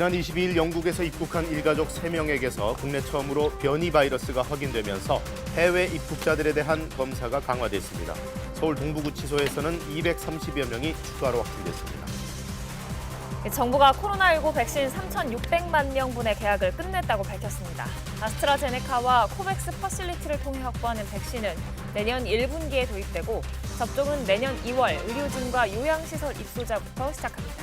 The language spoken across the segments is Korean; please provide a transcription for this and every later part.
지난 22일 영국에서 입국한 일가족 3명에게서 국내 처음으로 변이 바이러스가 확인되면서 해외 입국자들에 대한 검사가 강화됐습니다. 서울 동부구치소에서는 230여 명이 추가로 확진됐습니다. 정부가 코로나19 백신 3,600만 명분의 계약을 끝냈다고 밝혔습니다. 아스트라제네카와 코백스 퍼실리티를 통해 확보하는 백신은 내년 1분기에 도입되고 접종은 내년 2월 의료진과 요양시설 입소자부터 시작합니다.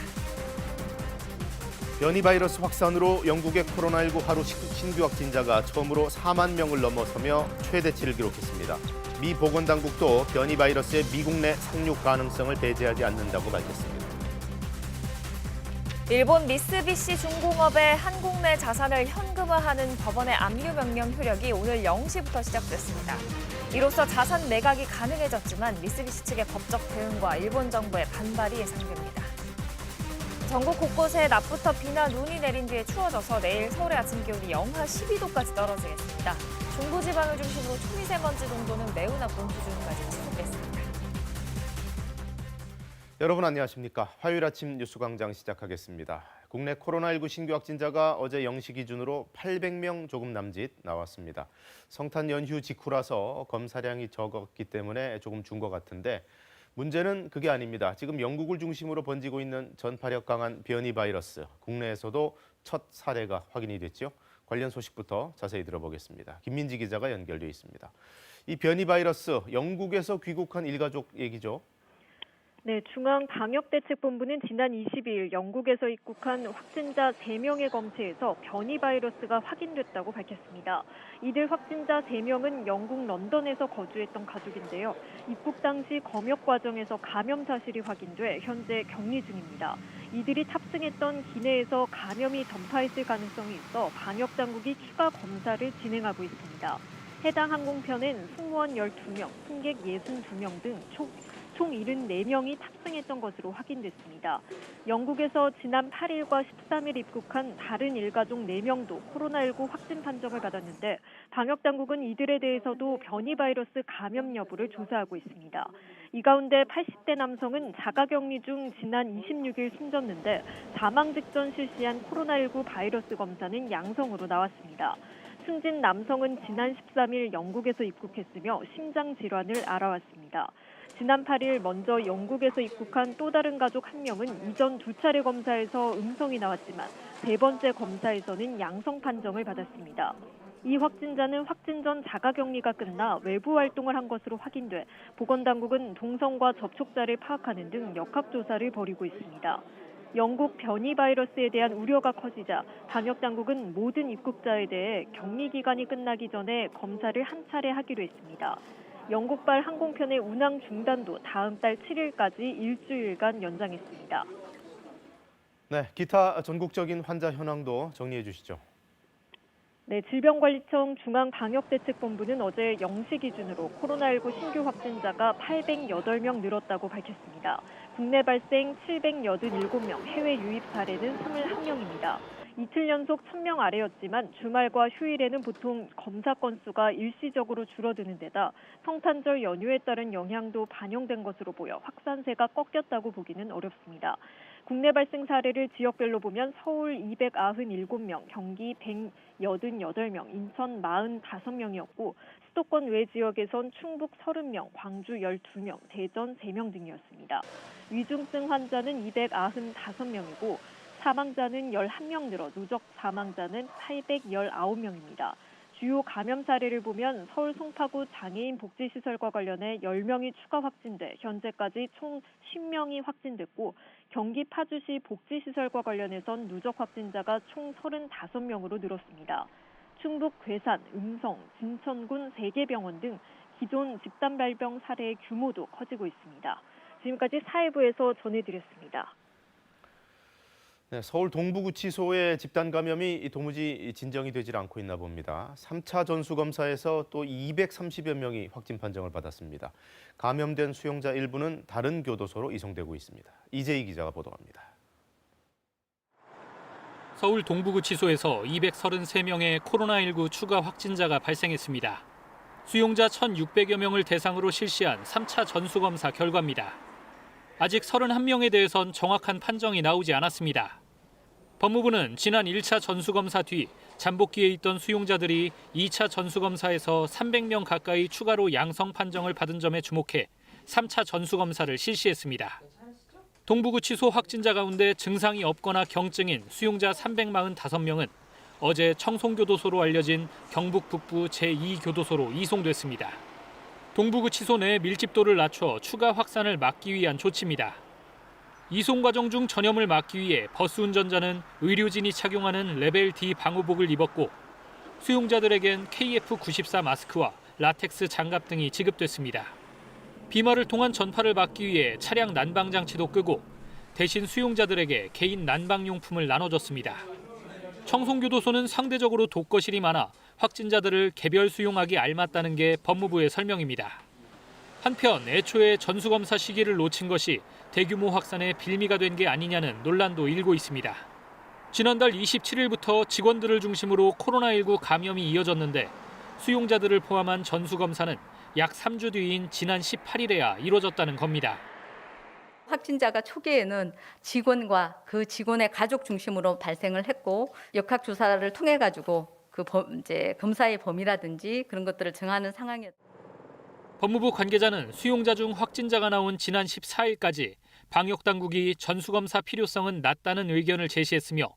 변이 바이러스 확산으로 영국의 코로나19 하루 신규 확진자가 처음으로 4만 명을 넘어서며 최대치를 기록했습니다. 미 보건당국도 변이 바이러스의 미국 내 상륙 가능성을 배제하지 않는다고 밝혔습니다. 일본 미쓰비시 중공업의 한국 내 자산을 현금화하는 법원의 압류 명령 효력이 오늘 0시부터 시작됐습니다. 이로써 자산 매각이 가능해졌지만 미쓰비시 측의 법적 대응과 일본 정부의 반발이 예상됩니다. 전국 곳곳에 낮부터 비나 눈이 내린 뒤에 추워져서 내일 서울의 아침 기온이 영하 12도까지 떨어지겠습니다. 중부지방을 중심으로 초미세먼지 농도는 매우 나쁜 수준까지 지속됐습니다. 여러분 안녕하십니까? 화요일 아침 뉴스광장 시작하겠습니다. 국내 코로나19 신규 확진자가 어제 0시 기준으로 800명 조금 남짓 나왔습니다. 성탄 연휴 직후라서 검사량이 적었기 때문에 조금 준 것 같은데 문제는 그게 아닙니다. 지금 영국을 중심으로 번지고 있는 전파력 강한 변이 바이러스, 국내에서도 첫 사례가 확인이 됐죠. 관련 소식부터 자세히 들어보겠습니다. 김민지 기자가 연결돼 있습니다. 이 변이 바이러스, 영국에서 귀국한 일가족 얘기죠. 네, 중앙방역대책본부는 지난 22일 영국에서 입국한 확진자 3명의 검체에서 변이 바이러스가 확인됐다고 밝혔습니다. 이들 확진자 3명은 영국 런던에서 거주했던 가족인데요. 입국 당시 검역 과정에서 감염 사실이 확인돼 현재 격리 중입니다. 이들이 탑승했던 기내에서 감염이 전파했을 가능성이 있어 방역당국이 추가 검사를 진행하고 있습니다. 해당 항공편엔 승무원 12명, 승객 62명 등 총 74명이 탑승했던 것으로 확인됐습니다. 영국에서 지난 8일과 13일 입국한 다른 일가족 4명도 코로나19 확진 판정을 받았는데 방역당국은 이들에 대해서도 변이 바이러스 감염 여부를 조사하고 있습니다. 이 가운데 80대 남성은 자가격리 중 지난 26일 숨졌는데 사망 직전 실시한 코로나19 바이러스 검사는 양성으로 나왔습니다. 숨진 남성은 지난 13일 영국에서 입국했으며 심장 질환을 앓아왔습니다. 지난 8일 먼저 영국에서 입국한 또 다른 가족 1명은 이전 2차례 검사에서 음성이 나왔지만 3번째 검사에서는 양성 판정을 받았습니다. 이 확진자는 확진 전 자가격리가 끝나 외부 활동을 한 것으로 확인돼 보건당국은 동선과 접촉자를 파악하는 등 역학조사를 벌이고 있습니다. 영국 변이 바이러스에 대한 우려가 커지자 방역당국은 모든 입국자에 대해 격리 기간이 끝나기 전에 검사를 한 차례 하기로 했습니다. 영국발 항공편의 운항 중단도 다음 달 7일까지 일주일간 연장했습니다. 네, 기타 전국적인 환자 현황도 정리해 주시죠. 네, 질병관리청 중앙방역대책본부는 어제 0시 기준으로 코로나19 신규 확진자가 808명 늘었다고 밝혔습니다. 국내 발생 787명, 해외 유입 사례는 21명입니다. 이틀 연속 1,000명 아래였지만 주말과 휴일에는 보통 검사 건수가 일시적으로 줄어드는 데다 성탄절 연휴에 따른 영향도 반영된 것으로 보여 확산세가 꺾였다고 보기는 어렵습니다. 국내 발생 사례를 지역별로 보면 서울 297명, 경기 188명, 인천 45명이었고 수도권 외 지역에선 충북 30명, 광주 12명, 대전 3명 등이었습니다. 위중증 환자는 295명이고 사망자는 11명 늘어 누적 사망자는 819명입니다. 주요 감염 사례를 보면 서울 송파구 장애인 복지시설과 관련해 10명이 추가 확진돼 현재까지 총 10명이 확진됐고 경기 파주시 복지시설과 관련해선 누적 확진자가 총 35명으로 늘었습니다. 충북 괴산, 음성, 진천군 3개 병원 등 기존 집단 발병 사례의 규모도 커지고 있습니다. 지금까지 사회부에서 전해드렸습니다. 네, 서울 동부구치소의 집단 감염이 도무지 진정이 되질 않고 있나 봅니다. 3차 전수검사에서 또 230여 명이 확진 판정을 받았습니다. 감염된 수용자 일부는 다른 교도소로 이송되고 있습니다. 이재희 기자가 보도합니다. 서울 동부구치소에서 233명의 코로나19 추가 확진자가 발생했습니다. 수용자 1,600여 명을 대상으로 실시한 3차 전수검사 결과입니다. 아직 31명에 대해선 정확한 판정이 나오지 않았습니다. 법무부는 지난 1차 전수검사 뒤 잠복기에 있던 수용자들이 2차 전수검사에서 300명 가까이 추가로 양성 판정을 받은 점에 주목해 3차 전수검사를 실시했습니다. 동부구치소 확진자 가운데 증상이 없거나 경증인 수용자 345명은 어제 청송교도소로 알려진 경북 북부 제2교도소로 이송됐습니다. 동부구치소 내 밀집도를 낮춰 추가 확산을 막기 위한 조치입니다. 이송 과정 중 전염을 막기 위해 버스 운전자는 의료진이 착용하는 레벨 D 방호복을 입었고 수용자들에겐 KF94 마스크와 라텍스 장갑 등이 지급됐습니다. 비말을 통한 전파를 막기 위해 차량 난방 장치도 끄고 대신 수용자들에게 개인 난방용품을 나눠줬습니다. 청송교도소는 상대적으로 독거실이 많아 확진자들을 개별 수용하기 알맞다는 게 법무부의 설명입니다. 한편 애초에 전수검사 시기를 놓친 것이 대규모 확산의 빌미가 된 게 아니냐는 논란도 일고 있습니다. 지난달 27일부터 직원들을 중심으로 코로나19 감염이 이어졌는데 수용자들을 포함한 전수검사는 약 3주 뒤인 지난 18일에야 이뤄졌다는 겁니다. 확진자가 초기에는 직원과 그 직원의 가족 중심으로 발생을 했고 역학조사를 통해 가지고 이제 검사의 범위라든지 그런 것들을 정하는 상황이었습니다. 법무부 관계자는 수용자 중 확진자가 나온 지난 14일까지 방역당국이 전수검사 필요성은 낮다는 의견을 제시했으며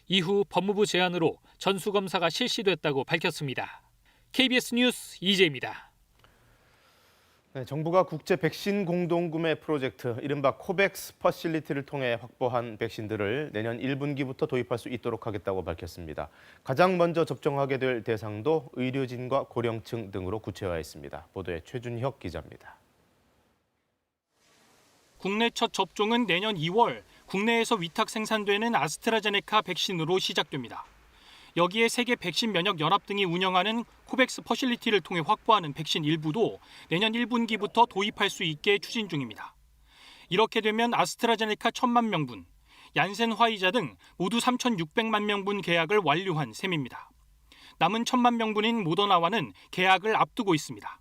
이후 법무부 제안으로 전수검사가 실시됐다고 밝혔습니다. KBS 뉴스 이재입니다. 네, 정부가 국제 백신 공동구매 프로젝트 이른바 코백스 퍼실리티를 통해 확보한 백신들을 내년 1분기부터 도입할 수 있도록 하겠다고 밝혔습니다. 가장 먼저 접종하게 될 대상도 의료진과 고령층 등으로 구체화했습니다. 보도에 최준혁 기자입니다. 국내 첫 접종은 내년 2월 국내에서 위탁 생산되는 아스트라제네카 백신으로 시작됩니다. 여기에 세계 백신 면역 연합 등이 운영하는 코백스 퍼실리티를 통해 확보하는 백신 일부도 내년 1분기부터 도입할 수 있게 추진 중입니다. 이렇게 되면 아스트라제네카 1,000만 명분, 얀센 화이자 등 모두 3,600만 명분 계약을 완료한 셈입니다. 남은 1,000만 명분인 모더나와는 계약을 앞두고 있습니다.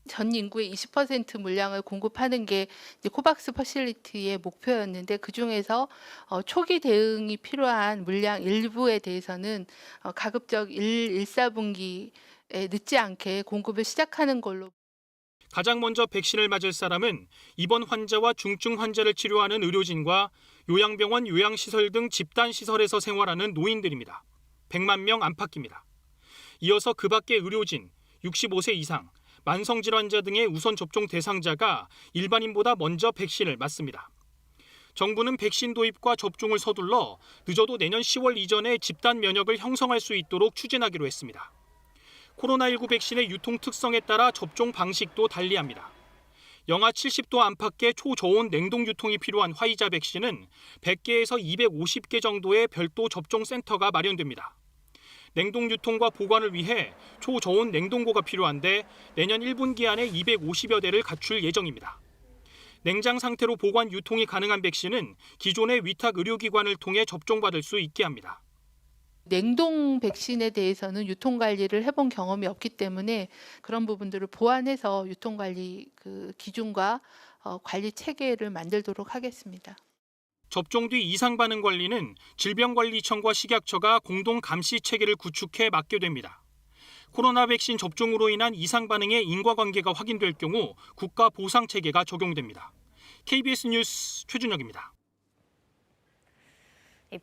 전 인구의 20% 물량을 공급하는 게 이제 코박스 퍼실리티의 목표였는데 그중에서 초기 대응이 필요한 물량 일부에 대해서는 가급적 1-4분기에 늦지 않게 공급을 시작하는 걸로. 가장 먼저 백신을 맞을 사람은 입원 환자와 중증 환자를 치료하는 의료진과 요양병원, 요양시설 등 집단시설에서 생활하는 노인들입니다. 100만 명 안팎입니다. 이어서 그 밖의 의료진, 65세 이상, 만성질환자 등의 우선 접종 대상자가 일반인보다 먼저 백신을 맞습니다. 정부는 백신 도입과 접종을 서둘러 늦어도 내년 10월 이전에 집단 면역을 형성할 수 있도록 추진하기로 했습니다. 코로나19 백신의 유통 특성에 따라 접종 방식도 달리합니다. 영하 70도 안팎의 초저온 냉동 유통이 필요한 화이자 백신은 100개에서 250개 정도의 별도 접종 센터가 마련됩니다. 냉동 유통과 보관을 위해 초저온 냉동고가 필요한데 내년 1분기 안에 250여 대를 갖출 예정입니다. 냉장 상태로 보관 유통이 가능한 백신은 기존의 위탁 의료기관을 통해 접종받을 수 있게 합니다. 냉동 백신에 대해서는 유통 관리를 해본 경험이 없기 때문에 그런 부분들을 보완해서 유통 관리 기준과 관리 체계를 만들도록 하겠습니다. 접종 뒤 이상 반응 관리는 질병관리청과 식약처가 공동 감시 체계를 구축해 맡게 됩니다. 코로나 백신 접종으로 인한 이상 반응의 인과관계가 확인될 경우 국가 보상 체계가 적용됩니다. KBS 뉴스 최준혁입니다.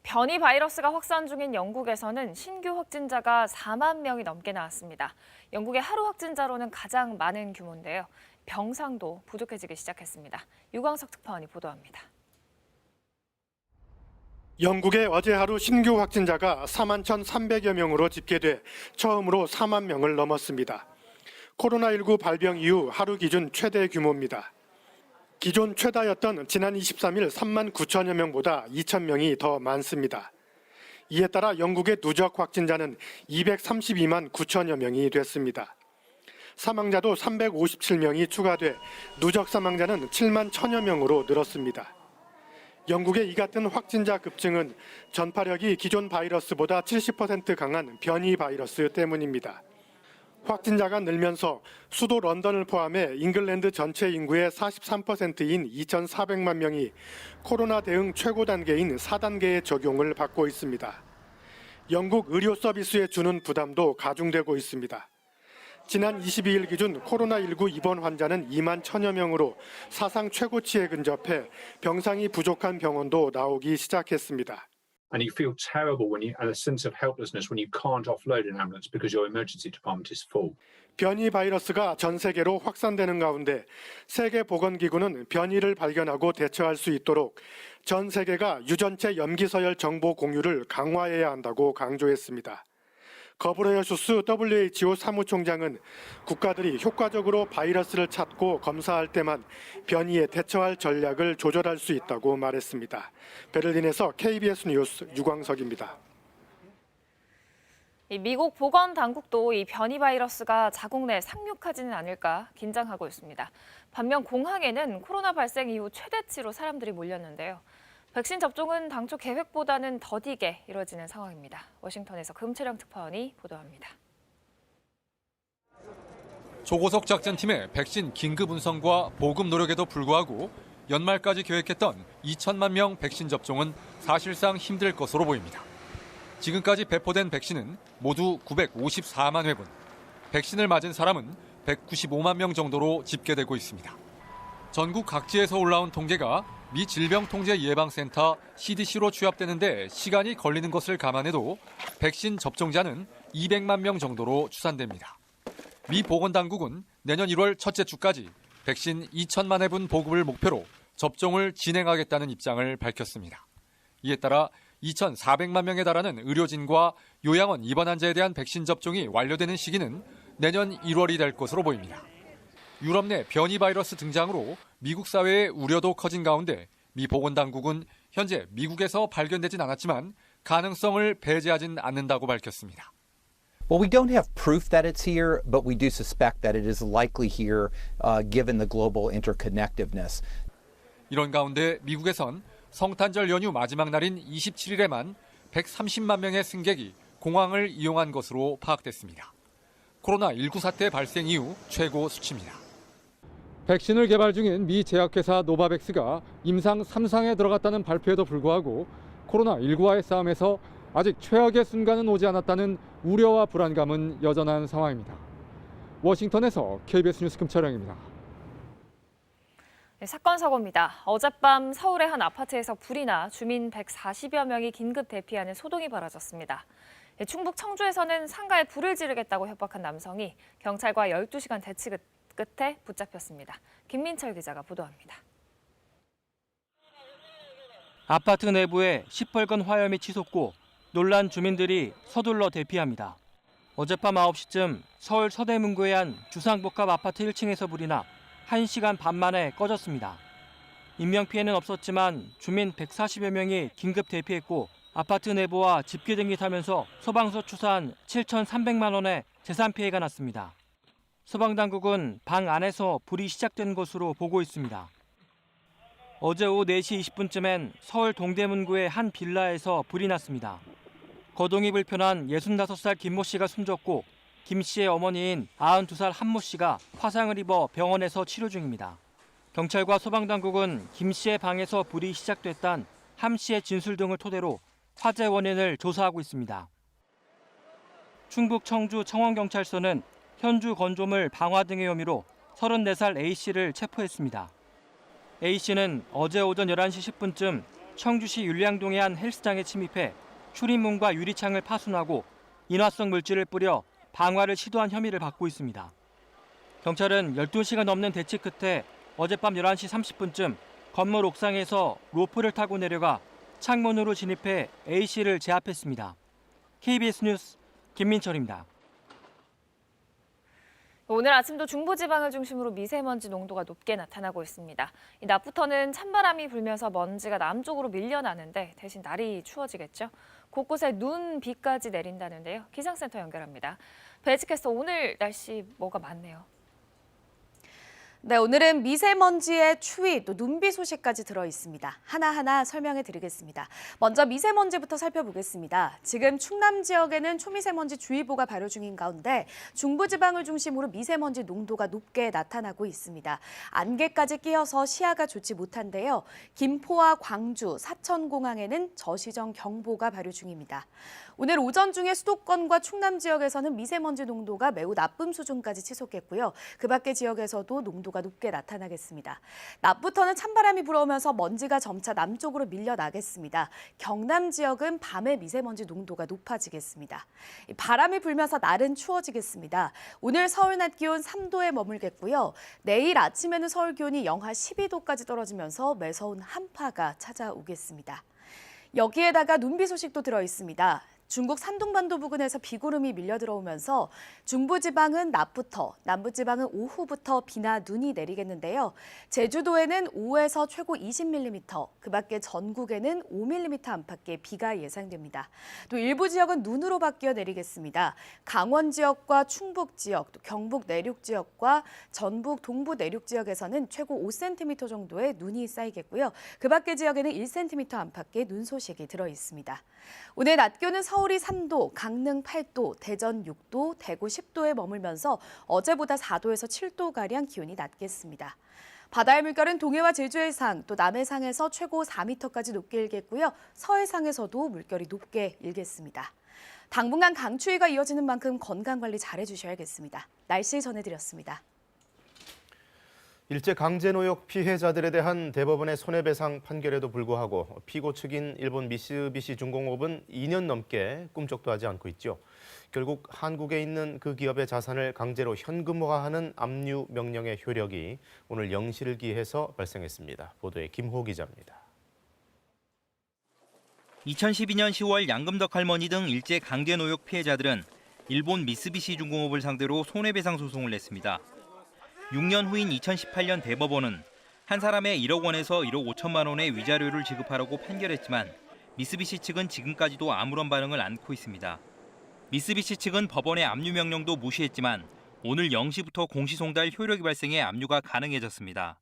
변이 바이러스가 확산 중인 영국에서는 신규 확진자가 4만 명이 넘게 나왔습니다. 영국의 하루 확진자로는 가장 많은 규모인데요. 병상도 부족해지기 시작했습니다. 유광석 특파원이 보도합니다. 영국의 어제 하루 신규 확진자가 4만 1,300여 명으로 집계돼 처음으로 4만 명을 넘었습니다. 코로나19 발병 이후 하루 기준 최대 규모입니다. 기존 최다였던 지난 23일 3만 9천여 명보다 2천 명이 더 많습니다. 이에 따라 영국의 누적 확진자는 232만 9천여 명이 됐습니다. 사망자도 357명이 추가돼 누적 사망자는 7만 1천여 명으로 늘었습니다. 영국의 이 같은 확진자 급증은 전파력이 기존 바이러스보다 70% 강한 변이 바이러스 때문입니다. 확진자가 늘면서 수도 런던을 포함해 잉글랜드 전체 인구의 43%인 2,400만 명이 코로나 대응 최고 단계인 4단계의 적용을 받고 있습니다. 영국 의료 서비스에 주는 부담도 가중되고 있습니다. 지난 22일 기준 코로나19 입원 환자는 2만 1천여 명으로 사상 최고치에 근접해 병상이 부족한 병원도 나오기 시작했습니다. And you feel terrible and a sense of helplessness when you can't offload an ambulance because your emergency department is full. 변이 바이러스가 전 세계로 확산되는 가운데 세계보건기구는 변이를 발견하고 대처할 수 있도록 전 세계가 유전체 염기서열 정보 공유를 강화해야 한다고 강조했습니다. 거브레여수스 WHO 사무총장은 국가들이 효과적으로 바이러스를 찾고 검사할 때만 변이에 대처할 전략을 조절할 수 있다고 말했습니다. 베를린에서 KBS 뉴스 유광석입니다. 미국 보건당국도 이 변이 바이러스가 자국 내 상륙하지는 않을까 긴장하고 있습니다. 반면 공항에는 코로나 발생 이후 최대치로 사람들이 몰렸는데요. 백신 접종은 당초 계획보다는 더디게 이뤄지는 상황입니다. 워싱턴에서 금채령 특파원이 보도합니다. 초고속 작전팀의 백신 긴급 운송과 보급 노력에도 불구하고 연말까지 계획했던 2천만 명 백신 접종은 사실상 힘들 것으로 보입니다. 지금까지 배포된 백신은 모두 954만 회분, 백신을 맞은 사람은 195만 명 정도로 집계되고 있습니다. 전국 각지에서 올라온 통계가 미 질병통제예방센터 CDC로 취합되는데 시간이 걸리는 것을 감안해도 백신 접종자는 200만 명 정도로 추산됩니다. 미 보건당국은 내년 1월 첫째 주까지 백신 2천만 회분 보급을 목표로 접종을 진행하겠다는 입장을 밝혔습니다. 이에 따라 2,400만 명에 달하는 의료진과 요양원 입원 환자에 대한 백신 접종이 완료되는 시기는 내년 1월이 될 것으로 보입니다. 유럽 내 변이 바이러스 등장으로 미국 사회의 우려도 커진 가운데 미 보건당국은 현재 미국에서 발견되진 않았지만 가능성을 배제하진 않는다고 밝혔습니다. Well, we don't have proof that it's here, but we do suspect that it is likely here given the global interconnectedness. 이런 가운데 미국에선 성탄절 연휴 마지막 날인 27일에만 130만 명의 승객이 공항을 이용한 것으로 파악됐습니다. 코로나19 사태 발생 이후 최고 수치입니다. 백신을 개발 중인 미 제약회사 노바백스가 임상 3상에 들어갔다는 발표에도 불구하고 코로나19와의 싸움에서 아직 최악의 순간은 오지 않았다는 우려와 불안감은 여전한 상황입니다. 워싱턴에서 KBS 뉴스 금철영입니다. 네, 사건 사고입니다. 어젯밤 서울의 한 아파트에서 불이 나 주민 140여 명이 긴급 대피하는 소동이 벌어졌습니다. 네, 충북 청주에서는 상가에 불을 지르겠다고 협박한 남성이 경찰과 12시간 대치 끝에 붙잡혔습니다. 김민철 기자가 보도합니다. 아파트 내부에 시뻘건 화염이 치솟고 놀란 주민들이 서둘러 대피합니다. 어젯밤 9시쯤 서울 서대문구의 한 주상복합 아파트 1층에서 불이 나 1시간 반 만에 꺼졌습니다. 인명피해는 없었지만 주민 140여 명이 긴급 대피했고 아파트 내부와 집기 등이 타면서 소방서 추산 7,300만 원의 재산 피해가 났습니다. 소방당국은 방 안에서 불이 시작된 것으로 보고 있습니다. 어제 오후 4시 20분쯤엔 서울 동대문구의 한 빌라에서 불이 났습니다. 거동이 불편한 65살 김모 씨가 숨졌고 김 씨의 어머니인 92살 한모 씨가 화상을 입어 병원에서 치료 중입니다. 경찰과 소방당국은 김 씨의 방에서 불이 시작됐단 함 씨의 진술 등을 토대로 화재 원인을 조사하고 있습니다. 충북 청주 청원경찰서는 현주 건조물 방화 등의 혐의로 34살 A 씨를 체포했습니다. A 씨는 어제 오전 11시 10분쯤 청주시 율량동의 한 헬스장에 침입해 출입문과 유리창을 파손하고 인화성 물질을 뿌려 방화를 시도한 혐의를 받고 있습니다. 경찰은 12시간 넘는 대치 끝에 어젯밤 11시 30분쯤 건물 옥상에서 로프를 타고 내려가 창문으로 진입해 A 씨를 제압했습니다. KBS 뉴스 김민철입니다. 오늘 아침도 중부지방을 중심으로 미세먼지 농도가 높게 나타나고 있습니다. 이 낮부터는 찬바람이 불면서 먼지가 남쪽으로 밀려나는데 대신 날이 추워지겠죠. 곳곳에 눈, 비까지 내린다는데요. 기상센터 연결합니다. 배지캐스터, 오늘 날씨 뭐가 많네요. 네, 오늘은 미세먼지의 추위, 또 눈비 소식까지 들어 있습니다. 하나하나 설명해 드리겠습니다. 먼저 미세먼지부터 살펴보겠습니다. 지금 충남 지역에는 초미세먼지 주의보가 발효 중인 가운데 중부지방을 중심으로 미세먼지 농도가 높게 나타나고 있습니다. 안개까지 끼어서 시야가 좋지 못한데요. 김포와 광주, 사천공항에는 저시정 경보가 발효 중입니다. 오늘 오전 중에 수도권과 충남 지역에서는 미세먼지 농도가 매우 나쁨 수준까지 치솟겠고요. 그 밖의 지역에서도 농도가 높게 나타나겠습니다. 낮부터는 찬바람이 불어오면서 먼지가 점차 남쪽으로 밀려나겠습니다. 경남 지역은 밤에 미세먼지 농도가 높아지겠습니다. 바람이 불면서 날은 추워지겠습니다. 오늘 서울 낮 기온 3도에 머물겠고요. 내일 아침에는 서울 기온이 영하 12도까지 떨어지면서 매서운 한파가 찾아오겠습니다. 여기에다가 눈비 소식도 들어 있습니다. 중국 산둥반도 부근에서 비구름이 밀려 들어오면서 중부지방은 낮부터, 남부지방은 오후부터 비나 눈이 내리겠는데요. 제주도에는 5에서 최고 20mm, 그 밖에 전국에는 5mm 안팎의 비가 예상됩니다. 또 일부 지역은 눈으로 바뀌어 내리겠습니다. 강원 지역과 충북 지역, 또 경북 내륙 지역과 전북 동부 내륙 지역에서는 최고 5cm 정도의 눈이 쌓이겠고요. 그 밖의 지역에는 1cm 안팎의 눈 소식이 들어 있습니다. 오늘 낮 기온은 서울이 3도, 강릉 8도, 대전 6도, 대구 10도에 머물면서 어제보다 4도에서 7도가량 기온이 낮겠습니다. 바다의 물결은 동해와 제주해상, 또 남해상에서 최고 4m까지 높게 일겠고요. 서해상에서도 물결이 높게 일겠습니다. 당분간 강추위가 이어지는 만큼 건강관리 잘해주셔야겠습니다. 날씨 전해드렸습니다. 일제 강제노역 피해자들에 대한 대법원의 손해배상 판결에도 불구하고 피고 측인 일본 미쓰비시 중공업은 2년 넘게 꿈쩍도 하지 않고 있죠. 결국 한국에 있는 그 기업의 자산을 강제로 현금화하는 압류 명령의 효력이 오늘 영시를 기해서 발생했습니다. 보도에 김호 기자입니다. 2012년 10월 양금덕 할머니 등 일제 강제노역 피해자들은 일본 미쓰비시 중공업을 상대로 손해배상 소송을 냈습니다. 6년 후인 2018년 대법원은 한 사람의 1억 원에서 1억 5천만 원의 위자료를 지급하라고 판결했지만 미쓰비시 측은 지금까지도 아무런 반응을 않고 있습니다. 미쓰비시 측은 법원의 압류 명령도 무시했지만 오늘 0시부터 공시송달 효력이 발생해 압류가 가능해졌습니다.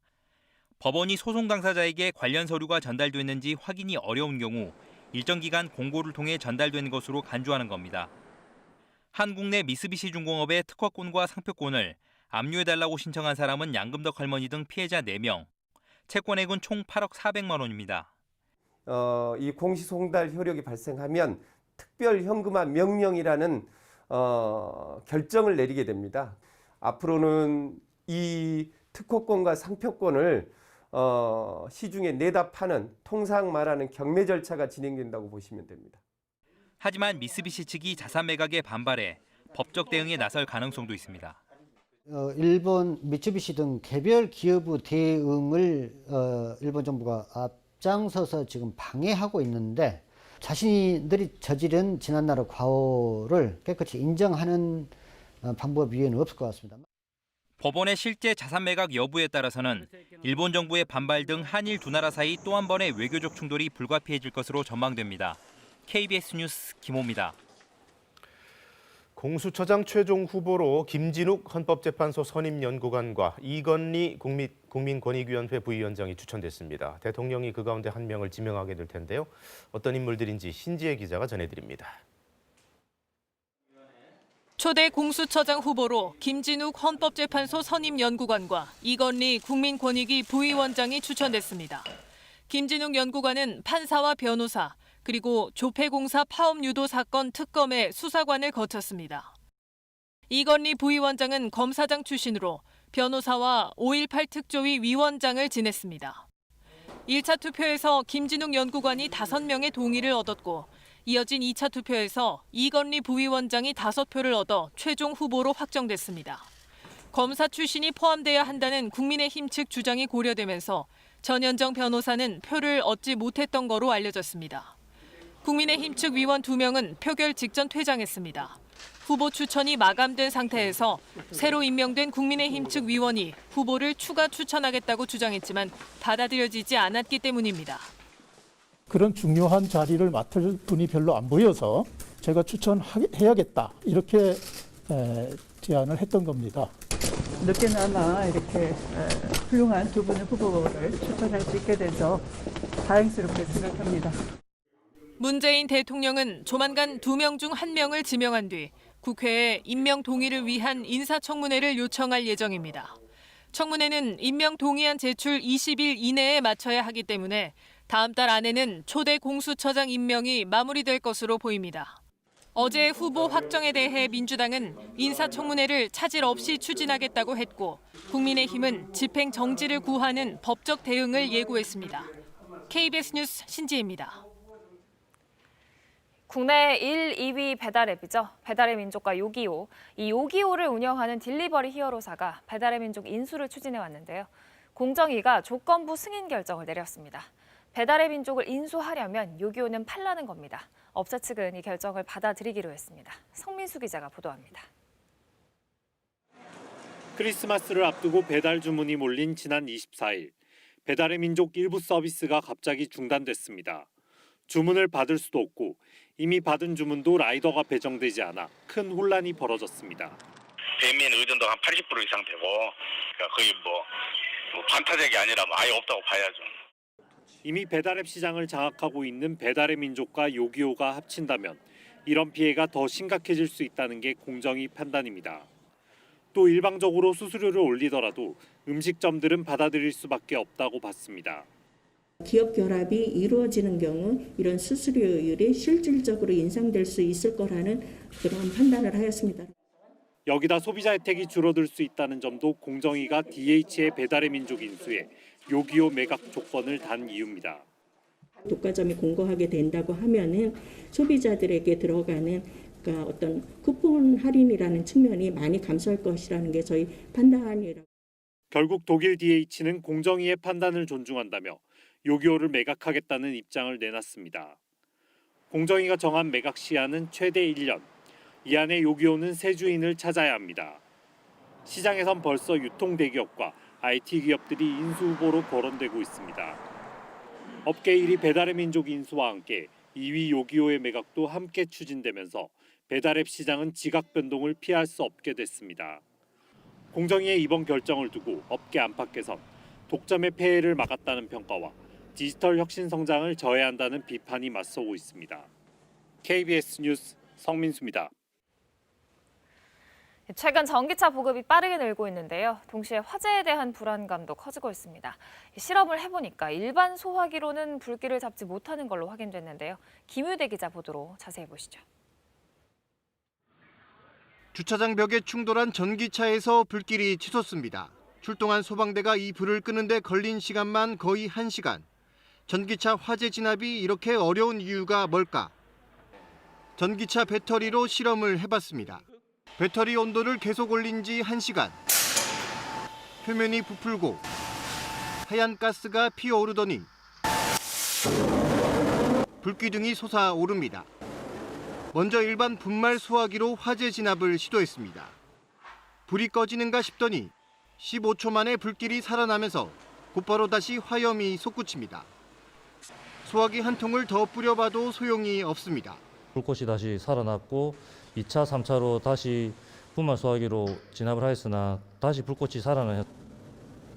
법원이 소송 당사자에게 관련 서류가 전달됐는지 확인이 어려운 경우 일정 기간 공고를 통해 전달된 것으로 간주하는 겁니다. 한국 내 미쓰비시 중공업의 특허권과 상표권을 압류해달라고 신청한 사람은 양금덕 할머니 등 피해자 4명, 채권액은 총 8억 400만 원입니다. 이 공시송달 효력이 발생하면 특별 현금화 명령이라는 결정을 내리게 됩니다. 앞으로는 이 특허권과 상표권을 시중에 내다 파는 통상 말하는 경매 절차가 진행된다고 보시면 됩니다. 하지만 미쓰비시 측이 자산 매각에 반발해 법적 대응에 나설 가능성도 있습니다. 일본 미쓰비시 등 개별 기업의 대응을 일본 정부가 앞장서서 지금 방해하고 있는데 자신들이 저지른 지난날의 과오를 깨끗이 인정하는 방법 위에는 없을 것 같습니다. 법원의 실제 자산 매각 여부에 따라서는 일본 정부의 반발 등 한일 두 나라 사이 또 한 번의 외교적 충돌이 불가피해질 것으로 전망됩니다. KBS 뉴스 김호입니다. 공수처장 최종 후보로 김진욱 헌법재판소 선임연구관과 이건리 국민권익위원회 부위원장이 추천됐습니다. 대통령이 그 가운데 한 명을 지명하게 될 텐데요. 어떤 인물들인지 신지혜 기자가 전해드립니다. 초대 공수처장 후보로 김진욱 헌법재판소 선임연구관과 이건리 국민권익위 부위원장이 추천됐습니다. 김진욱 연구관은 판사와 변호사, 그리고 조폐공사 파업 유도 사건 특검의 수사관을 거쳤습니다. 이건리 부위원장은 검사장 출신으로 변호사와 5.18 특조위 위원장을 지냈습니다. 1차 투표에서 김진욱 연구관이 5명의 동의를 얻었고 이어진 2차 투표에서 이건리 부위원장이 5표를 얻어 최종 후보로 확정됐습니다. 검사 출신이 포함돼야 한다는 국민의힘 측 주장이 고려되면서 전현정 변호사는 표를 얻지 못했던 거로 알려졌습니다. 국민의힘 측 위원 2명은 표결 직전 퇴장했습니다. 후보 추천이 마감된 상태에서 새로 임명된 국민의힘 측 위원이 후보를 추가 추천하겠다고 주장했지만 받아들여지지 않았기 때문입니다. 그런 중요한 자리를 맡을 분이 별로 안 보여서 제가 추천해야겠다 이렇게 제안을 했던 겁니다. 늦게나마 이렇게 훌륭한 두 분의 후보를 추천할 수 있게 돼서 다행스럽게 생각합니다. 문재인 대통령은 조만간 2명 중 1명을 지명한 뒤 국회에 임명 동의를 위한 인사청문회를 요청할 예정입니다. 청문회는 임명 동의안 제출 20일 이내에 마쳐야 하기 때문에 다음 달 안에는 초대 공수처장 임명이 마무리될 것으로 보입니다. 어제 후보 확정에 대해 민주당은 인사청문회를 차질 없이 추진하겠다고 했고 국민의힘은 집행 정지를 구하는 법적 대응을 예고했습니다. KBS 뉴스 신지혜입니다. 국내 1, 2위 배달앱이죠. 배달의 민족과 요기요. 이 요기요를 운영하는 딜리버리 히어로사가 배달의 민족 인수를 추진해 왔는데요. 공정위가 조건부 승인 결정을 내렸습니다. 배달의 민족을 인수하려면 요기요는 팔라는 겁니다. 업체 측은 이 결정을 받아들이기로 했습니다. 성민수 기자가 보도합니다. 크리스마스를 앞두고 배달 주문이 몰린 지난 24일, 배달의 민족 일부 서비스가 갑자기 중단됐습니다. 주문을 받을 수도 없고 이미 받은 주문도 라이더가 배정되지 않아 큰 혼란이 벌어졌습니다. 배민 의존도가 한 80% 이상 되고 그러니까 거의 뭐 반타작이 아니라 아예 없다고 봐야죠. 이미 배달앱 시장을 장악하고 있는 배달의 민족과 요기요가 합친다면 이런 피해가 더 심각해질 수 있다는 게 공정위 판단입니다. 또 일방적으로 수수료를 올리더라도 음식점들은 받아들일 수밖에 없다고 봤습니다. 기업 결합이 이루어지는 경우 이런 수수료율이 실질적으로 인상될 수 있을 거라는 그런 판단을 하였습니다. 여기다 소비자 혜택이 줄어들 수 있다는 점도 공정위가 DH의 배달의 민족 인수에 요기요 매각 조건을 단 이유입니다. 독과점이 공고하게 된다고 하면은 소비자들에게 들어가는 그러니까 어떤 쿠폰 할인이라는 측면이 많이 감소할 것이라는 게 저희 판단이라고. 결국 독일 DH는 공정위의 판단을 존중한다며 요기요를 매각하겠다는 입장을 내놨습니다. 공정위가 정한 매각 시한은 최대 1년. 이 안에 요기요는 새 주인을 찾아야 합니다. 시장에선 벌써 유통 대기업과 IT 기업들이 인수 후보로 거론되고 있습니다. 업계 1위 배달의 민족 인수와 함께 2위 요기요의 매각도 함께 추진되면서 배달앱 시장은 지각 변동을 피할 수 없게 됐습니다. 공정위의 이번 결정을 두고 업계 안팎에선 독점의 폐해를 막았다는 평가와 디지털 혁신 성장을 저해한다는 비판이 맞서고 있습니다. KBS 뉴스 성민수입니다. 최근 전기차 보급이 빠르게 늘고 있는데요. 동시에 화재에 대한 불안감도 커지고 있습니다. 실험을 해보니까 일반 소화기로는 불길을 잡지 못하는 걸로 확인됐는데요. 김유대 기자 보도로 자세히 보시죠. 주차장 벽에 충돌한 전기차에서 불길이 치솟습니다. 출동한 소방대가 이 불을 끄는데 걸린 시간만 거의 1시간. 전기차 화재 진압이 이렇게 어려운 이유가 뭘까? 전기차 배터리로 실험을 해봤습니다. 배터리 온도를 계속 올린 지 1시간. 표면이 부풀고 하얀 가스가 피어오르더니 불기둥이 솟아오릅니다. 먼저 일반 분말 소화기로 화재 진압을 시도했습니다. 불이 꺼지는가 싶더니 15초 만에 불길이 살아나면서 곧바로 다시 화염이 솟구칩니다. 소화기 한 통을 더 뿌려봐도 소용이 없습니다. 불꽃이 다시 살아났고 2차, 3차로 다시 분말 소화기로 진압을 하였으나 다시 불꽃이 살아나요.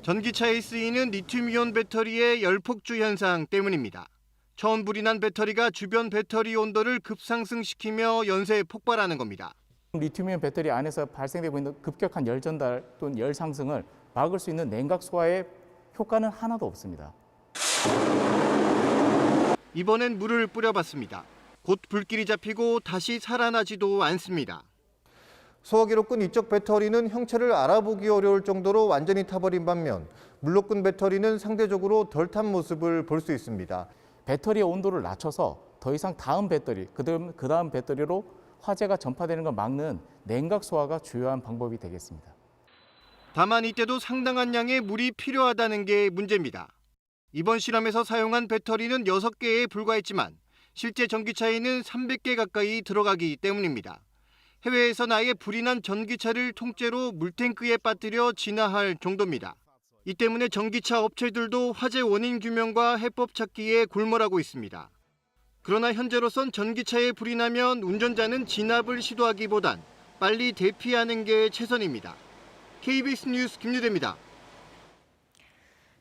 전기차에 쓰이는 리튬이온 배터리의 열폭주 현상 때문입니다. 처음 불이 난 배터리가 주변 배터리 온도를 급상승시키며 연쇄 폭발하는 겁니다. 리튬이온 배터리 안에서 발생되고 있는 급격한 열 전달 또는 열 상승을 막을 수 있는 냉각 소화의 효과는 하나도 없습니다. 이번엔 물을 뿌려봤습니다. 곧 불길이 잡히고 다시 살아나지도 않습니다. 소화기로 끈 이쪽 배터리는 형체를 알아보기 어려울 정도로 완전히 타버린 반면 물로 끈 배터리는 상대적으로 덜 탄 모습을 볼 수 있습니다. 배터리의 온도를 낮춰서 더 이상 다음 배터리, 그 다음 배터리로 화재가 전파되는 걸 막는 냉각 소화가 주요한 방법이 되겠습니다. 다만 이때도 상당한 양의 물이 필요하다는 게 문제입니다. 이번 실험에서 사용한 배터리는 6개에 불과했지만 실제 전기차에는 300개 가까이 들어가기 때문입니다. 해외에선 아예 불이 난 전기차를 통째로 물탱크에 빠뜨려 진화할 정도입니다. 이 때문에 전기차 업체들도 화재 원인 규명과 해법 찾기에 골몰하고 있습니다. 그러나 현재로선 전기차에 불이 나면 운전자는 진압을 시도하기보단 빨리 대피하는 게 최선입니다. KBS 뉴스 김유대입니다.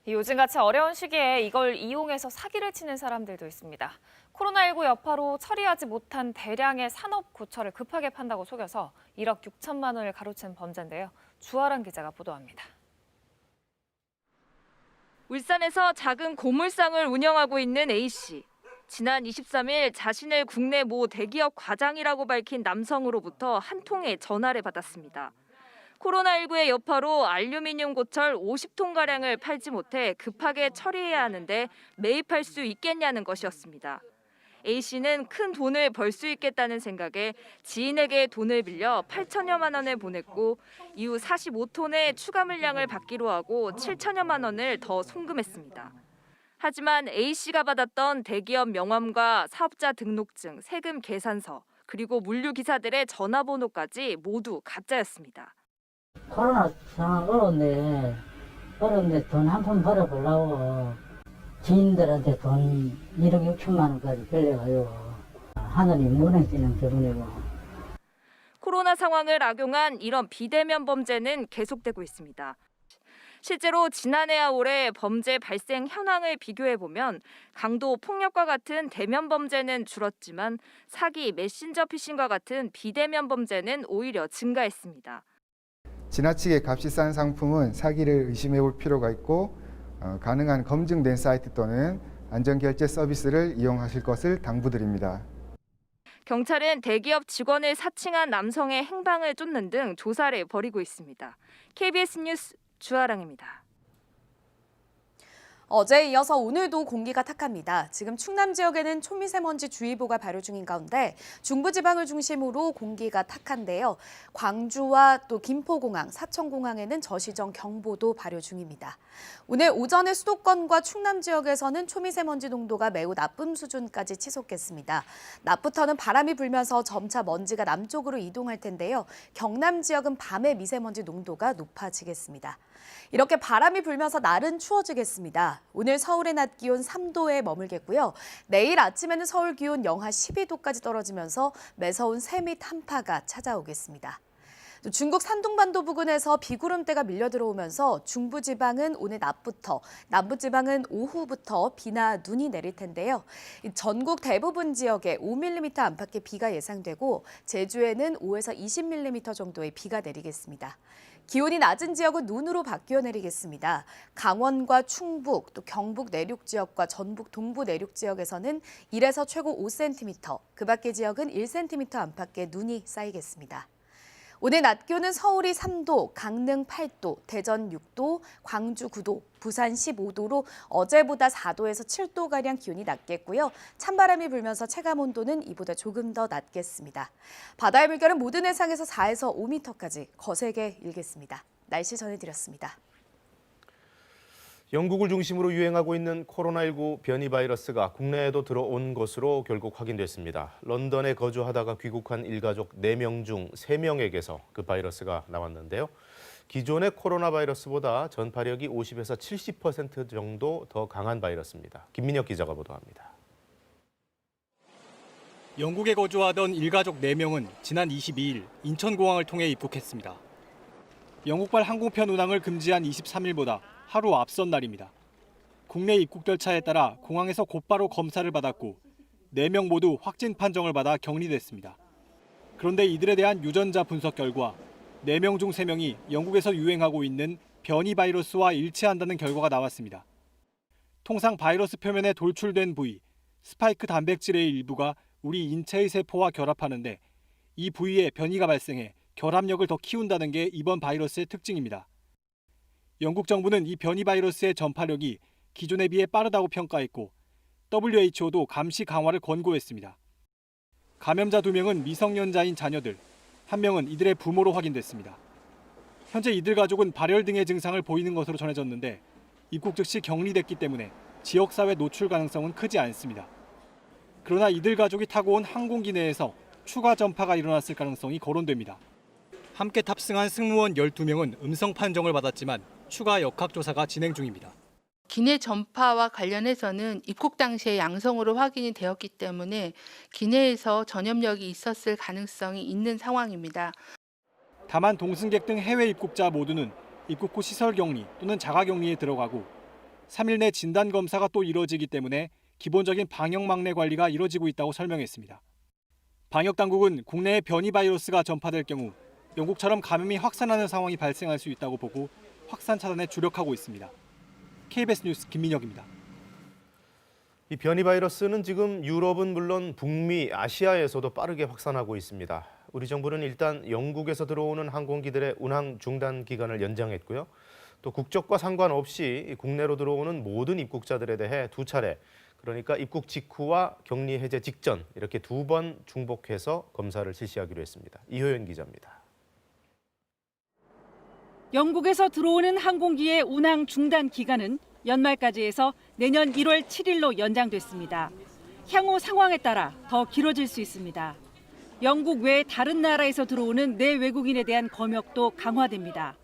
요즘같이 어려운 시기에 이걸 이용해서 사기를 치는 사람들도 있습니다. 코로나19 여파로 처리하지 못한 대량의 산업 고철을 급하게 판다고 속여서 1억 6천만 원을 가로챈 범죄인데요. 주아랑 기자가 보도합니다. 울산에서 작은 고물상을 운영하고 있는 A씨. 지난 23일 자신을 국내 모 대기업 과장이라고 밝힌 남성으로부터 한 통의 전화를 받았습니다. 코로나19의 여파로 알루미늄 고철 50톤가량을 팔지 못해 급하게 처리해야 하는데 매입할 수 있겠냐는 것이었습니다. A씨는 큰 돈을 벌 수 있겠다는 생각에 지인에게 돈을 빌려 8천여만 원을 보냈고 이후 45톤의 추가 물량을 받기로 하고 7천여만 원을 더 송금했습니다. 하지만 A씨가 받았던 대기업 명함과 사업자 등록증, 세금 계산서, 그리고 물류 기사들의 전화번호까지 모두 가짜였습니다. 코로나 상황 어려운데 돈 한 푼 벌어보려고 지인들한테 돈 1억 6천만 원까지 빌려가요. 하늘이 무너지는 기분이고. 코로나 상황을 악용한 이런 비대면 범죄는 계속되고 있습니다. 실제로 지난해와 올해 범죄 발생 현황을 비교해보면 강도, 폭력과 같은 대면 범죄는 줄었지만 사기, 메신저 피싱과 같은 비대면 범죄는 오히려 증가했습니다. 지나치게 값이 싼 상품은 사기를 의심해 볼 필요가 있고 가능한 검증된 사이트 또는 안전결제 서비스를 이용하실 것을 당부드립니다. 경찰은 대기업 직원을 사칭한 남성의 행방을 쫓는 등 조사를 벌이고 있습니다. KBS 뉴스 주아랑입니다. 어제에 이어서 오늘도 공기가 탁합니다. 지금 충남 지역에는 초미세먼지 주의보가 발효 중인 가운데 중부지방을 중심으로 공기가 탁한데요. 광주와 또 김포공항, 사천공항에는 저시정 경보도 발효 중입니다. 오늘 오전에 수도권과 충남 지역에서는 초미세먼지 농도가 매우 나쁨 수준까지 치솟겠습니다. 낮부터는 바람이 불면서 점차 먼지가 남쪽으로 이동할 텐데요. 경남 지역은 밤에 미세먼지 농도가 높아지겠습니다. 이렇게 바람이 불면서 날은 추워지겠습니다. 오늘 서울의 낮 기온 3도에 머물겠고요. 내일 아침에는 서울 기온 영하 12도까지 떨어지면서 매서운 새밑 한파가 찾아오겠습니다. 또 중국 산둥반도 부근에서 비구름대가 밀려 들어오면서 중부지방은 오늘 낮부터, 남부지방은 오후부터 비나 눈이 내릴 텐데요. 전국 대부분 지역에 5mm 안팎의 비가 예상되고 제주에는 5에서 20mm 정도의 비가 내리겠습니다. 기온이 낮은 지역은 눈으로 바뀌어 내리겠습니다. 강원과 충북, 또 경북 내륙 지역과 전북 동부 내륙 지역에서는 1에서 최고 5cm, 그 밖의 지역은 1cm 안팎의 눈이 쌓이겠습니다. 오늘 낮 기온은 서울이 3도, 강릉 8도, 대전 6도, 광주 9도, 부산 15도로 어제보다 4도에서 7도가량 기온이 낮겠고요. 찬바람이 불면서 체감온도는 이보다 조금 더 낮겠습니다. 바다의 물결은 모든 해상에서 4에서 5m까지 거세게 일겠습니다. 날씨 전해드렸습니다. 영국을 중심으로 유행하고 있는 코로나19 변이 바이러스가 국내에도 들어온 것으로 결국 확인됐습니다. 런던에 거주하다가 귀국한 일가족 4명 중 3명에게서 그 바이러스가 나왔는데요. 기존의 코로나 바이러스보다 전파력이 50에서 70% 정도 더 강한 바이러스입니다. 김민혁 기자가 보도합니다. 영국에 거주하던 일가족 4명은 지난 22일 인천공항을 통해 입국했습니다. 영국발 항공편 운항을 금지한 23일보다 하루 앞선 날입니다. 국내 입국 절차에 따라 공항에서 곧바로 검사를 받았고 4명 모두 확진 판정을 받아 격리됐습니다. 그런데 이들에 대한 유전자 분석 결과 4명 중 3명이 영국에서 유행하고 있는 변이 바이러스와 일치한다는 결과가 나왔습니다. 통상 바이러스 표면에 돌출된 부위, 스파이크 단백질의 일부가 우리 인체의 세포와 결합하는데 이 부위에 변이가 발생해 결합력을 더 키운다는 게 이번 바이러스의 특징입니다. 영국 정부는 이 변이 바이러스의 전파력이 기존에 비해 빠르다고 평가했고 WHO도 감시 강화를 권고했습니다. 감염자 2명은 미성년자인 자녀들, 1명은 이들의 부모로 확인됐습니다. 현재 이들 가족은 발열 등의 증상을 보이는 것으로 전해졌는데 입국 즉시 격리됐기 때문에 지역사회 노출 가능성은 크지 않습니다. 그러나 이들 가족이 타고 온 항공기 내에서 추가 전파가 일어났을 가능성이 거론됩니다. 함께 탑승한 승무원 12명은 음성 판정을 받았지만 추가 역학조사가 진행 중입니다. 기내 전파와 관련해서는 입국 당시에 양성으로 확인이 되었기 때문에 기내에서 전염력이 있었을 가능성이 있는 상황입니다. 다만 동승객 등 해외 입국자 모두는 입국 후 시설 격리 또는 자가 격리에 들어가고 3일 내 진단 검사가 또 이뤄지기 때문에 기본적인 방역 막내 관리가 이뤄지고 있다고 설명했습니다. 방역 당국은 국내에 변이 바이러스가 전파될 경우 영국처럼 감염이 확산하는 상황이 발생할 수 있다고 보고 확산 차단에 주력하고 있습니다. KBS 뉴스 김민혁입니다. 이 변이 바이러스는 지금 유럽은 물론 북미, 아시아에서도 빠르게 확산하고 있습니다. 우리 정부는 일단 영국에서 들어오는 항공기들의 운항 중단 기간을 연장했고요. 또 국적과 상관없이 국내로 들어오는 모든 입국자들에 대해 2차례, 그러니까 입국 직후와 격리 해제 직전 이렇게 2번 중복해서 검사를 실시하기로 했습니다. 이효연 기자입니다. 영국에서 들어오는 항공기의 운항 중단 기간은 연말까지 해서 내년 1월 7일로 연장됐습니다. 향후 상황에 따라 더 길어질 수 있습니다. 영국 외 다른 나라에서 들어오는 내외국인에 대한 검역도 강화됩니다.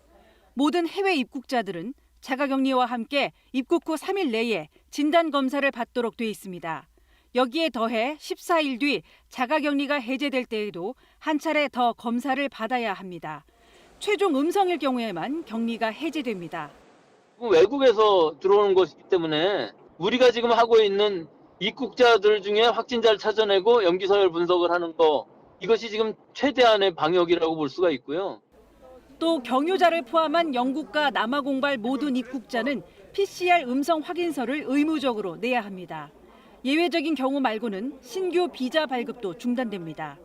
모든 해외 입국자들은 자가격리와 함께 입국 후 3일 내에 진단검사를 받도록 돼 있습니다. 여기에 더해 14일 뒤 자가격리가 해제될 때에도 한 차례 더 검사를 받아야 합니다. 최종 음성일 경우에만 격리가 해제됩니다. 외국에서 들어오는 것이기 때문에 우리가 지금 하고 있는 입국자들 중에 확진자를 찾아내고 염기서열 분석을 하는 거, 이것이 지금 최대한의 방역이라고 볼 수가 있고요. 또 경유자를 포함한 영국과 남아 공발 모든 입국자는 PCR 음성 확인서를 의무적으로 내야 합니다. 예외적인 경우 말고는 신규 비자 발급도 중단됩니다.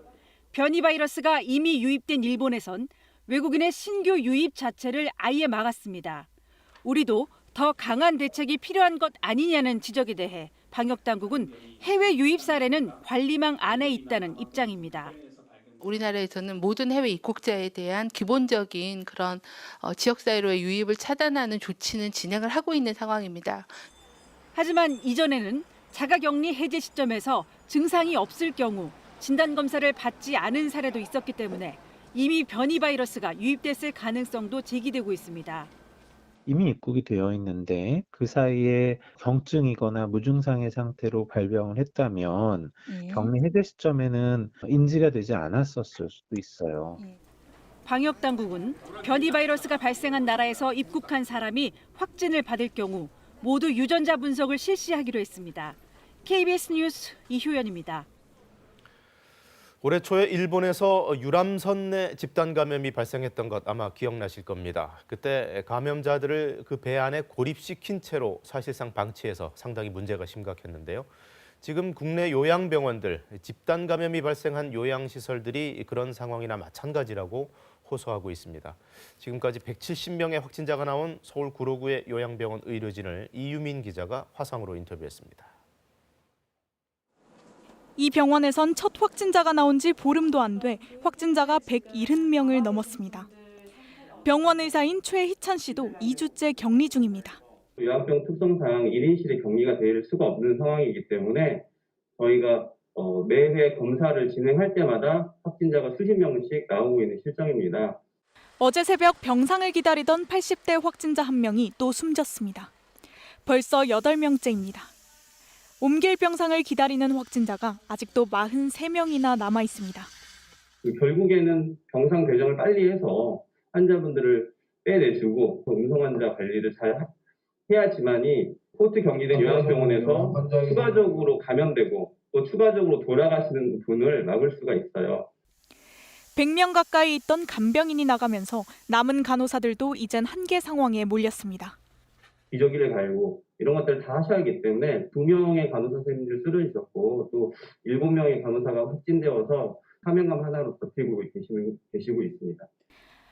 변이 바이러스가 이미 유입된 일본에선 외국인의 신규 유입 자체를 아예 막았습니다. 우리도 더 강한 대책이 필요한 것 아니냐는 지적에 대해 방역당국은 해외 유입 사례는 관리망 안에 있다는 입장입니다. 우리나라에서는 모든 해외 입국자에 대한 기본적인 그런 지역사회로의 유입을 차단하는 조치는 진행을 하고 있는 상황입니다. 하지만 이전에는 자가격리 해제 시점에서 증상이 없을 경우 진단검사를 받지 않은 사례도 있었기 때문에 이미 변이 바이러스가 유입됐을 가능성도 제기되고 있습니다. 이미 입국이 되어 있는데 그 사이에 경증이거나 무증상의 상태로 발병을 했다면 격리 해제 시점에는 인지가 되지 않았었을 수도 있어요. 방역당국은 변이 바이러스가 발생한 나라에서 입국한 사람이 확진을 받을 경우 모두 유전자 분석을 실시하기로 했습니다. KBS 뉴스 이효연입니다. 올해 초에 일본에서 유람선 내 집단 감염이 발생했던 것 아마 기억나실 겁니다. 그때 감염자들을 그 배 안에 고립시킨 채로 사실상 방치해서 상당히 문제가 심각했는데요. 지금 국내 요양병원들, 집단 감염이 발생한 요양시설들이 그런 상황이나 마찬가지라고 호소하고 있습니다. 지금까지 170명의 확진자가 나온 서울 구로구의 요양병원 의료진을 이유민 기자가 화상으로 인터뷰했습니다. 이 병원에선 첫 확진자가 나온 지 보름도 안 돼 확진자가 170명을 넘었습니다. 병원 의사인 최희찬 씨도 2주째 격리 중입니다. 요양병 특성상 1인실에 격리가 될 수가 없는 상황이기 때문에 저희가 매회 검사를 진행할 때마다 확진자가 수십 명씩 나오고 있는 실정입니다. 어제 새벽 병상을 기다리던 80대 확진자 한 명이 또 숨졌습니다. 벌써 8명째입니다. 옮길 병상을 기다리는 확진자가 아직도 43명이나 남아 있습니다. 결국에는 병상 배정을 빨리 해서 환자분들을 빼내주고 음성 환자 관리를 잘 해야지만이 포트 격리된 요양병원에서 추가적으로 감염되고 또 추가적으로 돌아가시는 분을 막을 수가 있어요. 100명 가까이 있던 간병인이 나가면서 남은 간호사들도 이젠 한계 상황에 몰렸습니다. 기저귀를 갈고 이런 것들을 다 하셔야 하기 때문에 2명의 간호사 선생님들 쓰러지셨고 또 7명의 간호사가 확진되어서 사명감 하나로 버티고 계시고 있습니다.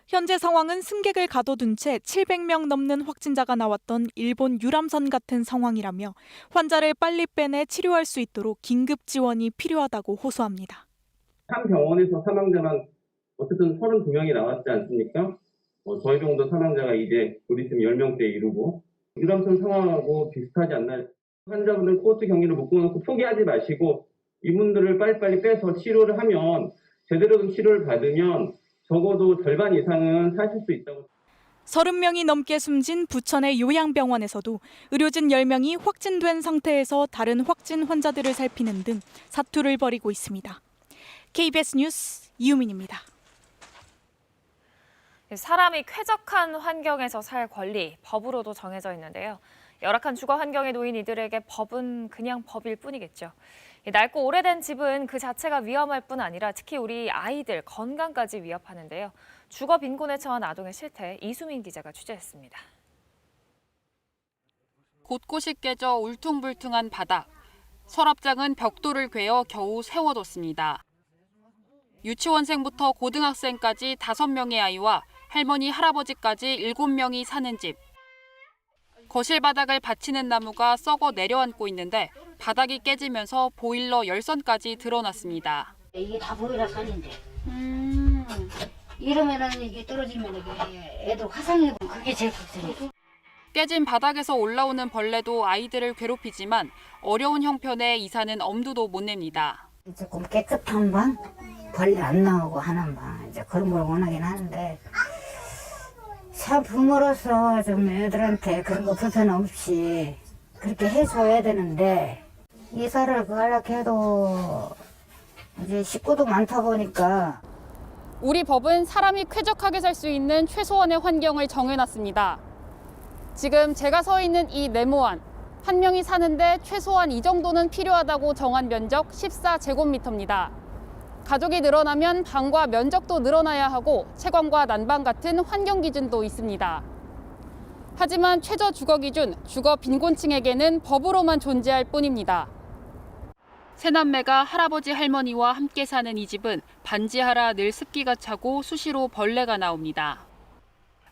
현재 상황은 승객을 가둬둔 채 700명 넘는 확진자가 나왔던 일본 유람선 같은 상황이라며 환자를 빨리 빼내 치료할 수 있도록 긴급 지원이 필요하다고 호소합니다. 한 병원에서 사망자만 어쨌든 32명이 나왔지 않습니까? 저희 병원도 사망자가 이제 곧 있으면 10명대에 이르고 유람선 상황하고 비슷하지 않나요? 환자분들 포트 격리를 묶어놓고 포기하지 마시고 이분들을 빨리빨리 빼서 치료를 하면 제대로 된 치료를 받으면 적어도 절반 이상은 사실 수 있다고. 30명이 넘게 숨진 부천의 요양병원에서도 의료진 10명이 확진된 상태에서 다른 확진 환자들을 살피는 등 사투를 벌이고 있습니다. KBS 뉴스 이유민입니다. 사람이 쾌적한 환경에서 살 권리, 법으로도 정해져 있는데요. 열악한 주거 환경에 놓인 이들에게 법은 그냥 법일 뿐이겠죠. 낡고 오래된 집은 그 자체가 위험할 뿐 아니라 특히 우리 아이들 건강까지 위협하는데요. 주거 빈곤에 처한 아동의 실태, 이수민 기자가 취재했습니다. 곳곳이 깨져 울퉁불퉁한 바닥. 서랍장은 벽돌을 괴어 겨우 세워뒀습니다. 유치원생부터 고등학생까지 5명의 아이와 할머니, 할아버지까지 7명이 사는 집. 거실 바닥을 받치는 나무가 썩어 내려앉고 있는데 바닥이 깨지면서 보일러 열선까지 드러났습니다. 이게 다 보일러 선인데. 이러면은 이게 떨어지면 이게 애들 화상이 그게 제일 걱정이에요. 깨진 바닥에서 올라오는 벌레도 아이들을 괴롭히지만 어려운 형편에 이사는 엄두도 못 냅니다. 조금 깨끗한 방, 벌레 안 나오고 하는 방, 이제 그런 걸 원하긴 하는데 참 부모로서 좀 애들한테 그런 거 불편 없이 그렇게 해줘야 되는데 이사를 하려고 해도 이제 식구도 많다 보니까. 우리 법은 사람이 쾌적하게 살 수 있는 최소한의 환경을 정해놨습니다. 지금 제가 서 있는 이 네모안, 한 명이 사는데 최소한 이 정도는 필요하다고 정한 면적 14제곱미터입니다. 가족이 늘어나면 방과 면적도 늘어나야 하고 채광과 난방 같은 환경 기준도 있습니다. 하지만 최저 주거 기준, 주거 빈곤층에게는 법으로만 존재할 뿐입니다. 새남매가 할아버지 할머니와 함께 사는 이 집은 반지하라 늘 습기가 차고 수시로 벌레가 나옵니다.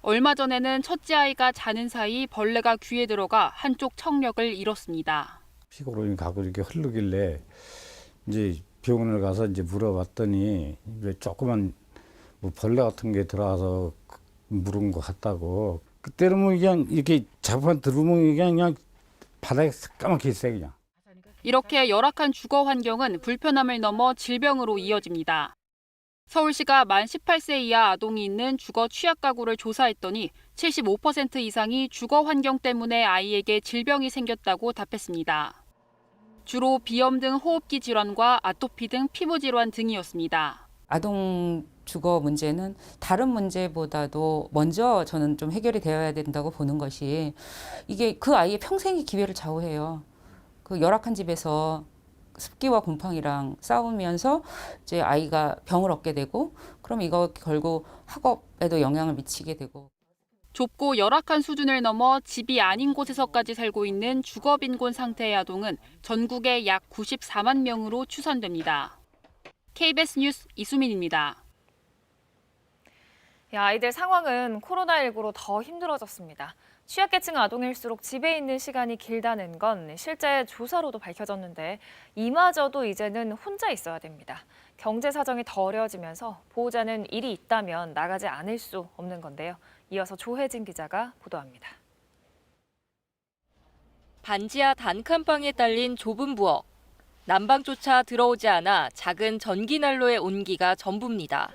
얼마 전에는 첫째 아이가 자는 사이 벌레가 귀에 들어가 한쪽 청력을 잃었습니다. 피고로 가고 이렇게 흐르길래 이제 병원을 가서 이제 물어봤더니 왜 조그만 뭐 벌레 같은 게 들어와서 물은 것 같다고. 그때는 뭐 그냥 이렇게 자판 들으면 그냥 바닥에 새까맣게 있어요 그냥. 이렇게 열악한 주거 환경은 불편함을 넘어 질병으로 이어집니다. 서울시가 만 18세 이하 아동이 있는 주거 취약 가구를 조사했더니 75% 이상이 주거 환경 때문에 아이에게 질병이 생겼다고 답했습니다. 주로 비염 등 호흡기 질환과 아토피 등 피부 질환 등이었습니다. 아동 주거 문제는 다른 문제보다도 먼저 저는 좀 해결이 되어야 된다고 보는 것이 이게 그 아이의 평생의 기회를 좌우해요. 그 열악한 집에서 습기와 곰팡이랑 싸우면서 이제 아이가 병을 얻게 되고 그럼 이거 결국 학업에도 영향을 미치게 되고. 좁고 열악한 수준을 넘어 집이 아닌 곳에서까지 살고 있는 주거 빈곤 상태의 아동은 전국에 약 94만 명으로 추산됩니다. KBS 뉴스 이수민입니다. 아이들 상황은 코로나19로 더 힘들어졌습니다. 취약계층 아동일수록 집에 있는 시간이 길다는 건 실제 조사로도 밝혀졌는데 이마저도 이제는 혼자 있어야 됩니다. 경제 사정이 더 어려워지면서 보호자는 일이 있다면 나가지 않을 수 없는 건데요. 이어서 조혜진 기자가 보도합니다. 반지하 단칸방에 딸린 좁은 부엌. 난방조차 들어오지 않아 작은 전기난로의 온기가 전부입니다.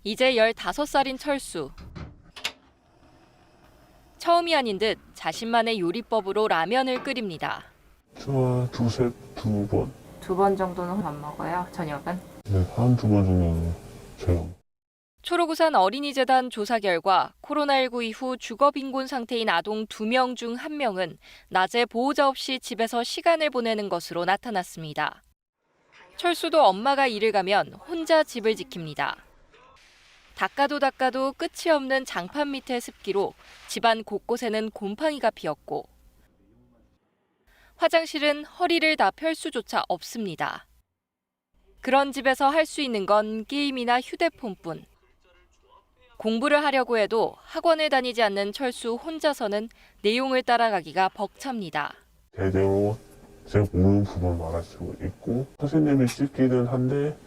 이제 15살인 철수. 처음이 아닌 듯 자신만의 요리법으로 라면을 끓입니다. 저 두 번. 2번 정도는 밥 먹어요, 저녁은? 네, 한두 번 정도는 제가. 초록우산 어린이재단 조사 결과 코로나19 이후 주거 빈곤 상태인 아동 2명 중 1명은 낮에 보호자 없이 집에서 시간을 보내는 것으로 나타났습니다. 철수도 엄마가 일을 가면 혼자 집을 지킵니다. 닦아도 끝이 없는 장판 밑의 습기로 집안 곳곳에는 곰팡이가 피었고 화장실은 허리를 다 펼 수조차 없습니다. 그런 집에서 할 수 있는 건 게임이나 휴대폰뿐. 공부를 하려고 해도 학원을 다니지 않는 철수 혼자서는 내용을 따라가기가 벅찹니다. 제대로 제가 모르는 부분 말할 수 있고 선생님이 찍기는 한데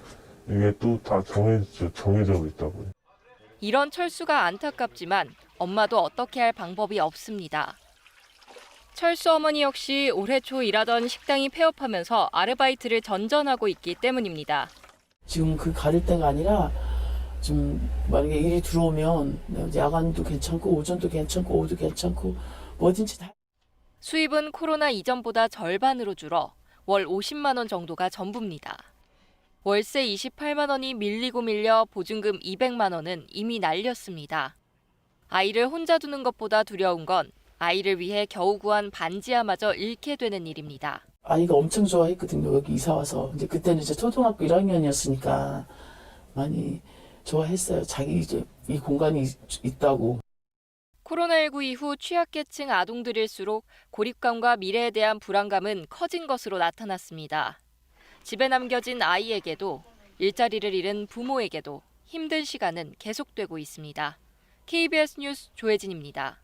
이게 또 다 정해져 있다고요. 이런 철수가 안타깝지만 엄마도 어떻게 할 방법이 없습니다. 철수 어머니 역시 올해 초 일하던 식당이 폐업하면서 아르바이트를 전전하고 있기 때문입니다. 지금 그 가릴 때가 아니라 좀 만약에 일이 들어오면 야간도 괜찮고 오전도 괜찮고 오후도 괜찮고 뭐든지 다. 수입은 코로나 이전보다 절반으로 줄어 월 50만 원 정도가 전부입니다. 월세 28만 원이 밀리고 밀려 보증금 200만 원은 이미 날렸습니다. 아이를 혼자 두는 것보다 두려운 건 아이를 위해 겨우 구한 반지하마저 잃게 되는 일입니다. 아이가 엄청 좋아했거든요. 여기 이사 와서. 이제 그때는 이제 초등학교 1학년이었으니까 많이 좋아했어요. 자기 이제 이 공간이 있다고. 코로나19 이후 취약계층 아동들일수록 고립감과 미래에 대한 불안감은 커진 것으로 나타났습니다. 집에 남겨진 아이에게도 일자리를 잃은 부모에게도 힘든 시간은 계속되고 있습니다. KBS 뉴스 조혜진입니다.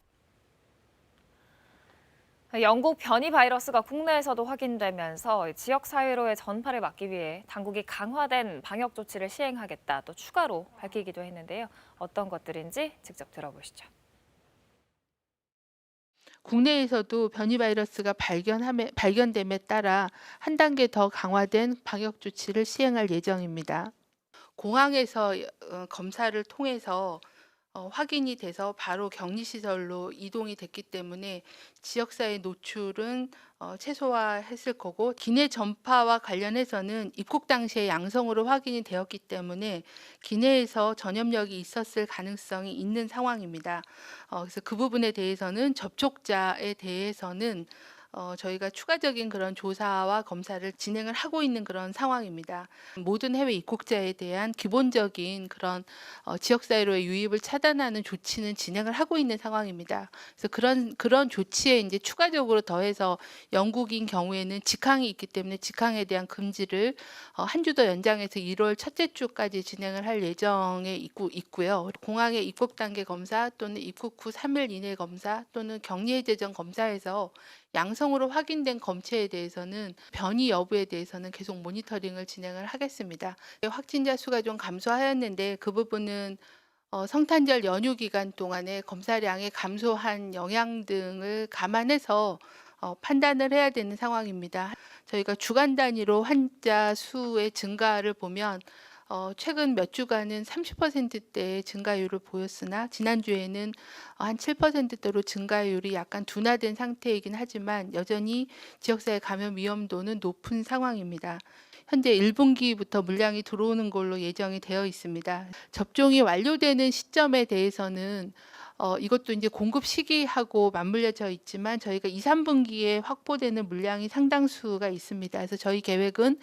영국 변이 바이러스가 국내에서도 확인되면서 지역 사회로의 전파를 막기 위해 당국이 강화된 방역 조치를 시행하겠다 또 추가로 밝히기도 했는데요. 어떤 것들인지 직접 들어보시죠. 국내에서도 변이 바이러스가 발견됨에 따라 한 단계 더 강화된 방역 조치를 시행할 예정입니다. 공항에서 검사를 통해서 확인이 돼서 바로 격리시설로 이동이 됐기 때문에 지역사회 노출은 최소화했을 거고, 기내 전파와 관련해서는 입국 당시에 양성으로 확인이 되었기 때문에 기내에서 전염력이 있었을 가능성이 있는 상황입니다. 그래서 그 부분에 대해서는 접촉자에 대해서는 저희가 추가적인 그런 조사와 검사를 진행을 하고 있는 그런 상황입니다. 모든 해외 입국자에 대한 기본적인 그런 지역사회로의 유입을 차단하는 조치는 진행을 하고 있는 상황입니다. 그래서 그런 조치에 이제 추가적으로 더해서 영국인 경우에는 직항이 있기 때문에 직항에 대한 금지를 한 주 더 연장해서 1월 첫째 주까지 진행을 할 예정에 있고요. 공항의 입국 단계 검사 또는 입국 후 3일 이내 검사 또는 격리 해제 전 검사에서 양성으로 확인된 검체에 대해서는 변이 여부에 대해서는 계속 모니터링을 진행을 하겠습니다. 확진자 수가 좀 감소하였는데 그 부분은 성탄절 연휴 기간 동안에 검사량의 감소한 영향 등을 감안해서 판단을 해야 되는 상황입니다. 저희가 주간 단위로 환자 수의 증가를 보면 최근 몇 주간은 30%대의 증가율을 보였으나 지난주에는 한 7%대로 증가율이 약간 둔화된 상태이긴 하지만 여전히 지역사회 감염 위험도는 높은 상황입니다. 현재 1분기부터 물량이 들어오는 걸로 예정이 되어 있습니다. 접종이 완료되는 시점에 대해서는 이것도 이제 공급 시기하고 맞물려져 있지만 저희가 2, 3분기에 확보되는 물량이 상당수가 있습니다. 그래서 저희 계획은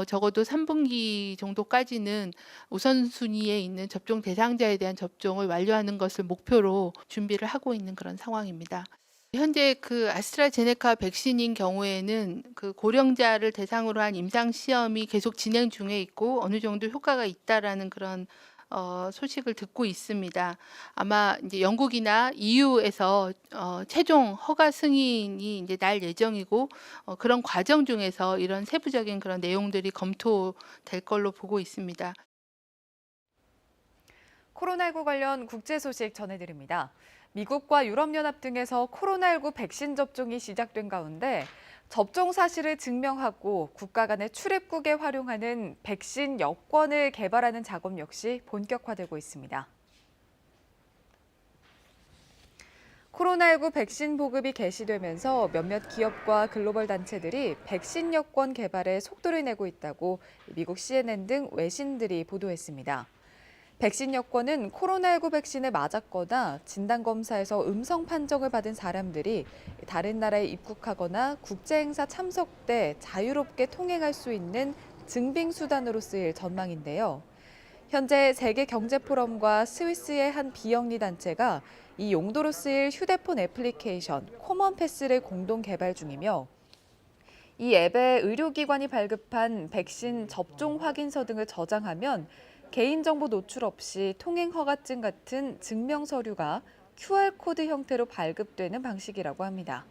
적어도 3분기 정도까지는 우선순위에 있는 접종 대상자에 대한 접종을 완료하는 것을 목표로 준비를 하고 있는 그런 상황입니다. 현재 그 아스트라제네카 백신인 경우에는 그 고령자를 대상으로 한 임상 시험이 계속 진행 중에 있고 어느 정도 효과가 있다라는 그런 소식을 듣고 있습니다. 아마 이제 영국이나 EU에서 최종 허가 승인이 이제 날 예정이고 그런 과정 중에서 이런 세부적인 그런 내용들이 검토될 걸로 보고 있습니다. 코로나19 관련 국제 소식 전해드립니다. 미국과 유럽연합 등에서 코로나19 백신 접종이 시작된 가운데 접종 사실을 증명하고 국가 간의 출입국에 활용하는 백신 여권을 개발하는 작업 역시 본격화되고 있습니다. 코로나19 백신 보급이 개시되면서 몇몇 기업과 글로벌 단체들이 백신 여권 개발에 속도를 내고 있다고 미국 CNN 등 외신들이 보도했습니다. 백신 여권은 코로나19 백신에 맞았거나 진단검사에서 음성 판정을 받은 사람들이 다른 나라에 입국하거나 국제행사 참석 때 자유롭게 통행할 수 있는 증빙수단으로 쓰일 전망인데요. 현재 세계경제포럼과 스위스의 한 비영리 단체가 이 용도로 쓰일 휴대폰 애플리케이션 코먼패스를 공동 개발 중이며 이 앱에 의료기관이 발급한 백신 접종 확인서 등을 저장하면 개인정보 노출 없이 통행허가증 같은 증명서류가 QR코드 형태로 발급되는 방식이라고 합니다.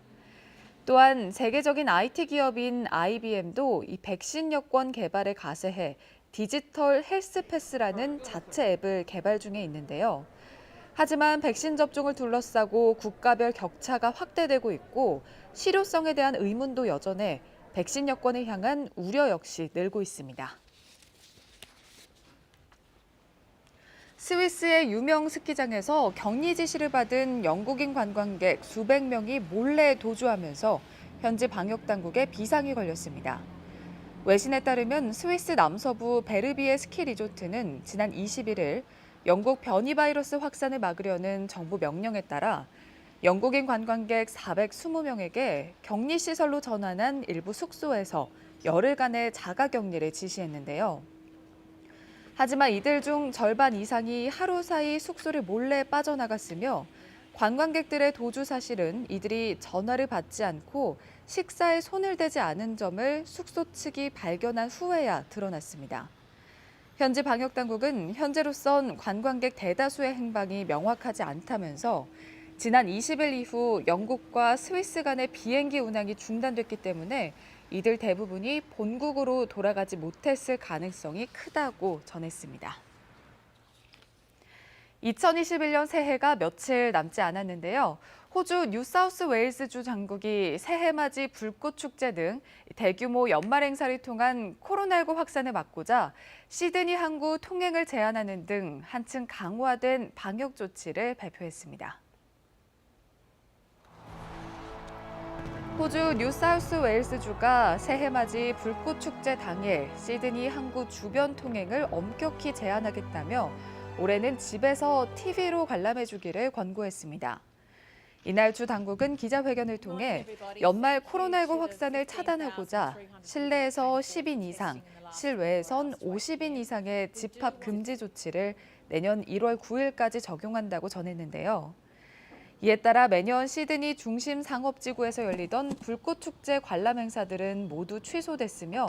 또한 세계적인 IT 기업인 IBM도 이 백신 여권 개발에 가세해 디지털 헬스패스라는 자체 앱을 개발 중에 있는데요. 하지만 백신 접종을 둘러싸고 국가별 격차가 확대되고 있고 실효성에 대한 의문도 여전해 백신 여권을 향한 우려 역시 늘고 있습니다. 스위스의 유명 스키장에서 격리 지시를 받은 영국인 관광객 수백 명이 몰래 도주하면서 현지 방역 당국에 비상이 걸렸습니다. 외신에 따르면 스위스 남서부 베르비에 스키 리조트는 지난 21일 영국 변이 바이러스 확산을 막으려는 정부 명령에 따라 영국인 관광객 420명에게 격리시설로 전환한 일부 숙소에서 열흘간의 자가격리를 지시했는데요. 하지만 이들 중 절반 이상이 하루 사이 숙소를 몰래 빠져나갔으며 관광객들의 도주 사실은 이들이 전화를 받지 않고 식사에 손을 대지 않은 점을 숙소 측이 발견한 후에야 드러났습니다. 현지 방역당국은 현재로선 관광객 대다수의 행방이 명확하지 않다면서 지난 20일 이후 영국과 스위스 간의 비행기 운항이 중단됐기 때문에 이들 대부분이 본국으로 돌아가지 못했을 가능성이 크다고 전했습니다. 2021년 새해가 며칠 남지 않았는데요. 호주 뉴사우스웨일스주 당국이 새해맞이 불꽃축제 등 대규모 연말 행사를 통한 코로나19 확산을 막고자 시드니 항구 통행을 제한하는 등 한층 강화된 방역 조치를 발표했습니다. 호주 뉴사우스웨일스주가 새해맞이 불꽃축제 당일 시드니 항구 주변 통행을 엄격히 제한하겠다며 올해는 집에서 TV로 관람해주기를 권고했습니다. 이날 주 당국은 기자회견을 통해 연말 코로나19 확산을 차단하고자 실내에서 10인 이상, 실외에선 50인 이상의 집합 금지 조치를 내년 1월 9일까지 적용한다고 전했는데요. 이에 따라 매년 시드니 중심 상업지구에서 열리던 불꽃축제 관람 행사들은 모두 취소됐으며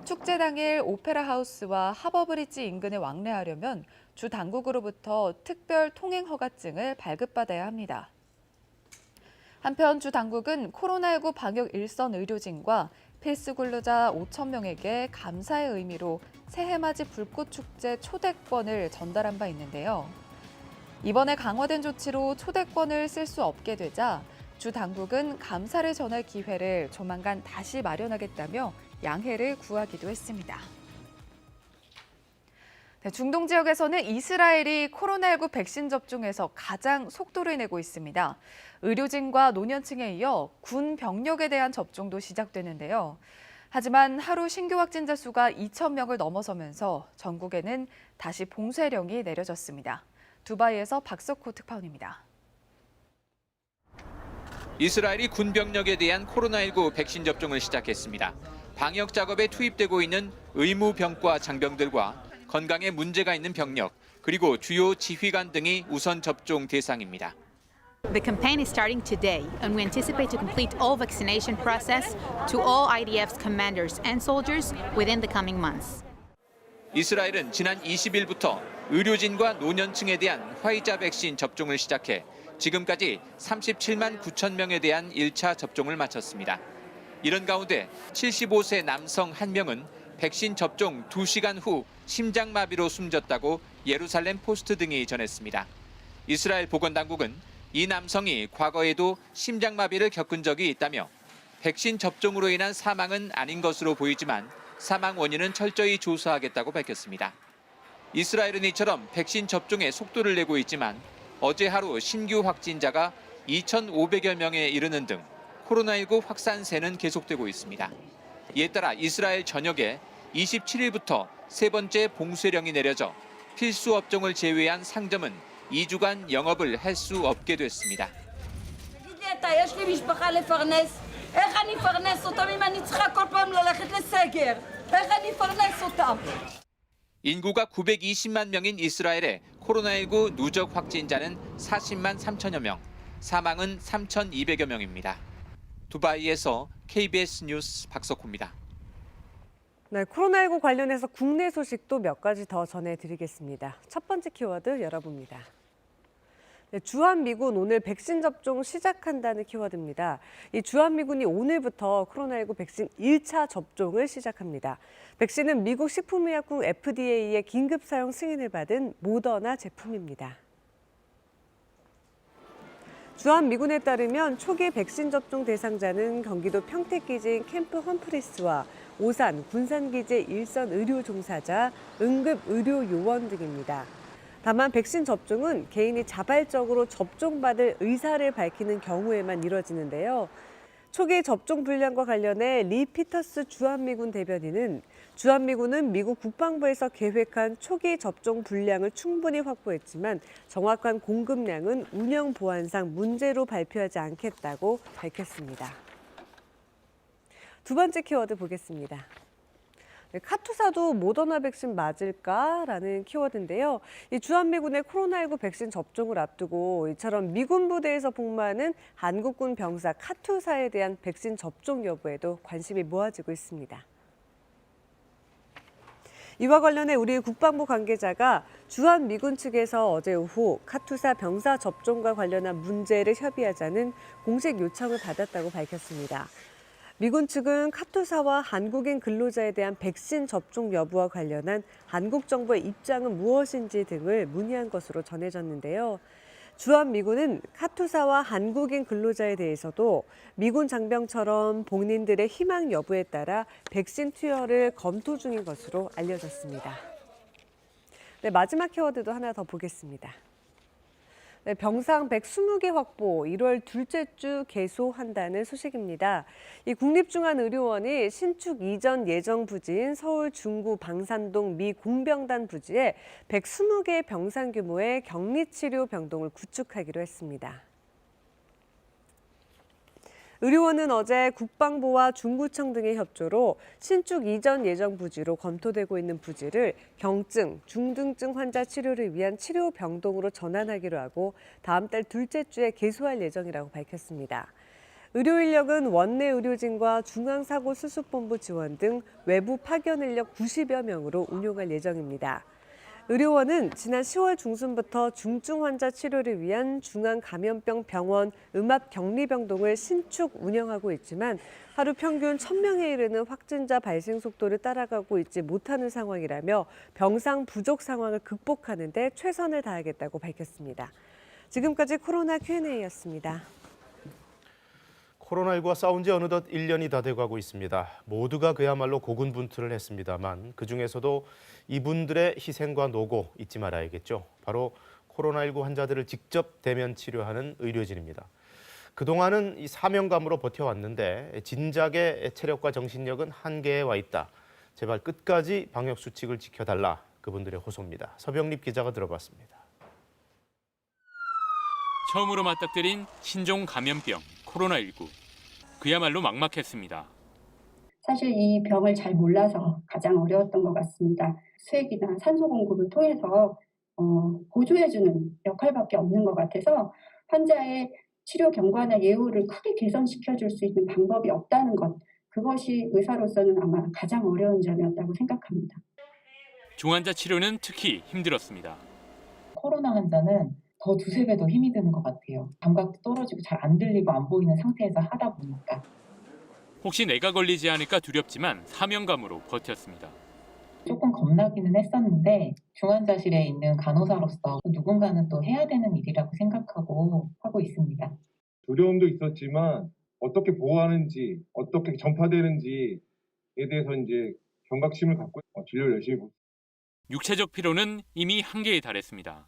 축제 당일 오페라 하우스와 하버브리지 인근을 왕래하려면 주 당국으로부터 특별 통행 허가증을 발급받아야 합니다. 한편 주 당국은 코로나19 방역 일선 의료진과 필수 근로자 5,000명에게 감사의 의미로 새해맞이 불꽃축제 초대권을 전달한 바 있는데요. 이번에 강화된 조치로 초대권을 쓸 수 없게 되자 주 당국은 감사를 전할 기회를 조만간 다시 마련하겠다며 양해를 구하기도 했습니다. 중동 지역에서는 이스라엘이 코로나19 백신 접종에서 가장 속도를 내고 있습니다. 의료진과 노년층에 이어 군 병력에 대한 접종도 시작되는데요. 하지만 하루 신규 확진자 수가 2,000명을 넘어서면서 전국에는 다시 봉쇄령이 내려졌습니다. 두바이에서 박석호 특파원입니다. 이스라엘이 군 병력에 대한 코로나19 백신 접종을 시작했습니다. 방역 작업에 투입되고 있는 의무 병과 장병들과 건강에 문제가 있는 병력, 그리고 주요 지휘관 등이 우선 접종 대상입니다. The campaign is starting today, and we anticipate to complete all vaccination process to all IDF's commanders and soldiers within the coming months. 이스라엘은 지난 20일부터 의료진과 노년층에 대한 화이자 백신 접종을 시작해 지금까지 37만 9천 명에 대한 1차 접종을 마쳤습니다. 이런 가운데 75세 남성 1명은 백신 접종 2시간 후 심장마비로 숨졌다고 예루살렘 포스트 등이 전했습니다. 이스라엘 보건당국은 이 남성이 과거에도 심장마비를 겪은 적이 있다며 백신 접종으로 인한 사망은 아닌 것으로 보이지만 사망 원인은 철저히 조사하겠다고 밝혔습니다. 이스라엘은 이처럼 백신 접종에 속도를 내고 있지만 어제 하루 신규 확진자가 2,500여 명에 이르는 등 코로나19 확산세는 계속되고 있습니다. 이에 따라 이스라엘 전역에 27일부터 세 번째 봉쇄령이 내려져 필수 업종을 제외한 상점은 2주간 영업을 할 수 없게 됐습니다. 인구가 920만 명인 이스라엘의 코로나19 누적 확진자는 40만 3천여 명, 사망은 3,200여 명입니다. 두바이에서 KBS 뉴스 박석호입니다. 네, 코로나19 관련해서 국내 소식도 몇 가지 더 전해드리겠습니다. 첫 번째 키워드 열어봅니다. 네, 주한미군 오늘 백신 접종 시작한다는 키워드입니다. 이 주한미군이 오늘부터 코로나19 백신 1차 접종을 시작합니다. 백신은 미국 식품의약국 FDA의 긴급 사용 승인을 받은 모더나 제품입니다. 주한미군에 따르면 초기 백신 접종 대상자는 경기도 평택기지인 캠프 험프리스와 오산, 군산기지 일선 의료 종사자, 응급 의료 요원 등입니다. 다만 백신 접종은 개인이 자발적으로 접종받을 의사를 밝히는 경우에만 이뤄지는데요. 초기 접종 분량과 관련해 리 피터스 주한미군 대변인은 주한미군은 미국 국방부에서 계획한 초기 접종 분량을 충분히 확보했지만 정확한 공급량은 운영 보안상 문제로 발표하지 않겠다고 밝혔습니다. 두 번째 키워드 보겠습니다. 카투사도 모더나 백신 맞을까라는 키워드인데요. 이 주한미군의 코로나19 백신 접종을 앞두고 이처럼 미군 부대에서 복무하는 한국군 병사 카투사에 대한 백신 접종 여부에도 관심이 모아지고 있습니다. 이와 관련해 우리 국방부 관계자가 주한미군 측에서 어제 오후 카투사 병사 접종과 관련한 문제를 협의하자는 공식 요청을 받았다고 밝혔습니다. 미군 측은 카투사와 한국인 근로자에 대한 백신 접종 여부와 관련한 한국 정부의 입장은 무엇인지 등을 문의한 것으로 전해졌는데요. 주한미군은 카투사와 한국인 근로자에 대해서도 미군 장병처럼 본인들의 희망 여부에 따라 백신 투여를 검토 중인 것으로 알려졌습니다. 네, 마지막 키워드도 하나 더 보겠습니다. 네, 병상 120개 확보 1월 둘째 주 개소한다는 소식입니다. 이 국립중앙의료원이 신축 이전 예정 부지인 서울 중구 방산동 미 공병단 부지에 120개의 병상 규모의 격리치료 병동을 구축하기로 했습니다. 의료원은 어제 국방부와 중구청 등의 협조로 신축 이전 예정 부지로 검토되고 있는 부지를 경증, 중등증 환자 치료를 위한 치료 병동으로 전환하기로 하고 다음 달 둘째 주에 개소할 예정이라고 밝혔습니다. 의료 인력은 원내 의료진과 중앙사고수습본부 지원 등 외부 파견 인력 90여 명으로 운용할 예정입니다. 의료원은 지난 10월 중순부터 중증 환자 치료를 위한 중앙감염병 병원 음압격리병동을 신축 운영하고 있지만 하루 평균 1,000명에 이르는 확진자 발생 속도를 따라가고 있지 못하는 상황이라며 병상 부족 상황을 극복하는 데 최선을 다하겠다고 밝혔습니다. 지금까지 코로나 Q&A였습니다. 코로나19와 싸운 지 어느덧 1년이 다 돼가고 있습니다. 모두가 그야말로 고군분투를 했습니다만 그중에서도 이분들의 희생과 노고 잊지 말아야겠죠. 바로 코로나19 환자들을 직접 대면 치료하는 의료진입니다. 그동안은 이 사명감으로 버텨왔는데 진작에 체력과 정신력은 한계에 와 있다. 제발 끝까지 방역 수칙을 지켜달라. 그분들의 호소입니다. 서병립 기자가 들어봤습니다. 처음으로 맞닥뜨린 신종 감염병 코로나19. 그야말로 막막했습니다. 사실 이 병을 잘 몰라서 가장 어려웠던 것 같습니다. 수액이나 산소 공급을 통해서 보조해주는 역할밖에 없는 것 같아서 환자의 치료 경과나 예후를 크게 개선시켜줄 수 있는 방법이 없다는 것, 그것이 의사로서는 아마 가장 어려운 점이었다고 생각합니다. 중환자 치료는 특히 힘들었습니다. 코로나 환자는 더 두세 배 더 힘이 드는 것 같아요. 감각도 떨어지고 잘 안 들리고 안 보이는 상태에서 하다 보니까. 혹시 내가 걸리지 않을까 두렵지만 사명감으로 버텼습니다. 조금 겁나기는 했었는데 중환자실에 있는 간호사로서 누군가는 또 해야 되는 일이라고 생각하고 하고 있습니다. 두려움도 있었지만 어떻게 보호하는지, 어떻게 전파되는지에 대해서 이제 경각심을 갖고 진료를 열심히 보고 있습니다. 육체적 피로는 이미 한계에 달했습니다.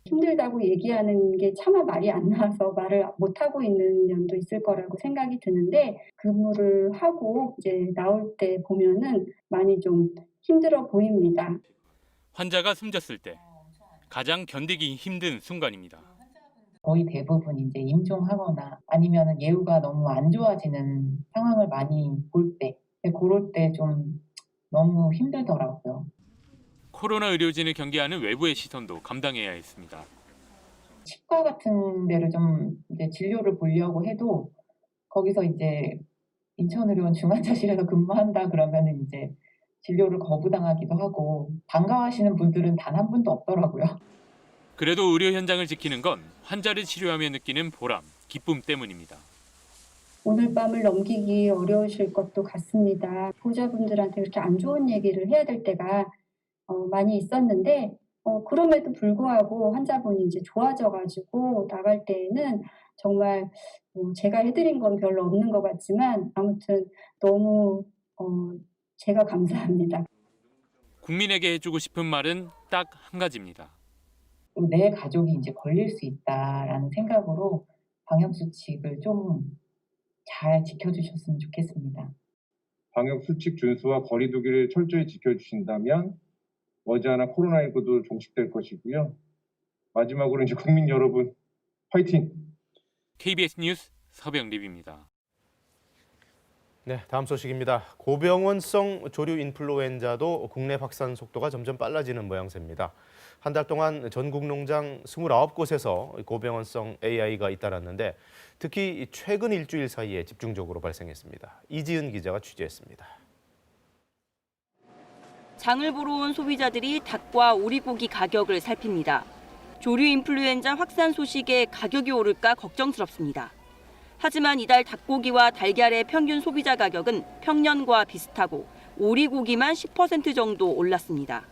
힘들다고 얘기하는 게 차마 말이 안 나와서 말을 못하고 있는 면도 있을 거라고 생각이 드는데 근무를 하고 이제 나올 때 보면은 많이 좀 힘들어 보입니다. 환자가 숨졌을 때 가장 견디기 힘든 순간입니다. 거의 대부분 이제 임종하거나 아니면 예후가 너무 안 좋아지는 상황을 많이 볼 때, 그럴 때 좀 너무 힘들더라고요. 코로나 의료진을 경계하는 외부의 시선도 감당해야 했습니다. 치과 같은 데를 좀 이제 진료를 보려고 해도 거기서 이제 인천의료원 중환자실에서 근무한다 그러면 이제 진료를 거부당하기도 하고 반가워하시는 분들은 단 한 분도 없더라고요. 그래도 의료 현장을 지키는 건 환자를 치료하며 느끼는 보람, 기쁨 때문입니다. 오늘 밤을 넘기기 어려우실 것도 같습니다. 보호자분들한테 이렇게 안 좋은 얘기를 해야 될 때가 많이 있었는데 그럼에도 불구하고 환자분이 이제 좋아져가지고 나갈 때에는 정말 제가 해드린 건 별로 없는 것 같지만 아무튼 너무 제가 감사합니다. 국민에게 해주고 싶은 말은 딱 한 가지입니다. 내 가족이 이제 걸릴 수 있다라는 생각으로 방역 수칙을 좀 잘 지켜주셨으면 좋겠습니다. 방역 수칙 준수와 거리 두기를 철저히 지켜주신다면 머지않아 코로나19도 종식될 것이고요. 마지막으로 이제 국민 여러분 화이팅! KBS 뉴스 서병립입니다. 네, 다음 소식입니다. 고병원성 조류 인플루엔자도 국내 확산 속도가 점점 빨라지는 모양새입니다. 한 달 동안 전국 농장 29곳에서 고병원성 AI가 잇따랐는데 특히 최근 일주일 사이에 집중적으로 발생했습니다. 이지은 기자가 취재했습니다. 장을 보러 온 소비자들이 닭과 오리고기 가격을 살핍니다. 조류 인플루엔자 확산 소식에 가격이 오를까 걱정스럽습니다. 하지만 이달 닭고기와 달걀의 평균 소비자 가격은 평년과 비슷하고 오리고기만 10% 정도 올랐습니다.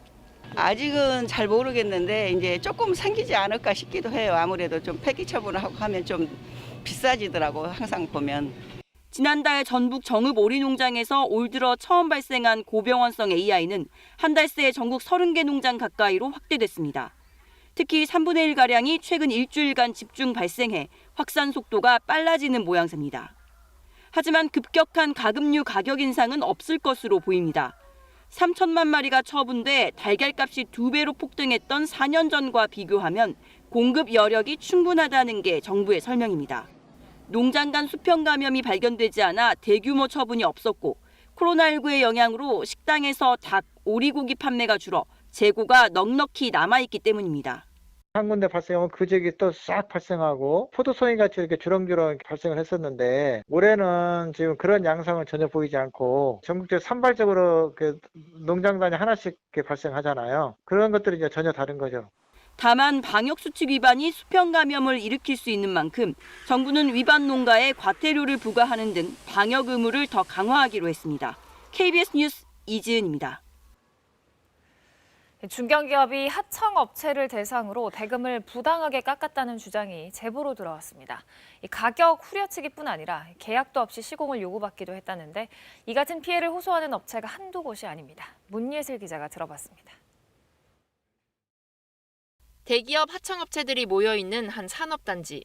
아직은 잘 모르겠는데 이제 조금 생기지 않을까 싶기도 해요. 아무래도 좀 폐기 처분하고 하면 좀 비싸지더라고 항상 보면. 지난달 전북 정읍 오리농장에서 올 들어 처음 발생한 고병원성 AI는 한 달 새 전국 30개 농장 가까이로 확대됐습니다. 특히 3분의 1가량이 최근 일주일간 집중 발생해 확산 속도가 빨라지는 모양새입니다. 하지만 급격한 가금류 가격 인상은 없을 것으로 보입니다. 3천만 마리가 처분돼 달걀값이 2배로 폭등했던 4년 전과 비교하면 공급 여력이 충분하다는 게 정부의 설명입니다. 농장 간 수평 감염이 발견되지 않아 대규모 처분이 없었고 코로나19의 영향으로 식당에서 닭, 오리고기 판매가 줄어 재고가 넉넉히 남아있기 때문입니다. 한 군데 발생하면 그 지역이 또 싹 발생하고 포도송이 같이 이렇게 주렁주렁 발생을 했었는데 올해는 지금 그런 양상은 전혀 보이지 않고 전국적으로 산발적으로 농장단이 하나씩 이렇게 발생하잖아요. 그런 것들이 이제 전혀 다른 거죠. 다만 방역 수칙 위반이 수평 감염을 일으킬 수 있는 만큼 정부는 위반 농가에 과태료를 부과하는 등 방역 의무를 더 강화하기로 했습니다. KBS 뉴스 이지은입니다. 중견기업이 하청업체를 대상으로 대금을 부당하게 깎았다는 주장이 제보로 들어왔습니다. 가격 후려치기뿐 아니라 계약도 없이 시공을 요구받기도 했다는데 이 같은 피해를 호소하는 업체가 한두 곳이 아닙니다. 문예슬 기자가 들어봤습니다. 대기업 하청업체들이 모여있는 한 산업단지.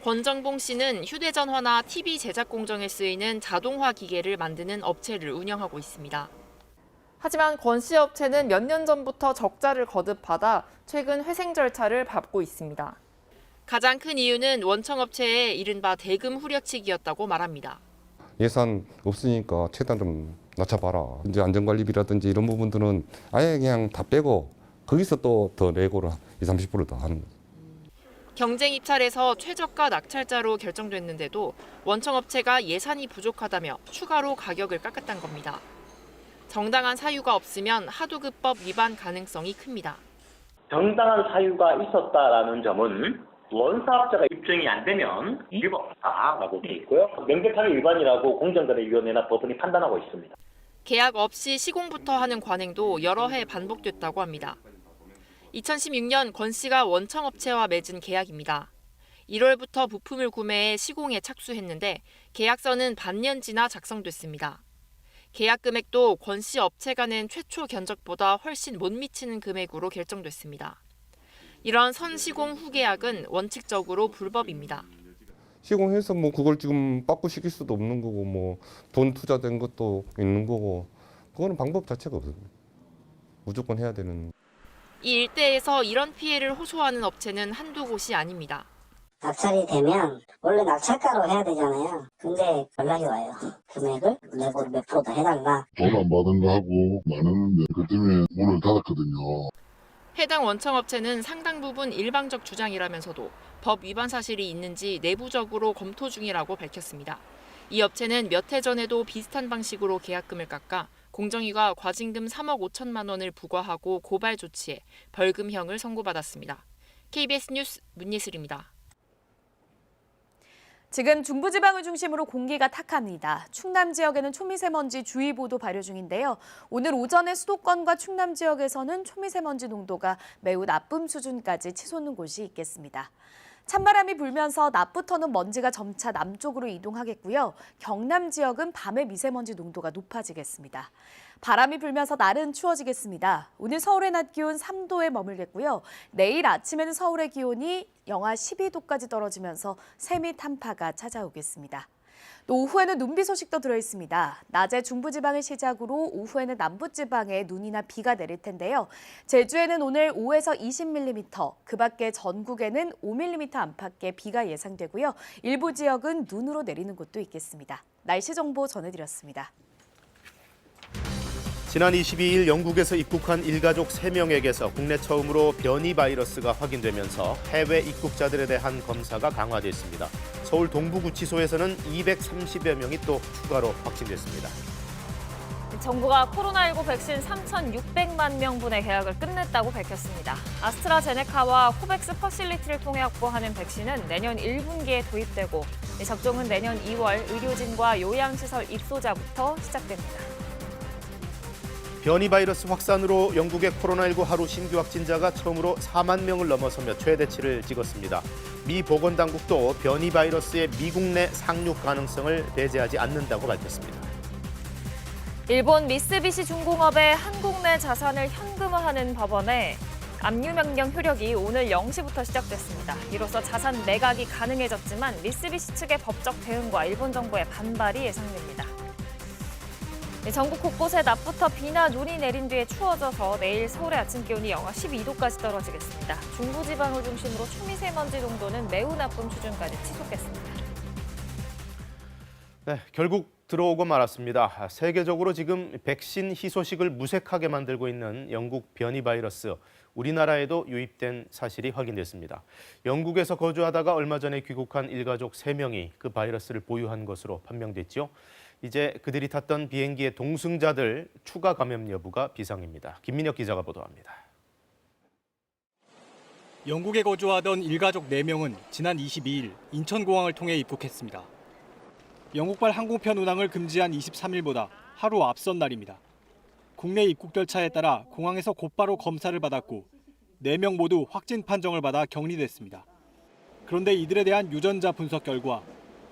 권정봉 씨는 휴대전화나 TV 제작 공정에 쓰이는 자동화 기계를 만드는 업체를 운영하고 있습니다. 하지만 권 씨 업체는 몇 년 전부터 적자를 거듭받아 최근 회생 절차를 밟고 있습니다. 가장 큰 이유는 원청업체의 이른바 대금 후려치기였다고 말합니다. 예산 없으니까 최대한 좀 낮춰봐라. 이제 안전관리비라든지 이런 부분들은 아예 그냥 다 빼고 거기서 또 더 내고를 20, 30% 더 하는 거죠. 경쟁 입찰에서 최저가 낙찰자로 결정됐는데도 원청업체가 예산이 부족하다며 추가로 가격을 깎았다는 겁니다. 정당한 사유가 없으면 하도급법 위반 가능성이 큽니다. 정당한 사유가 있었다라는 점은 원사업자가 입증이 안 되면 위법하다라고 돼 있고요. 명백하게 위반이라고 공정거래위원회나 법원이 판단하고 있습니다. 계약 없이 시공부터 하는 관행도 여러 해 반복됐다고 합니다. 2016년 권 씨가 원청업체와 맺은 계약입니다. 1월부터 부품을 구매해 시공에 착수했는데 계약서는 반년 지나 작성됐습니다. 계약 금액도 권 씨 업체가 낸 최초 견적보다 훨씬 못 미치는 금액으로 결정됐습니다. 이런 선시공 후계약은 원칙적으로 불법입니다. 시공해서 뭐 그걸 지금 빠꾸시킬 수도 없는 거고 뭐 돈 투자된 것도 있는 거고 그거는 방법 자체가 없습니다. 무조건 해야 되는. 이 일대에서 이런 피해를 호소하는 업체는 한두 곳이 아닙니다. 낙찰이 되면 원래 낙찰가로 해야 되잖아요. 근데 연락이 와요. 금액을 내고 몇 프로 더 해달라. 돈 안 받은 거 하고 많았는데 그 때문에 문을 닫았거든요. 해당 원청업체는 상당 부분 일방적 주장이라면서도 법 위반 사실이 있는지 내부적으로 검토 중이라고 밝혔습니다. 이 업체는 몇 해 전에도 비슷한 방식으로 계약금을 깎아 공정위가 과징금 3억 5천만 원을 부과하고 고발 조치해 벌금형을 선고받았습니다. KBS 뉴스 문예슬입니다. 지금 중부지방을 중심으로 공기가 탁합니다. 충남 지역에는 초미세먼지 주의보도 발효 중인데요. 오늘 오전에 수도권과 충남 지역에서는 초미세먼지 농도가 매우 나쁨 수준까지 치솟는 곳이 있겠습니다. 찬바람이 불면서 낮부터는 먼지가 점차 남쪽으로 이동하겠고요. 경남 지역은 밤에 미세먼지 농도가 높아지겠습니다. 바람이 불면서 날은 추워지겠습니다. 오늘 서울의 낮 기온 3도에 머물겠고요. 내일 아침에는 서울의 기온이 영하 12도까지 떨어지면서 세미 한파가 찾아오겠습니다. 또 오후에는 눈비 소식도 들어있습니다. 낮에 중부지방을 시작으로 오후에는 남부지방에 눈이나 비가 내릴 텐데요. 제주에는 오늘 5에서 20mm, 그 밖에 전국에는 5mm 안팎의 비가 예상되고요. 일부 지역은 눈으로 내리는 곳도 있겠습니다. 날씨 정보 전해드렸습니다. 지난 22일 영국에서 입국한 일가족 3명에게서 국내 처음으로 변이 바이러스가 확인되면서 해외 입국자들에 대한 검사가 강화됐습니다. 서울 동부구치소에서는 230여 명이 또 추가로 확진됐습니다. 정부가 코로나19 백신 3,600만 명분의 계약을 끝냈다고 밝혔습니다. 아스트라제네카와 코백스 퍼실리티를 통해 확보하는 백신은 내년 1분기에 도입되고 접종은 내년 2월 의료진과 요양시설 입소자부터 시작됩니다. 변이 바이러스 확산으로 영국의 코로나19 하루 신규 확진자가 처음으로 4만 명을 넘어서며 최대치를 찍었습니다. 미 보건당국도 변이 바이러스의 미국 내 상륙 가능성을 배제하지 않는다고 밝혔습니다. 일본 미쓰비시 중공업의 한국 내 자산을 현금화하는 법원의 압류 명령 효력이 오늘 0시부터 시작됐습니다. 이로써 자산 매각이 가능해졌지만 미쓰비시 측의 법적 대응과 일본 정부의 반발이 예상됩니다. 전국 곳곳에 낮부터 비나 눈이 내린 뒤에 추워져서 내일 서울의 아침 기온이 영하 12도까지 떨어지겠습니다. 중부지방을 중심으로 초미세먼지 농도는 매우 나쁨 수준까지 치솟겠습니다. 네, 결국 들어오고 말았습니다. 세계적으로 지금 백신 희소식을 무색하게 만들고 있는 영국 변이 바이러스. 우리나라에도 유입된 사실이 확인됐습니다. 영국에서 거주하다가 얼마 전에 귀국한 일가족 3명이 그 바이러스를 보유한 것으로 판명됐죠. 이제 그들이 탔던 비행기의 동승자들 추가 감염 여부가 비상입니다. 김민혁 기자가 보도합니다. 영국에 거주하던 일가족 4명은 지난 22일 인천공항을 통해 입국했습니다. 영국발 항공편 운항을 금지한 23일보다 하루 앞선 날입니다. 국내 입국 절차에 따라 공항에서 곧바로 검사를 받았고 4명 모두 확진 판정을 받아 격리됐습니다. 그런데 이들에 대한 유전자 분석 결과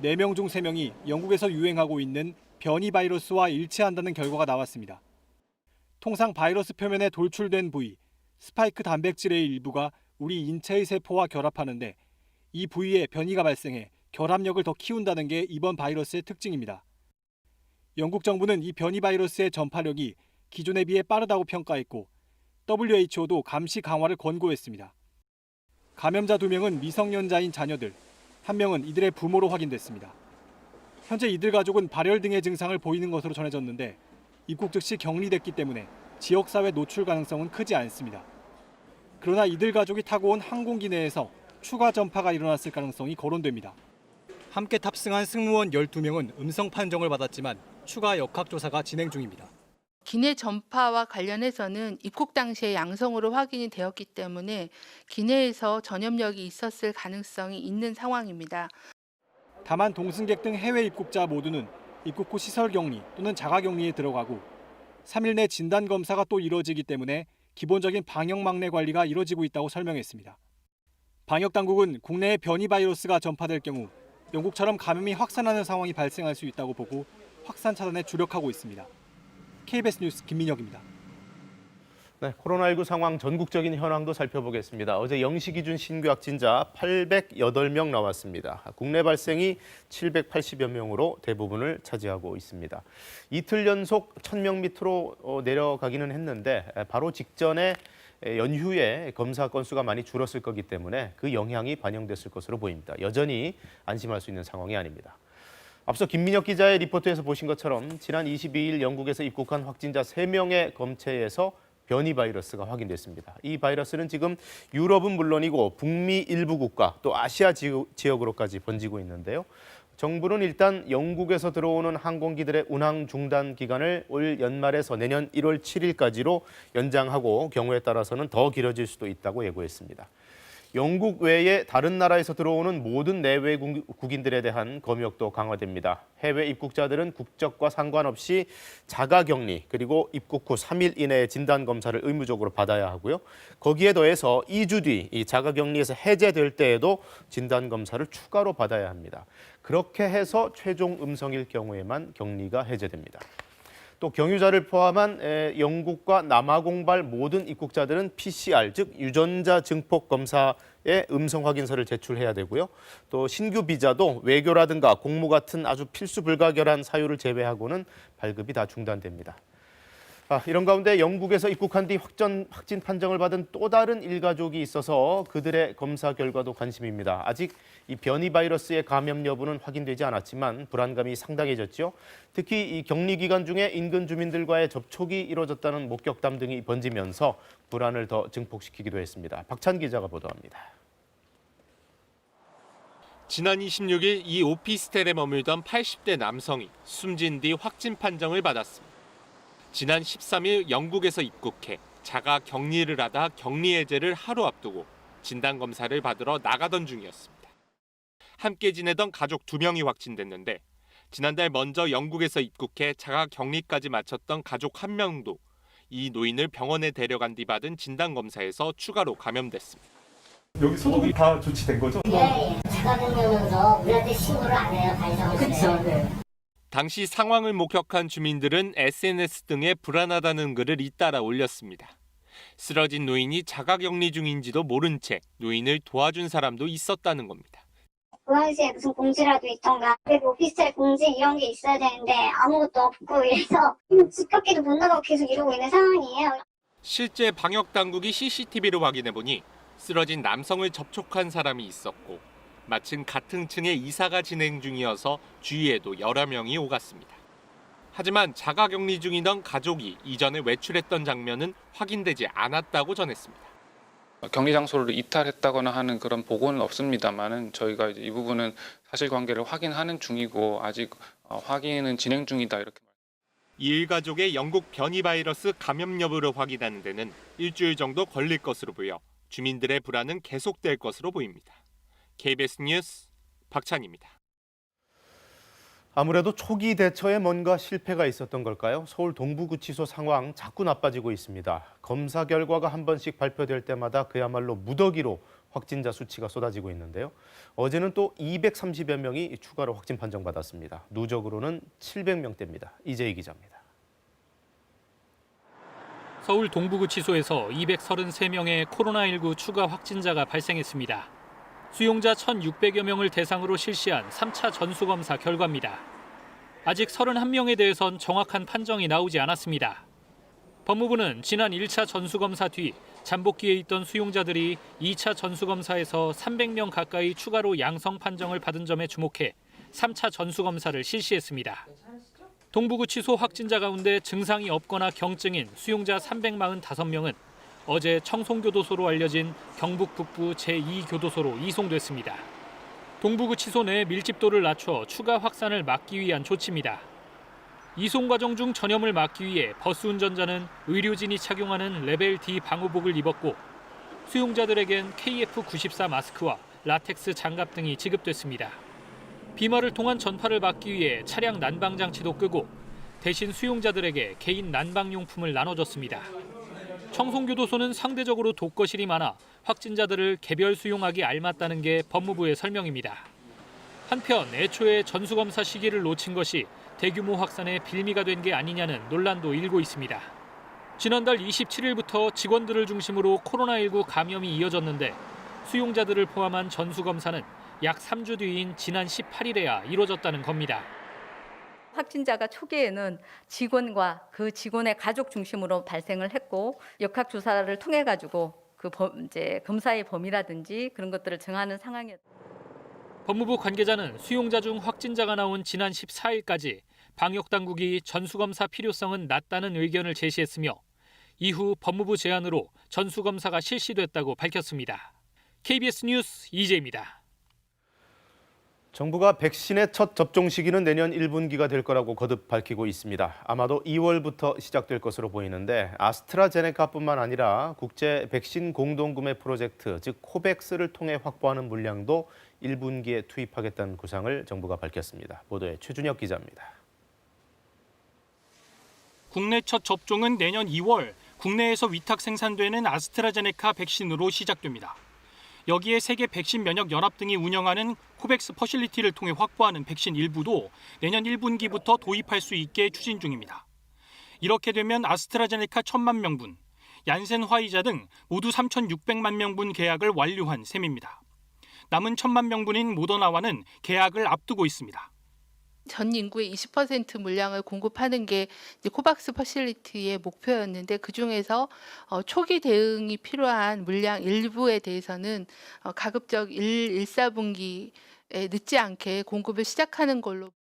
4명 중 3명이 영국에서 유행하고 있는 변이 바이러스와 일치한다는 결과가 나왔습니다. 통상 바이러스 표면에 돌출된 부위, 스파이크 단백질의 일부가 우리 인체의 세포와 결합하는데 이 부위에 변이가 발생해 결합력을 더 키운다는 게 이번 바이러스의 특징입니다. 영국 정부는 이 변이 바이러스의 전파력이 기존에 비해 빠르다고 평가했고 WHO도 감시 강화를 권고했습니다. 감염자 2명은 미성년자인 자녀들, 1명은 이들의 부모로 확인됐습니다. 현재 이들 가족은 발열 등의 증상을 보이는 것으로 전해졌는데 입국 즉시 격리됐기 때문에 지역사회 노출 가능성은 크지 않습니다. 그러나 이들 가족이 타고 온 항공기 내에서 추가 전파가 일어났을 가능성이 거론됩니다. 함께 탑승한 승무원 12명은 음성 판정을 받았지만 추가 역학조사가 진행 중입니다. 기내 전파와 관련해서는 입국 당시에 양성으로 확인이 되었기 때문에 기내에서 전염력이 있었을 가능성이 있는 상황입니다. 다만 동승객 등 해외 입국자 모두는 입국 후 시설 격리 또는 자가 격리에 들어가고 3일 내 진단 검사가 또 이뤄지기 때문에 기본적인 방역 막내 관리가 이뤄지고 있다고 설명했습니다. 방역 당국은 국내에 변이 바이러스가 전파될 경우 영국처럼 감염이 확산하는 상황이 발생할 수 있다고 보고 확산 차단에 주력하고 있습니다. KBS 뉴스 김민혁입니다. 네, 코로나19 상황 전국적인 현황도 살펴보겠습니다. 어제 0시 기준 신규 확진자 808명 나왔습니다. 국내 발생이 780여 명으로 대부분을 차지하고 있습니다. 이틀 연속 1000명 밑으로 내려가기는 했는데 바로 직전에 연휴에 검사 건수가 많이 줄었을 거기 때문에 그 영향이 반영됐을 것으로 보입니다. 여전히 안심할 수 있는 상황이 아닙니다. 앞서 김민혁 기자의 리포트에서 보신 것처럼 지난 22일 영국에서 입국한 확진자 3명의 검체에서 변이 바이러스가 확인됐습니다. 이 바이러스는 지금 유럽은 물론이고 북미 일부 국가 또 아시아 지역으로까지 번지고 있는데요. 정부는 일단 영국에서 들어오는 항공기들의 운항 중단 기간을 올 연말에서 내년 1월 7일까지로 연장하고 경우에 따라서는 더 길어질 수도 있다고 예고했습니다. 영국 외에 다른 나라에서 들어오는 모든 내외국인들에 대한 검역도 강화됩니다. 해외 입국자들은 국적과 상관없이 자가격리 그리고 입국 후 3일 이내에 진단검사를 의무적으로 받아야 하고요. 거기에 더해서 2주 뒤 이 자가격리에서 해제될 때에도 진단검사를 추가로 받아야 합니다. 그렇게 해서 최종 음성일 경우에만 격리가 해제됩니다. 또 경유자를 포함한 영국과 남아공발 모든 입국자들은 PCR, 즉 유전자 증폭 검사의 음성 확인서를 제출해야 되고요. 또 신규 비자도 외교라든가 공무 같은 아주 필수 불가결한 사유를 제외하고는 발급이 다 중단됩니다. 이런 가운데 영국에서 입국한 뒤 확진 판정을 받은 또 다른 일가족이 있어서 그들의 검사 결과도 관심입니다. 아직 이 변이 바이러스의 감염 여부는 확인되지 않았지만 불안감이 상당해졌죠. 특히 이 격리 기간 중에 인근 주민들과의 접촉이 이뤄졌다는 목격담 등이 번지면서 불안을 더 증폭시키기도 했습니다. 박찬 기자가 보도합니다. 지난 26일 이 오피스텔에 머물던 80대 남성이 숨진 뒤 확진 판정을 받았습니다. 지난 13일 영국에서 입국해 자가 격리를 하다 격리 해제를 하루 앞두고 진단검사를 받으러 나가던 중이었습니다. 함께 지내던 가족 2명이 확진됐는데 지난달 먼저 영국에서 입국해 자가 격리까지 마쳤던 가족 1명도 이 노인을 병원에 데려간 뒤 받은 진단검사에서 추가로 감염됐습니다. 여기 소독이 다 조치된 거죠? 네, 자가 격리면서 우리한테 신고를 안 해요, 발정을. 그렇죠. 당시 상황을 목격한 주민들은 SNS 등에 불안하다는 글을 잇따라 올렸습니다. 쓰러진 노인이 자가격리 중인지도 모른 채 노인을 도와준 사람도 있었다는 겁니다. 그 당시에 무슨 공지라도 있던가, 오피스텔 공지 이런 게 있어야 되는데 아무것도 없고 이래서 집 밖에도 못 나가고 계속 이러고 있는 상황이에요. 실제 방역당국이 CCTV로 확인해보니 쓰러진 남성을 접촉한 사람이 있었고 마침 같은 층에 이사가 진행 중이어서 주위에도 여러 명이 오갔습니다. 하지만 자가격리 중이던 가족이 이전에 외출했던 장면은 확인되지 않았다고 전했습니다. 격리 장소를 이탈했다거나 하는 그런 보고는 없습니다만은 저희가 이 부분은 사실관계를 확인하는 중이고 아직 확인은 진행 중이다 이렇게. 이 일가족의 영국 변이 바이러스 감염 여부를 확인하는 데는 일주일 정도 걸릴 것으로 보여 주민들의 불안은 계속될 것으로 보입니다. KBS 뉴스 박찬입니다. 아무래도 초기 대처에 뭔가 실패가 있었던 걸까요? 서울 동부구치소 상황 자꾸 나빠지고 있습니다. 검사 결과가 한 번씩 발표될 때마다 그야말로 무더기로 확진자 수치가 쏟아지고 있는데요. 어제는 또 230여 명이 추가로 확진 판정받았습니다. 누적으로는 700명대입니다. 이재희 기자입니다. 서울 동부구치소에서 233명의 코로나19 추가 확진자가 발생했습니다. 수용자 1,600여 명을 대상으로 실시한 3차 전수검사 결과입니다. 아직 31명에 대해선 정확한 판정이 나오지 않았습니다. 법무부는 지난 1차 전수검사 뒤 잠복기에 있던 수용자들이 2차 전수검사에서 300명 가까이 추가로 양성 판정을 받은 점에 주목해 3차 전수검사를 실시했습니다. 동부구치소 확진자 가운데 증상이 없거나 경증인 수용자 345명은 어제 청송교도소로 알려진 경북 북부 제2교도소로 이송됐습니다. 동부구치소 내 밀집도를 낮춰 추가 확산을 막기 위한 조치입니다. 이송 과정 중 전염을 막기 위해 버스 운전자는 의료진이 착용하는 레벨 D 방호복을 입었고 수용자들에겐 KF94 마스크와 라텍스 장갑 등이 지급됐습니다. 비말을 통한 전파를 막기 위해 차량 난방 장치도 끄고 대신 수용자들에게 개인 난방용품을 나눠줬습니다. 청송교도소는 상대적으로 독거실이 많아 확진자들을 개별 수용하기 알맞다는 게 법무부의 설명입니다. 한편 애초에 전수검사 시기를 놓친 것이 대규모 확산의 빌미가 된 게 아니냐는 논란도 일고 있습니다. 지난달 27일부터 직원들을 중심으로 코로나19 감염이 이어졌는데 수용자들을 포함한 전수검사는 약 3주 뒤인 지난 18일에야 이뤄졌다는 겁니다. 확진자가 초기에는 직원과 그 직원의 가족 중심으로 발생을 했고 역학조사를 통해 가지고 이제 검사의 범위라든지 그런 것들을 정하는 상황이었습니다. 법무부 관계자는 수용자 중 확진자가 나온 지난 14일까지 방역당국이 전수검사 필요성은 낮다는 의견을 제시했으며 이후 법무부 제안으로 전수검사가 실시됐다고 밝혔습니다. KBS 뉴스 이재입니다. 정부가 백신의 첫 접종 시기는 내년 1분기가 될 거라고 거듭 밝히고 있습니다. 아마도 2월부터 시작될 것으로 보이는데 아스트라제네카뿐만 아니라 국제 백신 공동구매 프로젝트, 즉 코백스를 통해 확보하는 물량도 1분기에 투입하겠다는 구상을 정부가 밝혔습니다. 보도에 최준혁 기자입니다. 국내 첫 접종은 내년 2월 국내에서 위탁 생산되는 아스트라제네카 백신으로 시작됩니다. 여기에 세계 백신 면역 연합 등이 운영하는 코백스 퍼실리티를 통해 확보하는 백신 일부도 내년 1분기부터 도입할 수 있게 추진 중입니다. 이렇게 되면 아스트라제네카 1,000만 명분, 얀센 화이자 등 모두 3,600만 명분 계약을 완료한 셈입니다. 남은 1,000만 명분인 모더나와는 계약을 앞두고 있습니다. 전 인구의 20% 물량을 공급하는 게 이제 코박스 퍼실리티의 목표였는데 그중에서 초기 대응이 필요한 물량 일부에 대해서는 가급적 1-4분기에 늦지 않게 공급을 시작하는 걸로.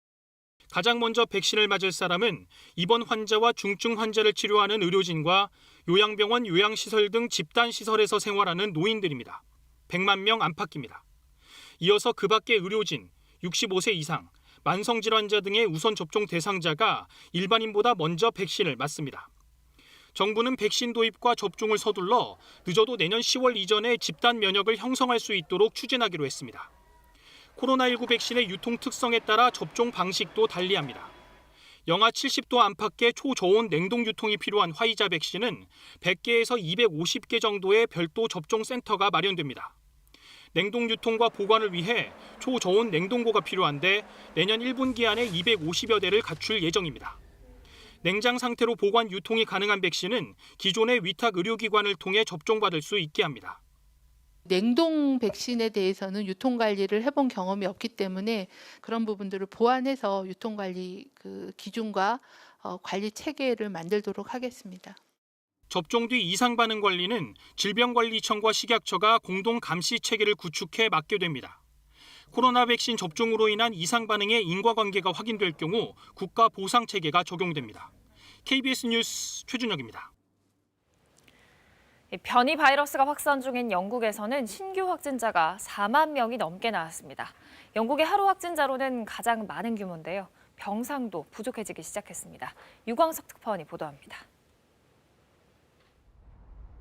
가장 먼저 백신을 맞을 사람은 입원 환자와 중증 환자를 치료하는 의료진과 요양병원, 요양시설 등 집단시설에서 생활하는 노인들입니다. 100만 명 안팎입니다. 이어서 그 밖의 의료진, 65세 이상, 만성질환자 등의 우선 접종 대상자가 일반인보다 먼저 백신을 맞습니다. 정부는 백신 도입과 접종을 서둘러 늦어도 내년 10월 이전에 집단 면역을 형성할 수 있도록 추진하기로 했습니다. 코로나19 백신의 유통 특성에 따라 접종 방식도 달리합니다. 영하 70도 안팎의 초저온 냉동 유통이 필요한 화이자 백신은 100개에서 250개 정도의 별도 접종 센터가 마련됩니다. 냉동 유통과 보관을 위해 초저온 냉동고가 필요한데 내년 1분기 안에 250여 대를 갖출 예정입니다. 냉장 상태로 보관 유통이 가능한 백신은 기존의 위탁 의료기관을 통해 접종받을 수 있게 합니다. 냉동 백신에 대해서는 유통 관리를 해본 경험이 없기 때문에 그런 부분들을 보완해서 유통 관리 기준과 관리 체계를 만들도록 하겠습니다. 접종 뒤 이상 반응 관리는 질병관리청과 식약처가 공동 감시 체계를 구축해 맡게 됩니다. 코로나 백신 접종으로 인한 이상 반응의 인과관계가 확인될 경우 국가 보상 체계가 적용됩니다. KBS 뉴스 최준혁입니다. 변이 바이러스가 확산 중인 영국에서는 신규 확진자가 4만 명이 넘게 나왔습니다. 영국의 하루 확진자로는 가장 많은 규모인데요. 병상도 부족해지기 시작했습니다. 유광석 특파원이 보도합니다.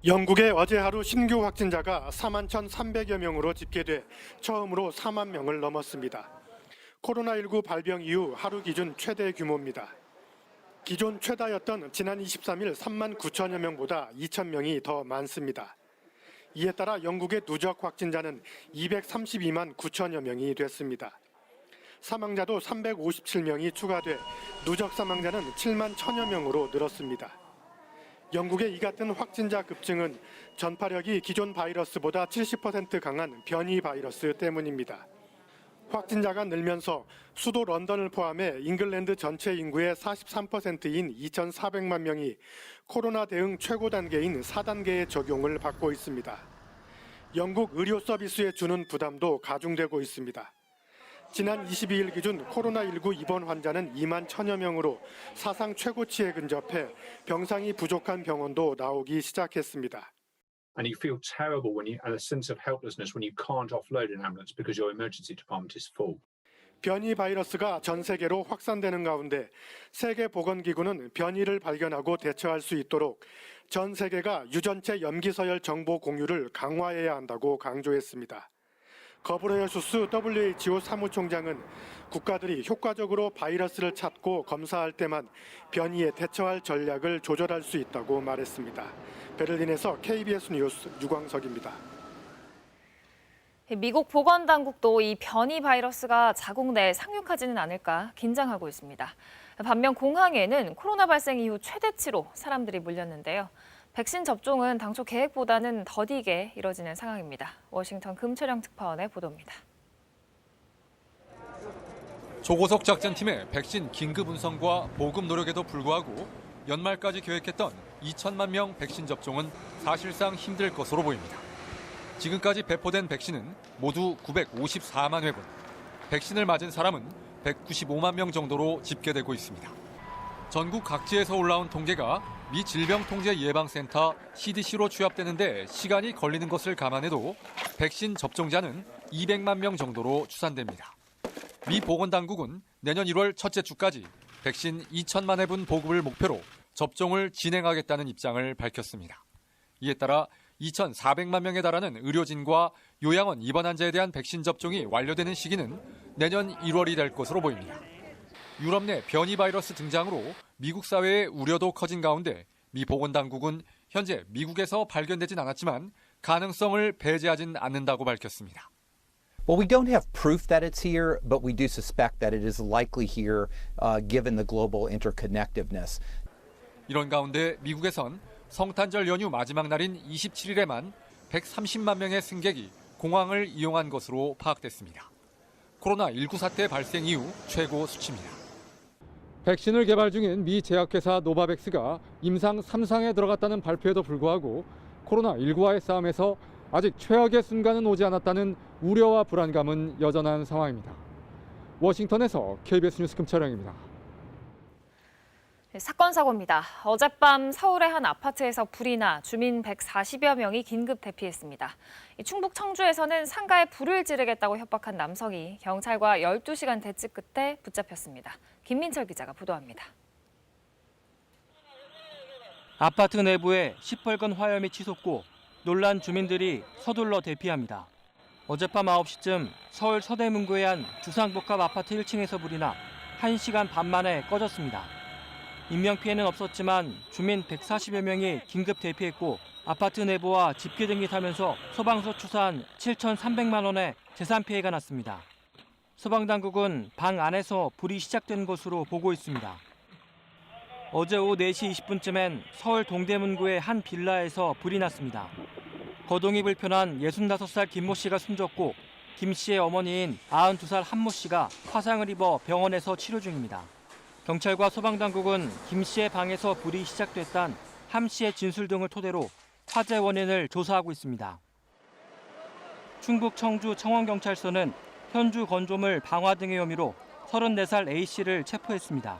영국의 어제 하루 신규 확진자가 4만 1,300여 명으로 집계돼 처음으로 4만 명을 넘었습니다. 코로나19 발병 이후 하루 기준 최대 규모입니다. 기존 최다였던 지난 23일 3만 9천여 명보다 2천 명이 더 많습니다. 이에 따라 영국의 누적 확진자는 232만 9천여 명이 됐습니다. 사망자도 357명이 추가돼 누적 사망자는 7만 1천여 명으로 늘었습니다. 영국의 이 같은 확진자 급증은 전파력이 기존 바이러스보다 70% 강한 변이 바이러스 때문입니다. 확진자가 늘면서 수도 런던을 포함해 잉글랜드 전체 인구의 43%인 2,400만 명이 코로나 대응 최고 단계인 4단계의 적용을 받고 있습니다. 영국 의료 서비스에 주는 부담도 가중되고 있습니다. 지난 22일 기준 코로나19 입원 환자는 2만 1천여 명으로 사상 최고치에 근접해 병상이 부족한 병원도 나오기 시작했습니다. And you feel terrible and a sense of helplessness when you can't offload an ambulance because your emergency department is full. 변이 바이러스가 전 세계로 확산되는 가운데 세계보건기구는 변이를 발견하고 대처할 수 있도록 전 세계가 유전체 염기서열 정보 공유를 강화해야 한다고 강조했습니다. 거브레예수스 WHO 사무총장은 국가들이 효과적으로 바이러스를 찾고 검사할 때만 변이에 대처할 전략을 조절할 수 있다고 말했습니다. 베를린에서 KBS 뉴스 유광석입니다. 미국 보건당국도 이 변이 바이러스가 자국 내에 상륙하지는 않을까 긴장하고 있습니다. 반면 공항에는 코로나 발생 이후 최대치로 사람들이 몰렸는데요. 백신 접종은 당초 계획보다는 더디게 이뤄지는 상황입니다. 워싱턴 금철영 특파원의 보도입니다. 초고속 작전팀의 백신 긴급 운송과 보급 노력에도 불구하고 연말까지 계획했던 2천만 명 백신 접종은 사실상 힘들 것으로 보입니다. 지금까지 배포된 백신은 모두 954만 회분, 백신을 맞은 사람은 195만 명 정도로 집계되고 있습니다. 전국 각지에서 올라온 통계가 미 질병통제예방센터 CDC로 취합되는데 시간이 걸리는 것을 감안해도 백신 접종자는 200만 명 정도로 추산됩니다. 미 보건당국은 내년 1월 첫째 주까지 백신 2천만 회분 보급을 목표로 접종을 진행하겠다는 입장을 밝혔습니다. 이에 따라 2,400만 명에 달하는 의료진과 요양원 입원 환자에 대한 백신 접종이 완료되는 시기는 내년 1월이 될 것으로 보입니다. 유럽 내 변이 바이러스 등장으로 미국 사회의 우려도 커진 가운데 미 보건당국은 현재 미국에서 발견되진 않았지만 가능성을 배제하진 않는다고 밝혔습니다. Well, we don't have proof that it's here, but we do suspect that it is likely here given the global interconnectedness. 이런 가운데 미국에선 성탄절 연휴 마지막 날인 27일에만 130만 명의 승객이 공항을 이용한 것으로 파악됐습니다. 코로나19 사태 발생 이후 최고 수치입니다. 백신을 개발 중인 미 제약회사 노바백스가 임상 3상에 들어갔다는 발표에도 불구하고 코로나19와의 싸움에서 아직 최악의 순간은 오지 않았다는 우려와 불안감은 여전한 상황입니다. 워싱턴에서 KBS 뉴스 금철영입니다. 사건 사고입니다. 어젯밤 서울의 한 아파트에서 불이 나 주민 140여 명이 긴급 대피했습니다. 충북 청주에서는 상가에 불을 지르겠다고 협박한 남성이 경찰과 12시간 대치 끝에 붙잡혔습니다. 김민철 기자가 보도합니다. 아파트 내부에 시뻘건 화염이 치솟고 놀란 주민들이 서둘러 대피합니다. 어젯밤 9시쯤 서울 서대문구의 한 주상복합 아파트 1층에서 불이 나 1시간 반 만에 꺼졌습니다. 인명피해는 없었지만 주민 140여 명이 긴급 대피했고 아파트 내부와 집기등이 타면서 소방서 추산 7,300만 원의 재산 피해가 났습니다. 소방당국은 방 안에서 불이 시작된 것으로 보고 있습니다. 어제 오후 4시 20분쯤엔 서울 동대문구의 한 빌라에서 불이 났습니다. 거동이 불편한 65살 김모 씨가 숨졌고 김 씨의 어머니인 92살 한모 씨가 화상을 입어 병원에서 치료 중입니다. 경찰과 소방당국은 김 씨의 방에서 불이 시작됐단 함 씨의 진술 등을 토대로 화재 원인을 조사하고 있습니다. 충북 청주 청원경찰서는 현주 건조물 방화 등의 혐의로 34살 A 씨를 체포했습니다.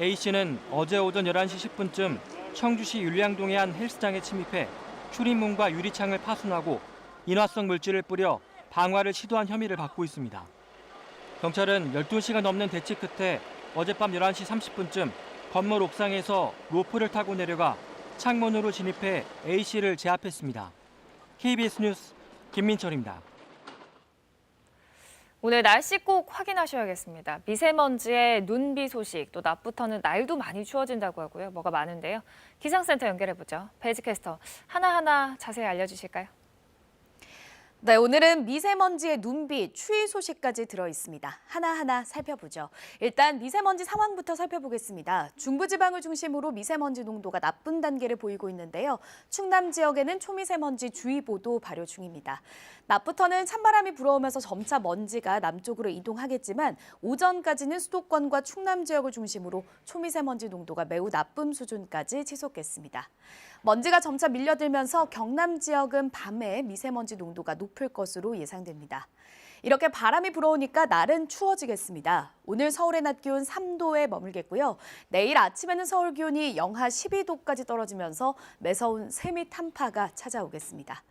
A 씨는 어제 오전 11시 10분쯤 청주시 율량동의 한 헬스장에 침입해 출입문과 유리창을 파손하고 인화성 물질을 뿌려 방화를 시도한 혐의를 받고 있습니다. 경찰은 12시간 넘는 대치 끝에 어젯밤 11시 30분쯤 건물 옥상에서 로프를 타고 내려가 창문으로 진입해 A씨를 제압했습니다. KBS 뉴스 김민철입니다. 오늘 날씨 꼭 확인하셔야겠습니다. 미세먼지에 눈비 소식, 또 낮부터는 날도 많이 추워진다고 하고요. 뭐가 많은데요. 기상센터 연결해보죠. 배지 캐스터, 하나하나 자세히 알려주실까요? 네, 오늘은 미세먼지의 눈비, 추위 소식까지 들어 있습니다. 하나하나 살펴보죠. 일단 미세먼지 상황부터 살펴보겠습니다. 중부지방을 중심으로 미세먼지 농도가 나쁜 단계를 보이고 있는데요. 충남 지역에는 초미세먼지 주의보도 발효 중입니다. 낮부터는 찬바람이 불어오면서 점차 먼지가 남쪽으로 이동하겠지만 오전까지는 수도권과 충남 지역을 중심으로 초미세먼지 농도가 매우 나쁨 수준까지 치솟겠습니다. 먼지가 점차 밀려들면서 경남 지역은 밤에 미세먼지 농도가 높을 것으로 예상됩니다. 이렇게 바람이 불어오니까 날은 추워지겠습니다. 오늘 서울의 낮 기온 3도에 머물겠고요. 내일 아침에는 서울 기온이 영하 12도까지 떨어지면서 매서운 세미 한파가 찾아오겠습니다.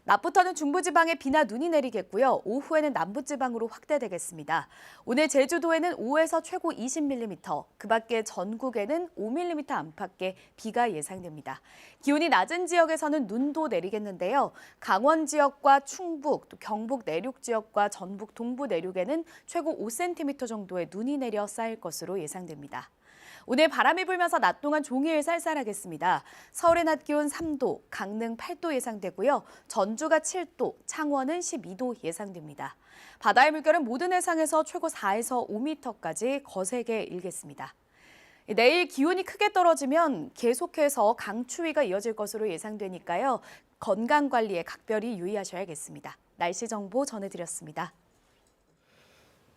낮부터는 중부지방에 비나 눈이 내리겠고요. 오후에는 남부지방으로 확대되겠습니다. 오늘 제주도에는 5에서 최고 20mm, 그 밖에 전국에는 5mm 안팎의 비가 예상됩니다. 기온이 낮은 지역에서는 눈도 내리겠는데요. 강원 지역과 충북, 또 경북 내륙 지역과 전북 동부 내륙에는 최고 5cm 정도의 눈이 내려 쌓일 것으로 예상됩니다. 오늘 바람이 불면서 낮 동안 종일 쌀쌀하겠습니다. 서울의 낮 기온 3도, 강릉 8도 예상되고요. 전주가 7도, 창원은 12도 예상됩니다. 바다의 물결은 모든 해상에서 최고 4에서 5m까지 거세게 일겠습니다. 내일 기온이 크게 떨어지면 계속해서 강추위가 이어질 것으로 예상되니까요. 건강관리에 각별히 유의하셔야겠습니다. 날씨 정보 전해드렸습니다.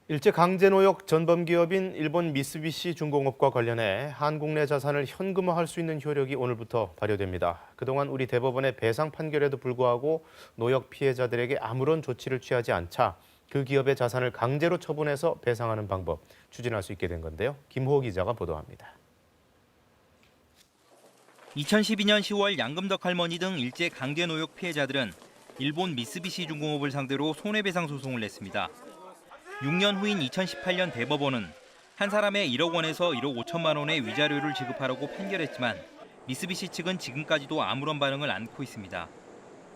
일제 강제노역 전범기업인 일본 미쓰비시 중공업과 관련해 한국 내 자산을 현금화할 수 있는 효력이 오늘부터 발효됩니다. 그동안 우리 대법원의 배상 판결에도 불구하고 노역 피해자들에게 아무런 조치를 취하지 않자 그 기업의 자산을 강제로 처분해서 배상하는 방법 추진할 수 있게 된 건데요. 김호 기자가 보도합니다. 2012년 10월 양금덕 할머니 등 일제 강제노역 피해자들은 일본 미쓰비시 중공업을 상대로 손해배상 소송을 냈습니다. 6년 후인 2018년 대법원은 한 사람의 1억 원에서 1억 5천만 원의 위자료를 지급하라고 판결했지만 미쓰비시 측은 지금까지도 아무런 반응을 않고 있습니다.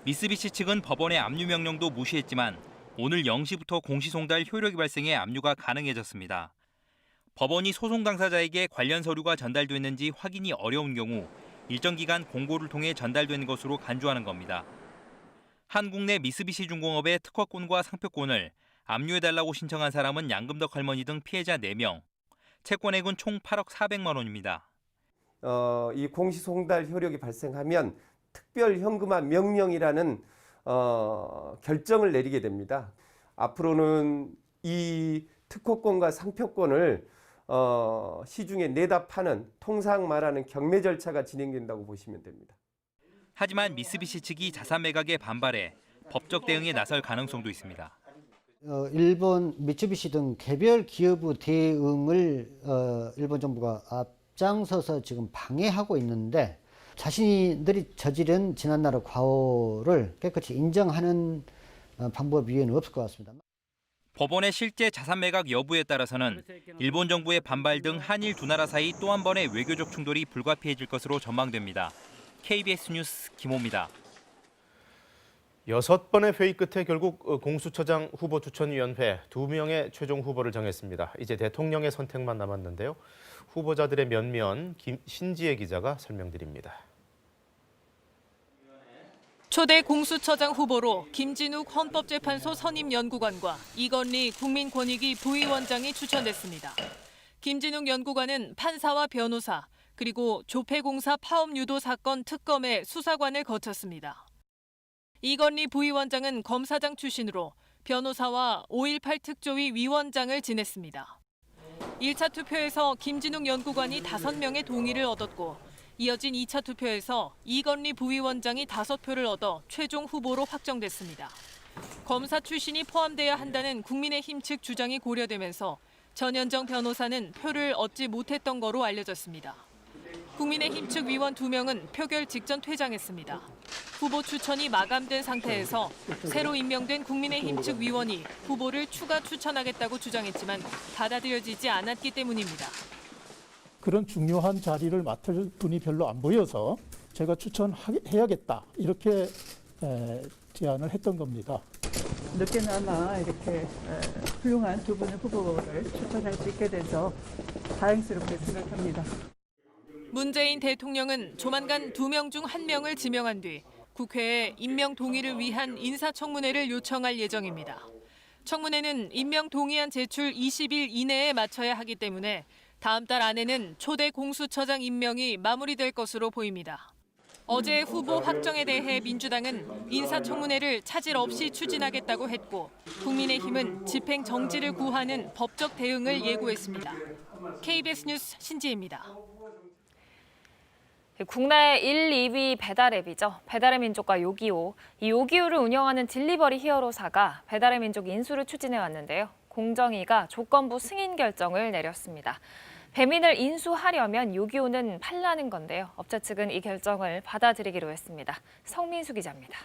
미쓰비시 측은 법원의 압류 명령도 무시했지만 오늘 0시부터 공시송달 효력이 발생해 압류가 가능해졌습니다. 법원이 소송 당사자에게 관련 서류가 전달됐는지 확인이 어려운 경우 일정 기간 공고를 통해 전달된 것으로 간주하는 겁니다. 한국 내 미쓰비시 중공업의 특허권과 상표권을 압류해달라고 신청한 사람은 양금덕 할머니 등 피해자 4명, 채권액은 총 8억 400만 원입니다. 이 공시송달 효력이 발생하면 특별 현금화 명령이라는 결정을 내리게 됩니다. 앞으로는 이 특허권과 상표권을 시중에 내다 파는 통상 말하는 경매 절차가 진행된다고 보시면 됩니다. 하지만 미쓰비시 측이 자산 매각에 반발해 법적 대응에 나설 가능성도 있습니다. 일본 미쓰비시 등 개별 기업의 대응을 일본 정부가 앞장서서 지금 방해하고 있는데 자신들이 저지른 지난날의 과오를 깨끗이 인정하는 방법 위에는 없을 것 같습니다. 법원의 실제 자산 매각 여부에 따라서는 일본 정부의 반발 등 한일 두 나라 사이 또 한 번의 외교적 충돌이 불가피해질 것으로 전망됩니다. KBS 뉴스 김호입니다. 6번의 회의 끝에 결국 공수처장 후보 추천위원회 2명의 최종 후보를 정했습니다. 이제 대통령의 선택만 남았는데요. 후보자들의 면면 신지혜 기자가 설명드립니다. 초대 공수처장 후보로 김진욱 헌법재판소 선임연구관과 이건리 국민권익위 부위원장이 추천됐습니다. 김진욱 연구관은 판사와 변호사, 그리고 조폐공사 파업 유도 사건 특검의 수사관을 거쳤습니다. 이건리 부위원장은 검사장 출신으로 변호사와 5.18 특조위 위원장을 지냈습니다. 1차 투표에서 김진욱 연구관이 5명의 동의를 얻었고 이어진 2차 투표에서 이건리 부위원장이 5표를 얻어 최종 후보로 확정됐습니다. 검사 출신이 포함돼야 한다는 국민의힘 측 주장이 고려되면서 전현정 변호사는 표를 얻지 못했던 거로 알려졌습니다. 국민의힘 측 위원 2명은 표결 직전 퇴장했습니다. 후보 추천이 마감된 상태에서 새로 임명된 국민의힘 측 위원이 후보를 추가 추천하겠다고 주장했지만 받아들여지지 않았기 때문입니다. 그런 중요한 자리를 맡을 분이 별로 안 보여서 제가 추천해야겠다 이렇게 제안을 했던 겁니다. 늦게나마 이렇게 훌륭한 두 분의 후보를 추천할 수 있게 돼서 다행스럽게 생각합니다. 문재인 대통령은 조만간 2명 중 1명을 지명한 뒤 국회에 임명 동의를 위한 인사청문회를 요청할 예정입니다. 청문회는 임명 동의안 제출 20일 이내에 마쳐야 하기 때문에 다음 달 안에는 초대 공수처장 임명이 마무리될 것으로 보입니다. 어제 후보 확정에 대해 민주당은 인사청문회를 차질 없이 추진하겠다고 했고 국민의힘은 집행 정지를 구하는 법적 대응을 예고했습니다. KBS 뉴스 신지혜입니다. 국내 1, 2위 배달 앱이죠. 배달의 민족과 요기요. 이 요기요를 운영하는 딜리버리 히어로사가 배달의 민족 인수를 추진해 왔는데요. 공정위가 조건부 승인 결정을 내렸습니다. 배민을 인수하려면 요기요는 팔라는 건데요. 업체 측은 이 결정을 받아들이기로 했습니다. 성민수 기자입니다.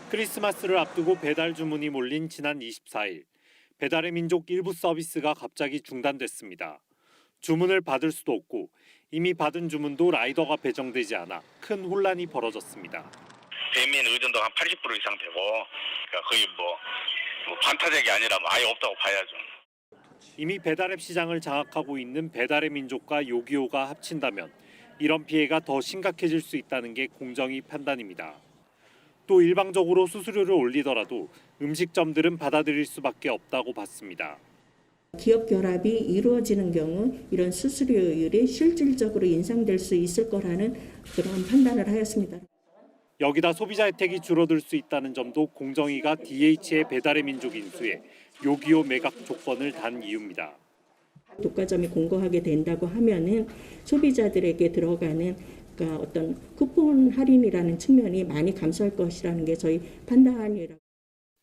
크리스마스를 앞두고 배달 주문이 몰린 지난 24일, 배달의 민족 일부 서비스가 갑자기 중단됐습니다. 주문을 받을 수도 없고 이미 받은 주문도 라이더가 배정되지 않아 큰 혼란이 벌어졌습니다. 배민 의존도가 한 80% 이상 되고 그러니까 거의 뭐 반타작이 아니라 아예 없다고 봐야죠. 이미 배달앱 시장을 장악하고 있는 배달의 민족과 요기요가 합친다면 이런 피해가 더 심각해질 수 있다는 게 공정위 판단입니다. 또 일방적으로 수수료를 올리더라도 음식점들은 받아들일 수밖에 없다고 봤습니다. 기업 결합이 이루어지는 경우 이런 수수료율이 실질적으로 인상될 수 있을 거라는 그런 판단을 하였습니다. 여기다 소비자 혜택이 줄어들 수 있다는 점도 공정위가 DH의 배달의 민족 인수에 요기요 매각 조건을 단 이유입니다. 독과점이 공고하게 된다고 하면은 소비자들에게 들어가는 그러니까 어떤 쿠폰 할인이라는 측면이 많이 감소할 것이라는 게 저희 판단이라고.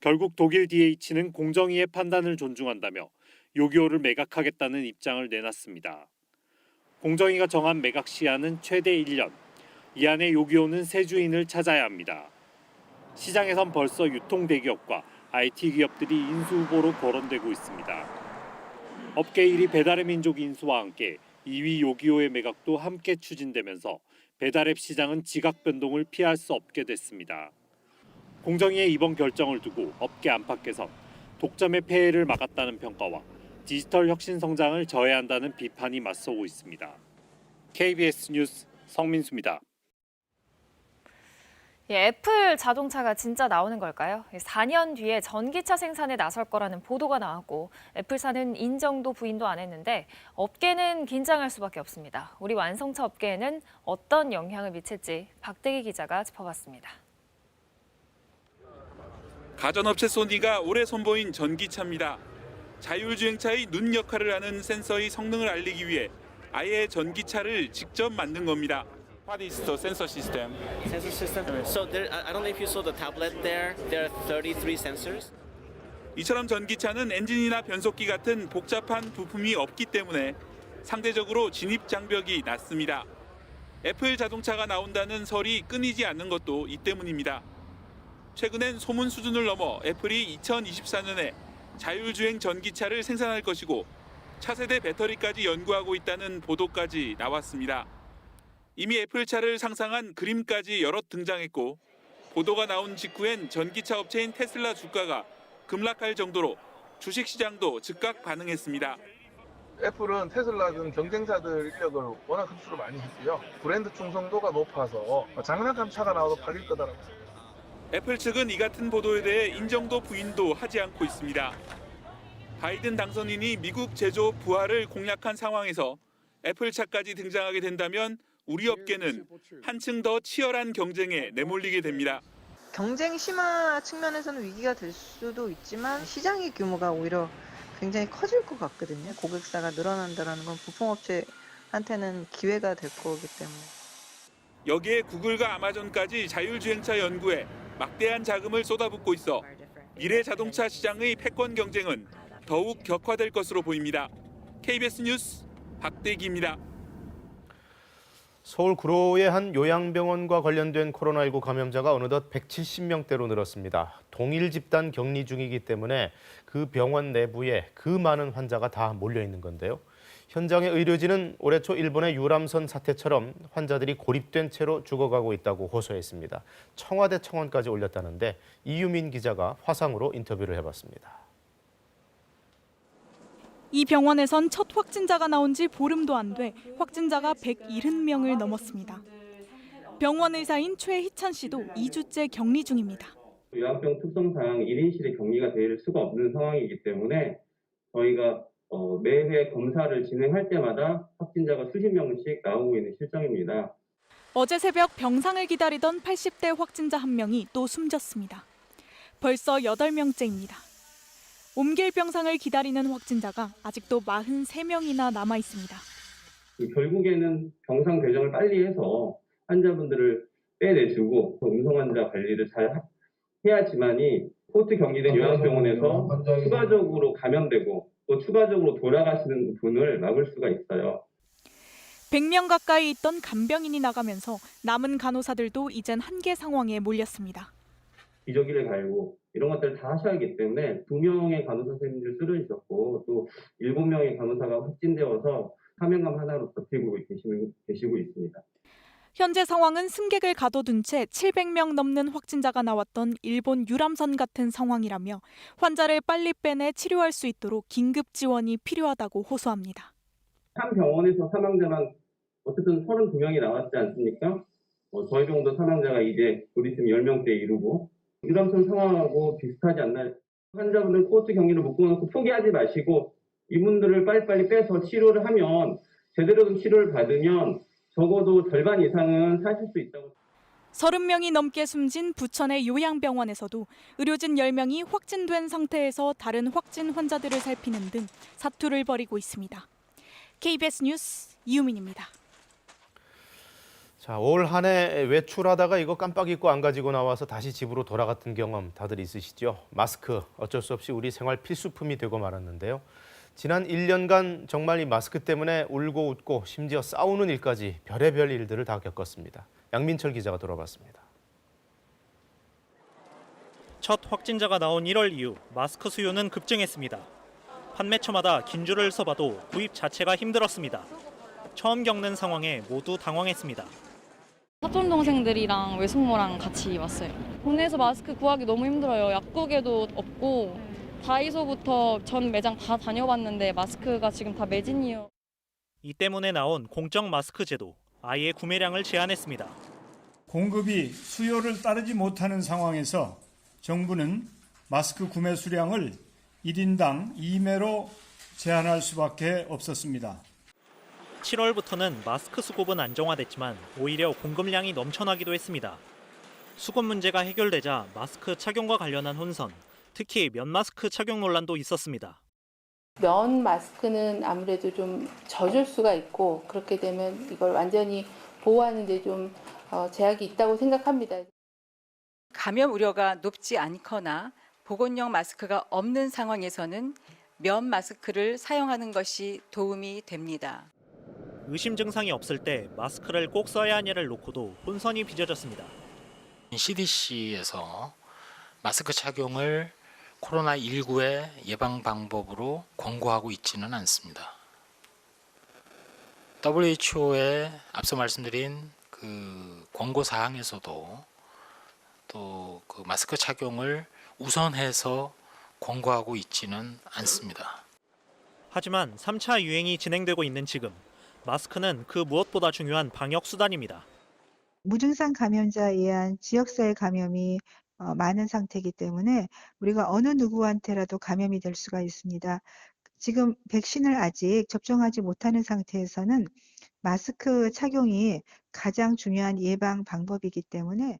결국 독일 DH는 공정위의 판단을 존중한다며 요기요를 매각하겠다는 입장을 내놨습니다. 공정위가 정한 매각 시한은 최대 1년. 이 안에 요기요는 새 주인을 찾아야 합니다. 시장에선 벌써 유통 대기업과 IT 기업들이 인수 후보로 거론되고 있습니다. 업계 1위 배달의 민족 인수와 함께 2위 요기요의 매각도 함께 추진되면서 배달앱 시장은 지각 변동을 피할 수 없게 됐습니다. 공정위의 이번 결정을 두고 업계 안팎에선 독점의 폐해를 막았다는 평가와 디지털 혁신 성장을 저해한다는 비판이 맞서고 있습니다. KBS 뉴스 성민수입니다. 예, 애플 자동차가 진짜 나오는 걸까요? 4년 뒤에 전기차 생산에 나설 거라는 보도가 나왔고 애플사는 인정도 부인도 안 했는데 업계는 긴장할 수밖에 없습니다. 우리 완성차 업계에는 어떤 영향을 미칠지 박대기 기자가 짚어봤습니다. 가전업체 소니가 올해 선보인 전기차입니다. 자율주행차의 눈 역할을 하는 센서의 성능을 알리기 위해 아예 전기차를 직접 만든 겁니다. What is the sensor system? Sensor system. So there, I don't know if you saw the tablet there. There are 33 sensors. 이처럼 전기차는 엔진이나 변속기 같은 복잡한 부품이 없기 때문에 상대적으로 진입 장벽이 낮습니다. 애플 자동차가 나온다는 설이 끊이지 않는 것도 이 때문입니다. 최근엔 소문 수준을 넘어 애플이 2024년에 자율주행 전기차를 생산할 것이고 차세대 배터리까지 연구하고 있다는 보도까지 나왔습니다. 이미 애플차를 상상한 그림까지 여럿 등장했고 보도가 나온 직후엔 전기차 업체인 테슬라 주가가 급락할 정도로 주식시장도 즉각 반응했습니다. 애플은 테슬라 등 경쟁사들 인력을 워낙 흡수를 많이 했고요. 브랜드 충성도가 높아서 장난감 차가 나와도 팔릴 거다라고. 애플 측은 이 같은 보도에 대해 인정도 부인도 하지 않고 있습니다. 바이든 당선인이 미국 제조 부활을 공략한 상황에서 애플차까지 등장하게 된다면 우리 업계는 한층 더 치열한 경쟁에 내몰리게 됩니다. 경쟁 심화 측면에서는 위기가 될 수도 있지만 시장의 규모가 오히려 굉장히 커질 것 같거든요. 고객사가 늘어난다는 건 부품업체한테는 기회가 될 거기 때문에. 여기에 구글과 아마존까지 자율주행차 연구에 막대한 자금을 쏟아붓고 있어 미래 자동차 시장의 패권 경쟁은 더욱 격화될 것으로 보입니다. KBS 뉴스 박대기입니다. 서울 구로의 한 요양병원과 관련된 코로나19 감염자가 어느덧 170명대로 늘었습니다. 동일 집단 격리 중이기 때문에 그 병원 내부에 그 많은 환자가 다 몰려 있는 건데요. 현장의 의료진은 올해 초 일본의 유람선 사태처럼 환자들이 고립된 채로 죽어가고 있다고 호소했습니다. 청와대 청원까지 올렸다는데 이유민 기자가 화상으로 인터뷰를 해봤습니다. 이 병원에선 첫 확진자가 나온 지 보름도 안 돼 확진자가 170명을 넘었습니다. 병원 의사인 최희찬 씨도 2주째 격리 중입니다. 요양병 특성상 1인실에 격리가 될 수가 없는 상황이기 때문에 저희가 매회 검사를 진행할 때마다 확진자가 수십 명씩 나오고 있는 실정입니다. 어제 새벽 병상을 기다리던 80대 확진자 한 명이 또 숨졌습니다. 벌써 8명째입니다. 옮길 병상을 기다리는 확진자가 아직도 43명이나 남아 있습니다. 결국에는 병상 배정을 빨리 해서 환자분들을 빼내주고 음성 환자 관리를 잘 해야지만이 코트 격리된 요양병원에서 추가적으로 감염되고 또 추가적으로 돌아가시는 분을 막을 수가 있어요. 100명 가까이 있던 간병인이 나가면서 남은 간호사들도 이젠 한계 상황에 몰렸습니다. 기저귀를 갈고 이런 것들을 다 하셔야 하기 때문에 2명의 간호사 선생님들 쓰러지셨고 또 7명의 간호사가 확진되어서 사명감 하나로 버티고 계시고 있습니다. 현재 상황은 승객을 가둬둔 채 700명 넘는 확진자가 나왔던 일본 유람선 같은 상황이라며 환자를 빨리 빼내 치료할 수 있도록 긴급 지원이 필요하다고 호소합니다. 한 병원에서 사망자만 어쨌든 32명이 나왔지 않습니까? 저희 병원도 사망자가 이제 곧 있으면 10명대에 이르고 유람선 상황하고 비슷하지 않나요? 환자분들 코호스 격리를 묶어놓고 포기하지 마시고 이분들을 빨리빨리 빼서 치료를 하면 제대로 된 치료를 받으면 적어도 절반 이상은 사실 수 있다고. 30명이 넘게 숨진 부천의 요양병원에서도 의료진 10명이 확진된 상태에서 다른 확진 환자들을 살피는 등 사투를 벌이고 있습니다. KBS 뉴스 이유민입니다. 자, 올 한 해 외출하다가 이거 깜빡 잊고 안 가지고 나와서 다시 집으로 돌아갔던 경험 다들 있으시죠? 마스크 어쩔 수 없이 우리 생활 필수품이 되고 말았는데요. 지난 1년간 정말 이 마스크 때문에 울고 웃고 심지어 싸우는 일까지 별의별 일들을 다 겪었습니다. 양민철 기자가 돌아봤습니다. 첫 확진자가 나온 1월 이후 마스크 수요는 급증했습니다. 판매처마다 긴 줄을 서봐도 구입 자체가 힘들었습니다. 처음 겪는 상황에 모두 당황했습니다. 사촌 동생들이랑 외숙모랑 같이 왔어요. 국내에서 마스크 구하기 너무 힘들어요. 약국에도 없고 다이소부터 전 매장 다 다녀봤는데 마스크가 지금 다 매진이에요. 이 때문에 나온 공적 마스크 제도, 아예 구매량을 제한했습니다. 공급이 수요를 따르지 못하는 상황에서 정부는 마스크 구매 수량을 1인당 2매로 제한할 수밖에 없었습니다. 7월부터는 마스크 수급은 안정화됐지만 오히려 공급량이 넘쳐나기도 했습니다. 수급 문제가 해결되자 마스크 착용과 관련한 혼선, 특히 면 마스크 착용 논란도 있었습니다. 면 마스크는 아무래도 좀 젖을 수가 있고 그렇게 되면 이걸 완전히 보호하는 데 좀 제약이 있다고 생각합니다. 감염 우려가 높지 않거나 보건용 마스크가 없는 상황에서는 면 마스크를 사용하는 것이 도움이 됩니다. 의심 증상이 없을 때 마스크를 꼭 써야 하냐를 놓고도 혼선이 빚어졌습니다. CDC에서 마스크 착용을 코로나19의 예방 방법으로 권고하고 있지는 않습니다. WHO의 앞서 말씀드린 그 권고 사항에서도 또 그 마스크 착용을 우선해서 권고하고 있지는 않습니다. 하지만 3차 유행이 진행되고 있는 지금 마스크는 그 무엇보다 중요한 방역 수단입니다. 무증상 감염자에 의한 지역사회 감염이 많은 상태이기 때문에 우리가 어느 누구한테라도 감염이 될 수가 있습니다. 지금 백신을 아직 접종하지 못하는 상태에서는 마스크 착용이 가장 중요한 예방 방법이기 때문에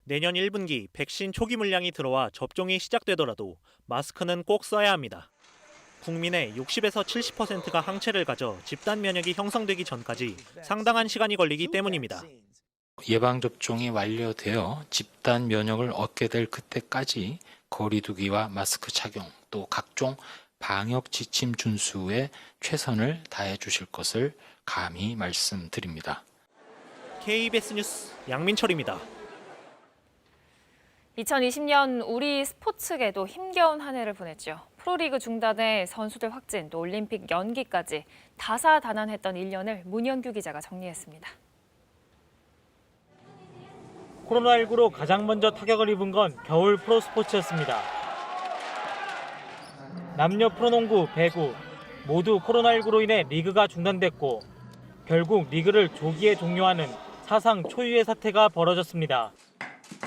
내년 1분기 백신 초기 물량이 들어와 접종이 시작되더라도 마스크는 꼭 써야 합니다. 국민의 60에서 70%가 항체를 가져 집단 면역이 형성되기 전까지 상당한 시간이 걸리기 때문입니다. 예방접종이 완료되어 집단 면역을 얻게 될 그때까지 거리 두기와 마스크 착용 또 각종 방역 지침 준수에 최선을 다해 주실 것을 감히 말씀드립니다. KBS 뉴스 양민철입니다. 2020년 우리 스포츠계도 힘겨운 한 해를 보냈죠. 프로리그 중단에 선수들 확진, 또 올림픽 연기까지 다사다난했던 1년을 문현규 기자가 정리했습니다. 코로나19로 가장 먼저 타격을 입은 건 겨울 프로스포츠였습니다. 남녀 프로농구, 배구 모두 코로나19로 인해 리그가 중단됐고 결국 리그를 조기에 종료하는 사상 초유의 사태가 벌어졌습니다.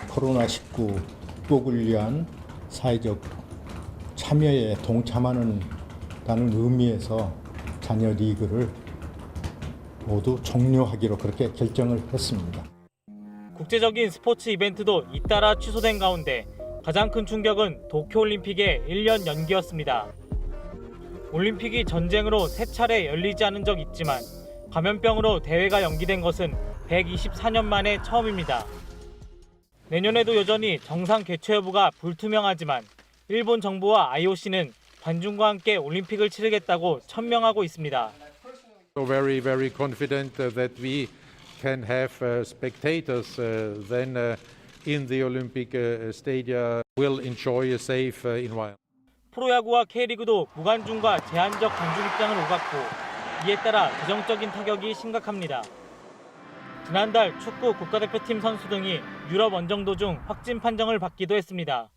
코로나19 극복을 위한 사회적 참여에 동참하는 의미에서 자녀 리그를 모두 종료하기로 그렇게 결정을 했습니다. 국제적인 스포츠 이벤트도 잇따라 취소된 가운데 가장 큰 충격은 도쿄올림픽의 1년 연기였습니다. 올림픽이 전쟁으로 3차례 열리지 않은 적 있지만 감염병으로 대회가 연기된 것은 124년 만에 처음입니다. 내년에도 여전히 정상 개최 여부가 불투명하지만 일본 정부와 IOC는 관중과 함께 올림픽을 치르겠다고 천명하고 있습니다. Very, very confident that we can have spectators then in the Olympic stadia will enjoy a safe environment. 프로야구와 K리그도 무관중과 제한적 관중 입장을 오갔고 이에 따라 재정적인 타격이 심각합니다. 지난달 축구 국가대표팀 선수 등이 유럽 원정도 중 확진 판정을 받기도 했습니다.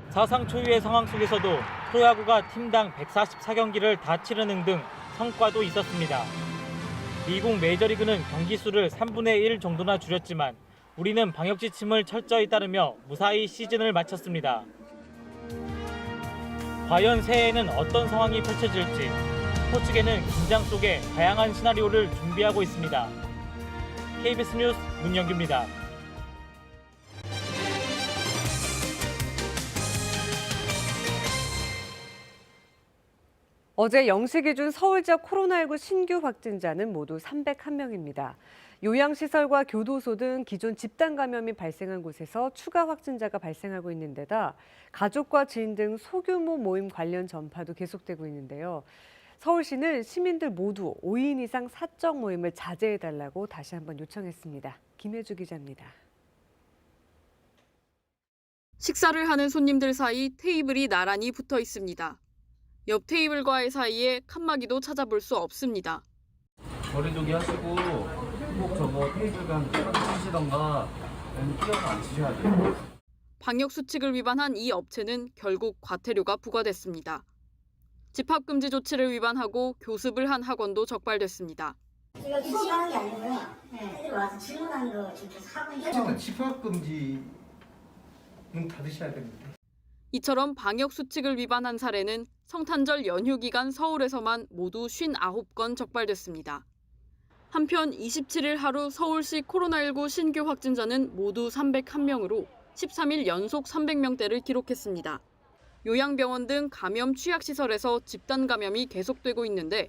사상 초유의 상황 속에서도 프로야구가 팀당 144경기를 다 치르는 등 성과도 있었습니다. 미국 메이저리그는 경기 수를 3분의 1 정도나 줄였지만 우리는 방역 지침을 철저히 따르며 무사히 시즌을 마쳤습니다. 과연 새해에는 어떤 상황이 펼쳐질지 스포츠계는 긴장 속에 다양한 시나리오를 준비하고 있습니다. KBS 뉴스 문영규입니다. 어제 0시 기준 서울 지역 코로나19 신규 확진자는 모두 301명입니다. 요양시설과 교도소 등 기존 집단 감염이 발생한 곳에서 추가 확진자가 발생하고 있는 데다 가족과 지인 등 소규모 모임 관련 전파도 계속되고 있는데요. 서울시는 시민들 모두 5인 이상 사적 모임을 자제해달라고 다시 한번 요청했습니다. 김혜주 기자입니다. 식사를 하는 손님들 사이 테이블이 나란히 붙어 있습니다. 옆 테이블과의 사이에 칸막이도 찾아볼 수 없습니다. 거리두기 하시고 꼭 저거 테이블과 하시던가 끼어서 앉으셔야 돼요. 방역 수칙을 위반한 이 업체는 결국 과태료가 부과됐습니다. 집합금지 조치를 위반하고 교습을 한 학원도 적발됐습니다. 제가 기시하는 게 아니고요. 애들이 와서 질문하는 거 지금 하고 있어요. 집합금지는 다 드셔야 됩니다. 이처럼 방역 수칙을 위반한 사례는 성탄절 연휴 기간 서울에서만 모두 59건 적발됐습니다. 한편 27일 하루 서울시 코로나19 신규 확진자는 모두 301명으로 13일 연속 300명대를 기록했습니다. 요양병원 등 감염 취약시설에서 집단 감염이 계속되고 있는데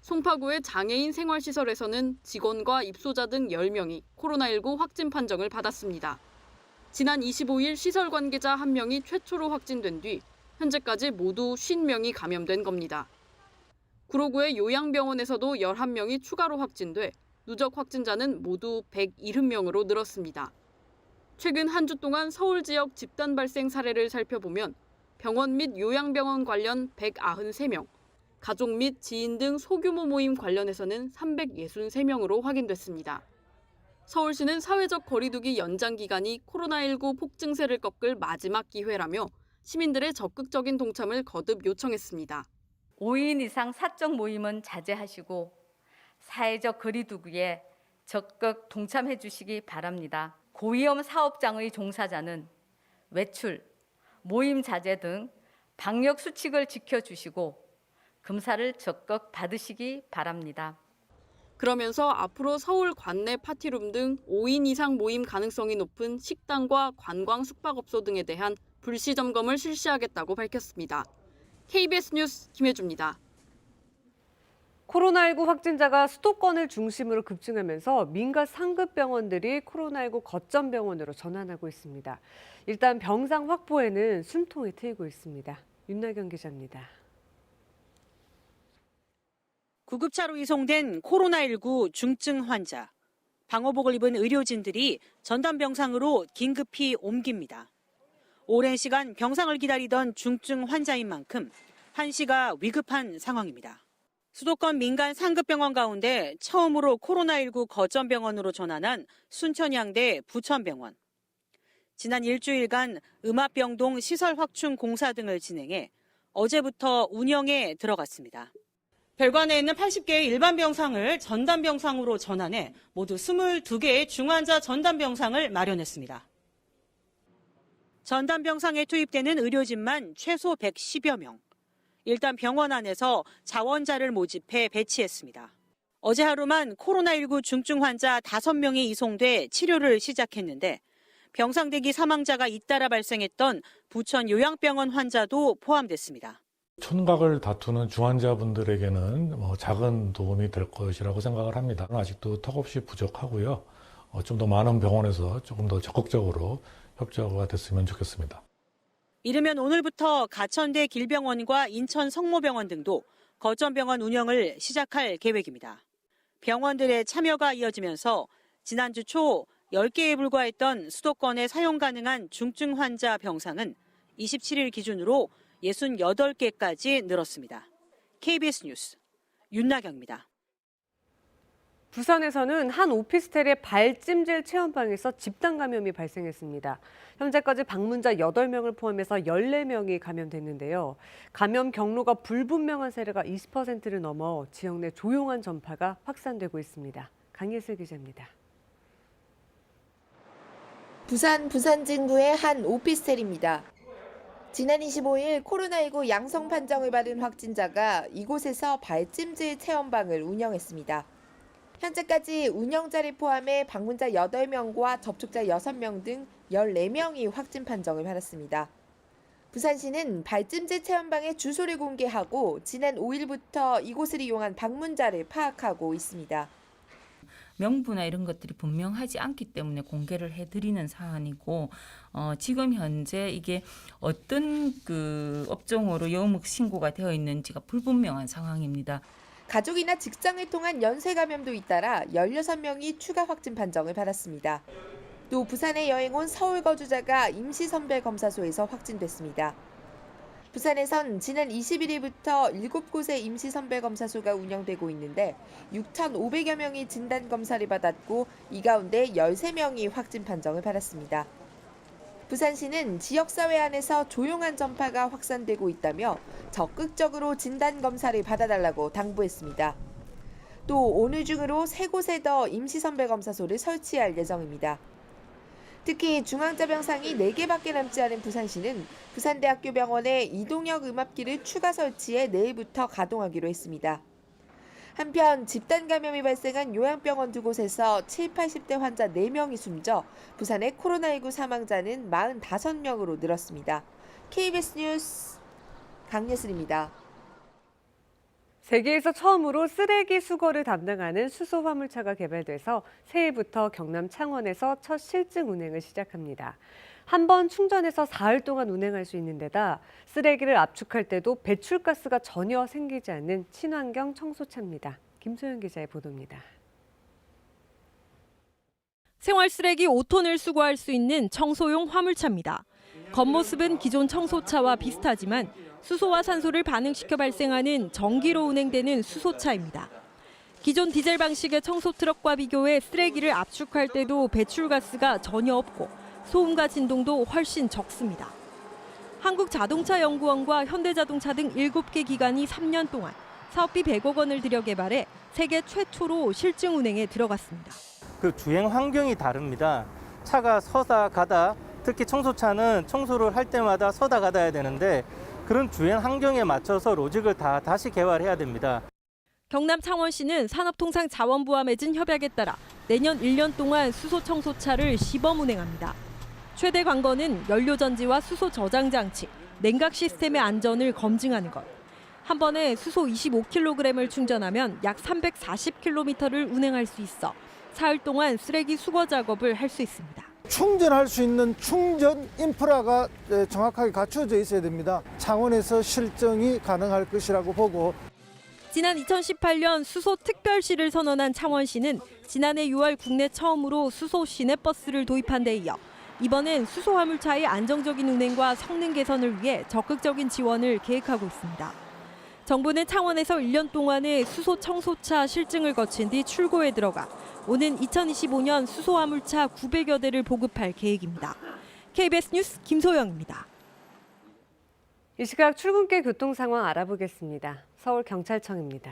송파구의 장애인 생활시설에서는 직원과 입소자 등 10명이 코로나19 확진 판정을 받았습니다. 지난 25일 시설 관계자 1명이 최초로 확진된 뒤 현재까지 모두 50명이 감염된 겁니다. 구로구의 요양병원에서도 11명이 추가로 확진돼 누적 확진자는 모두 170명으로 늘었습니다. 최근 한 주 동안 서울 지역 집단 발생 사례를 살펴보면 병원 및 요양병원 관련 193명, 가족 및 지인 등 소규모 모임 관련해서는 363명으로 확인됐습니다. 서울시는 사회적 거리두기 연장 기간이 코로나19 폭증세를 꺾을 마지막 기회라며 시민들의 적극적인 동참을 거듭 요청했습니다. 5인 이상 사적 모임은 자제하시고 사회적 거리두기에 적극 동참해 주시기 바랍니다. 고위험 사업장의 종사자는 외출, 모임 자제 등 방역 수칙을 지켜주시고 검사를 적극 받으시기 바랍니다. 그러면서 앞으로 서울 관내 파티룸 등 5인 이상 모임 가능성이 높은 식당과 관광 숙박업소 등에 대한 불시 점검을 실시하겠다고 밝혔습니다. KBS 뉴스 김혜주입니다. 코로나19 확진자가 수도권을 중심으로 급증하면서 민간 상급 병원들이 코로나19 거점 병원으로 전환하고 있습니다. 일단 병상 확보에는 숨통이 트이고 있습니다. 윤나경 기자입니다. 구급차로 이송된 코로나19 중증 환자. 방호복을 입은 의료진들이 전담 병상으로 긴급히 옮깁니다. 오랜 시간 병상을 기다리던 중증 환자인 만큼 한시가 위급한 상황입니다. 수도권 민간 상급병원 가운데 처음으로 코로나19 거점병원으로 전환한 순천향대 부천병원. 지난 일주일간 음압병동 시설 확충 공사 등을 진행해 어제부터 운영에 들어갔습니다. 별관에 있는 80개의 일반 병상을 전담 병상으로 전환해 모두 22개의 중환자 전담 병상을 마련했습니다. 전담 병상에 투입되는 의료진만 최소 110여 명. 일단 병원 안에서 자원자를 모집해 배치했습니다. 어제 하루만 코로나19 중증 환자 5명이 이송돼 치료를 시작했는데 병상 대기 사망자가 잇따라 발생했던 부천 요양병원 환자도 포함됐습니다. 촌각을 다투는 중환자분들에게는 작은 도움이 될 것이라고 생각을 합니다. 아직도 턱없이 부족하고요. 좀 더 많은 병원에서 조금 더 적극적으로 협조가 됐으면 좋겠습니다. 이르면 오늘부터 가천대 길병원과 인천 성모병원 등도 거점병원 운영을 시작할 계획입니다. 병원들의 참여가 이어지면서 지난주 초 10개에 불과했던 수도권에 사용 가능한 중증 환자 병상은 27일 기준으로 68개까지 늘었습니다. KBS 뉴스 윤나경입니다. 부산에서는 한 오피스텔의 발찜질 체험방에서 집단 감염이 발생했습니다. 현재까지 방문자 8명을 포함해서 14명이 감염됐는데요. 감염 경로가 불분명한 사례가 20%를 넘어 지역 내 조용한 전파가 확산되고 있습니다. 강예슬 기자입니다. 부산 진구의 한 오피스텔입니다. 지난 25일 코로나19 양성 판정을 받은 확진자가 이곳에서 발찜질 체험방을 운영했습니다. 현재까지 운영자를 포함해 방문자 8명과 접촉자 6명 등 14명이 확진 판정을 받았습니다. 부산시는 발찜질 체험방의 주소를 공개하고 지난 5일부터 이곳을 이용한 방문자를 파악하고 있습니다. 명부나 이런 것들이 분명하지 않기 때문에 공개를 해드리는 사안이고 지금 현재 이게 어떤 업종으로 여목 신고가 되어 있는지가 불분명한 상황입니다. 가족이나 직장을 통한 연쇄 감염도 잇따라 16명이 추가 확진 판정을 받았습니다. 또 부산에 여행 온 서울 거주자가 임시선별검사소에서 확진됐습니다. 부산에선 지난 21일부터 7곳의 임시선별검사소가 운영되고 있는데 6,500여 명이 진단검사를 받았고 이 가운데 13명이 확진 판정을 받았습니다. 부산시는 지역사회 안에서 조용한 전파가 확산되고 있다며 적극적으로 진단검사를 받아달라고 당부했습니다. 또 오늘 중으로 3곳에 더 임시선별검사소를 설치할 예정입니다. 특히 중환자병상이 4개밖에 남지 않은 부산시는 부산대학교 병원에 이동형 음압기를 추가 설치해 내일부터 가동하기로 했습니다. 한편 집단 감염이 발생한 요양병원 2곳에서 7, 80대 환자 4명이 숨져 부산의 코로나19 사망자는 45명으로 늘었습니다. KBS 뉴스 강예슬입니다. 세계에서 처음으로 쓰레기 수거를 담당하는 수소 화물차가 개발돼서 새해부터 경남 창원에서 첫 실증 운행을 시작합니다. 한 번 충전해서 사흘 동안 운행할 수 있는 데다 쓰레기를 압축할 때도 배출가스가 전혀 생기지 않는 친환경 청소차입니다. 김소연 기자의 보도입니다. 생활 쓰레기 5톤을 수거할 수 있는 청소용 화물차입니다. 겉모습은 기존 청소차와 비슷하지만 수소와 산소를 반응시켜 발생하는 전기로 운행되는 수소차입니다. 기존 디젤 방식의 청소 트럭과 비교해 쓰레기를 압축할 때도 배출가스가 전혀 없고 소음과 진동도 훨씬 적습니다. 한국자동차연구원과 현대자동차 등 7개 기관이 3년 동안 사업비 100억 원을 들여 개발해 세계 최초로 실증 운행에 들어갔습니다. 그 주행 환경이 다릅니다. 차가 서다 가다, 특히 청소차는 청소를 할 때마다 서다 가다 해야 되는데 그런 주행 환경에 맞춰서 로직을 다시 개발해야 됩니다. 경남 창원시는 산업통상자원부와 맺은 협약에 따라 내년 1년 동안 수소 청소차를 시범 운행합니다. 최대 관건은 연료 전지와 수소 저장 장치, 냉각 시스템의 안전을 검증하는 것. 한 번에 수소 25kg을 충전하면 약 340km를 운행할 수 있어 사흘 동안 쓰레기 수거 작업을 할 수 있습니다. 충전할 수 있는 충전 인프라가 정확하게 갖춰져 있어야 됩니다. 창원에서 실증이 가능할 것이라고 보고. 지난 2018년 수소 특별시를 선언한 창원시는 지난해 6월 국내 처음으로 수소 시내버스를 도입한 데 이어 이번엔 수소 화물차의 안정적인 운행과 성능 개선을 위해 적극적인 지원을 계획하고 있습니다. 정부는 창원에서 1년 동안의 수소 청소차 실증을 거친 뒤 출고에 들어가 오는 2025년 수소 화물차 900여 대를 보급할 계획입니다. KBS 뉴스 김소영입니다. 이 시각 출근길 교통 상황 알아보겠습니다. 서울경찰청입니다.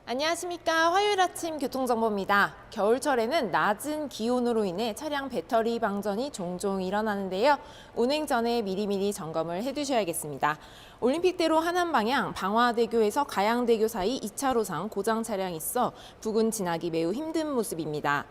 안녕하십니까. 화요일 아침 교통정보입니다. 겨울철에는 낮은 기온으로 인해 차량 배터리 방전이 종종 일어나는데요. 운행 전에 미리미리 점검을 해두셔야겠습니다. 올림픽대로 하남 방향 방화대교에서 가양대교 사이 2차로상 고장 차량이 있어 부근 지나기 매우 힘든 모습입니다.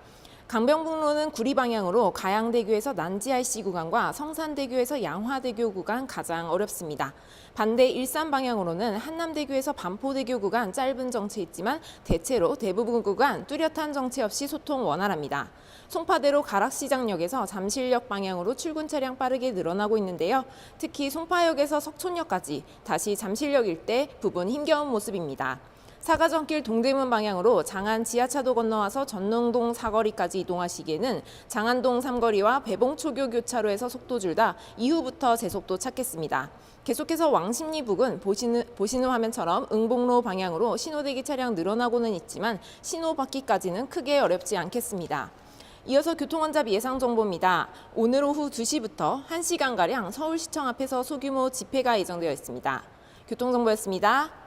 강변북로는 구리 방향으로 가양대교에서 난지RC 구간과 성산대교에서 양화대교 구간 가장 어렵습니다. 반대 일산 방향으로는 한남대교에서 반포대교 구간 짧은 정체 있지만 대체로 대부분 구간 뚜렷한 정체 없이 소통 원활합니다. 송파대로 가락시장역에서 잠실역 방향으로 출근 차량 빠르게 늘어나고 있는데요. 특히 송파역에서 석촌역까지 다시 잠실역 일대 부분 힘겨운 모습입니다. 사가정길 동대문 방향으로 장안 지하차도 건너와서 전농동 사거리까지 이동하시기에는 장안동 3거리와 배봉초교 교차로에서 속도 줄다 이후부터 제속도 찾겠습니다. 계속해서 왕십리 부근 보시는 화면처럼 응봉로 방향으로 신호대기 차량 늘어나고는 있지만 신호 받기까지는 크게 어렵지 않겠습니다. 이어서 교통원잡 예상 정보입니다. 오늘 오후 2시부터 1시간가량 서울시청 앞에서 소규모 집회가 예정되어 있습니다. 교통정보였습니다.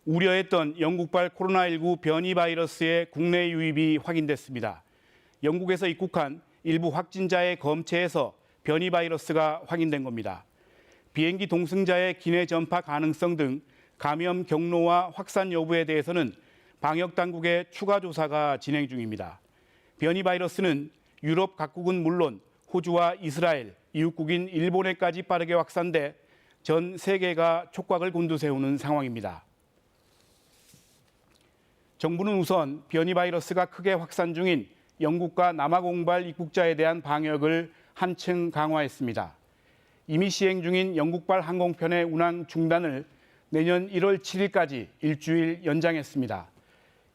우려했던 영국발 코로나19 변이 바이러스의 국내 유입이 확인됐습니다. 영국에서 입국한 일부 확진자의 검체에서 변이 바이러스가 확인된 겁니다. 비행기 동승자의 기내 전파 가능성 등 감염 경로와 확산 여부에 대해서는 방역 당국의 추가 조사가 진행 중입니다. 변이 바이러스는 유럽 각국은 물론 호주와 이스라엘, 이웃국인 일본에까지 빠르게 확산돼 전 세계가 촉각을 곤두세우는 상황입니다. 정부는 우선 변이 바이러스가 크게 확산 중인 영국과 남아공발 입국자에 대한 방역을 한층 강화했습니다. 이미 시행 중인 영국발 항공편의 운항 중단을 내년 1월 7일까지 일주일 연장했습니다.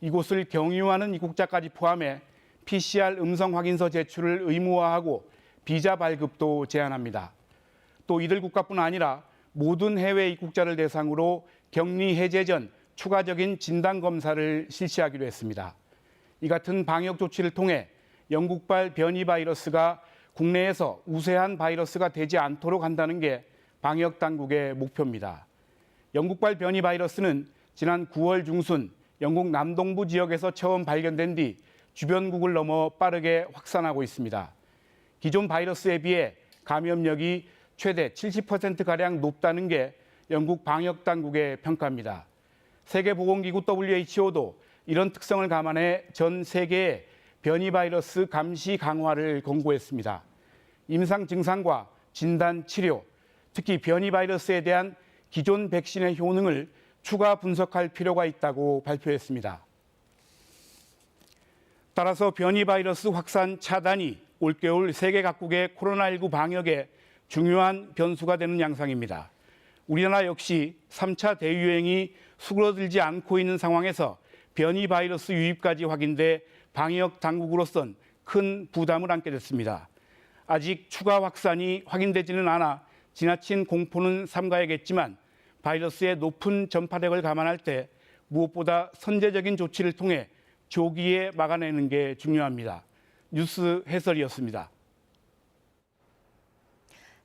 이곳을 경유하는 입국자까지 포함해 PCR 음성 확인서 제출을 의무화하고 비자 발급도 제한합니다. 또 이들 국가뿐 아니라 모든 해외 입국자를 대상으로 격리 해제 전 추가적인 진단 검사를 실시하기로 했습니다. 이 같은 방역 조치를 통해 영국발 변이 바이러스가 국내에서 우세한 바이러스가 되지 않도록 한다는 게 방역 당국의 목표입니다. 영국발 변이 바이러스는 지난 9월 중순 영국 남동부 지역에서 처음 발견된 뒤 주변국을 넘어 빠르게 확산하고 있습니다. 기존 바이러스에 비해 감염력이 최대 70%가량 높다는 게 영국 방역 당국의 평가입니다. 세계보건기구 WHO도 이런 특성을 감안해 전 세계에 변이 바이러스 감시 강화를 권고했습니다. 임상 증상과 진단 치료, 특히 변이 바이러스에 대한 기존 백신의 효능을 추가 분석할 필요가 있다고 발표했습니다. 따라서 변이 바이러스 확산 차단이 올겨울 세계 각국의 코로나19 방역에 중요한 변수가 되는 양상입니다. 우리나라 역시 3차 대유행이 수그러들지 않고 있는 상황에서 변이 바이러스 유입까지 확인돼 방역 당국으로선 큰 부담을 안게 됐습니다. 아직 추가 확산이 확인되지는 않아 지나친 공포는 삼가야겠지만 바이러스의 높은 전파력을 감안할 때 무엇보다 선제적인 조치를 통해 조기에 막아내는 게 중요합니다. 뉴스 해설이었습니다.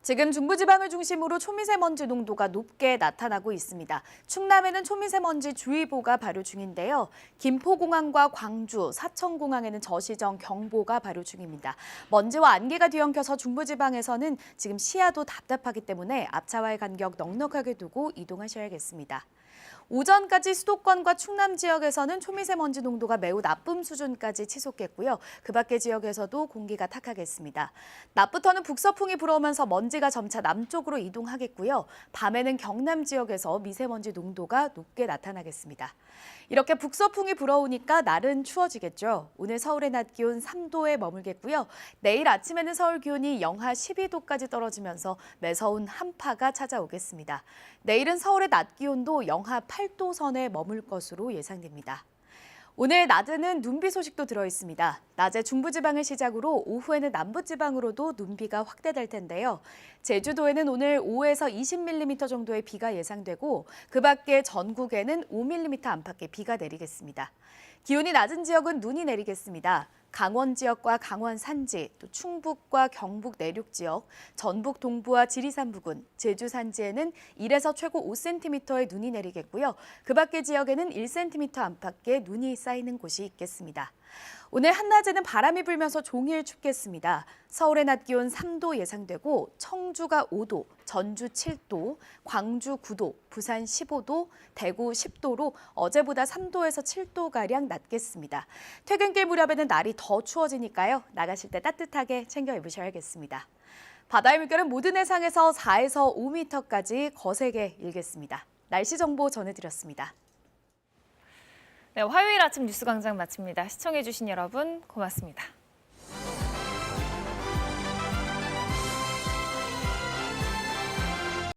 지금 중부지방을 중심으로 초미세먼지 농도가 높게 나타나고 있습니다. 충남에는 초미세먼지 주의보가 발효 중인데요. 김포공항과 광주, 사천공항에는 저시정 경보가 발효 중입니다. 먼지와 안개가 뒤엉켜서 중부지방에서는 지금 시야도 답답하기 때문에 앞차와의 간격 넉넉하게 두고 이동하셔야겠습니다. 오전까지 수도권과 충남 지역에서는 초미세먼지 농도가 매우 나쁨 수준까지 치솟겠고요. 그 밖의 지역에서도 공기가 탁하겠습니다. 낮부터는 북서풍이 불어오면서 먼지가 점차 남쪽으로 이동하겠고요. 밤에는 경남 지역에서 미세먼지 농도가 높게 나타나겠습니다. 이렇게 북서풍이 불어오니까 날은 추워지겠죠. 오늘 서울의 낮 기온 3도에 머물겠고요. 내일 아침에는 서울 기온이 영하 12도까지 떨어지면서 매서운 한파가 찾아오겠습니다. 내일은 서울의 낮 기온도 영하 8도 선에 머물 것으로 예상됩니다. 오늘 낮에는 눈비 소식도 들어있습니다. 낮에 중부지방을 시작으로 오후에는 남부지방으로도 눈비가 확대될 텐데요. 제주도에는 오늘 5에서 20mm 정도의 비가 예상되고 그 밖에 전국에는 5mm 안팎의 비가 내리겠습니다. 기온이 낮은 지역은 눈이 내리겠습니다. 강원 지역과 강원 산지, 또 충북과 경북 내륙 지역, 전북 동부와 지리산 부근, 제주 산지에는 1에서 최고 5cm의 눈이 내리겠고요. 그 밖의 지역에는 1cm 안팎의 눈이 쌓이는 곳이 있겠습니다. 오늘 한낮에는 바람이 불면서 종일 춥겠습니다. 서울의 낮 기온 3도 예상되고 청주가 5도, 전주 7도, 광주 9도, 부산 15도, 대구 10도로 어제보다 3도에서 7도가량 낮겠습니다. 퇴근길 무렵에는 날이 더 추워지니까요. 나가실 때 따뜻하게 챙겨 입으셔야겠습니다. 바다의 물결은 모든 해상에서 4에서 5m까지 거세게 일겠습니다. 날씨 정보 전해드렸습니다. 네, 화요일 아침 뉴스광장 마칩니다. 시청해주신 여러분 고맙습니다.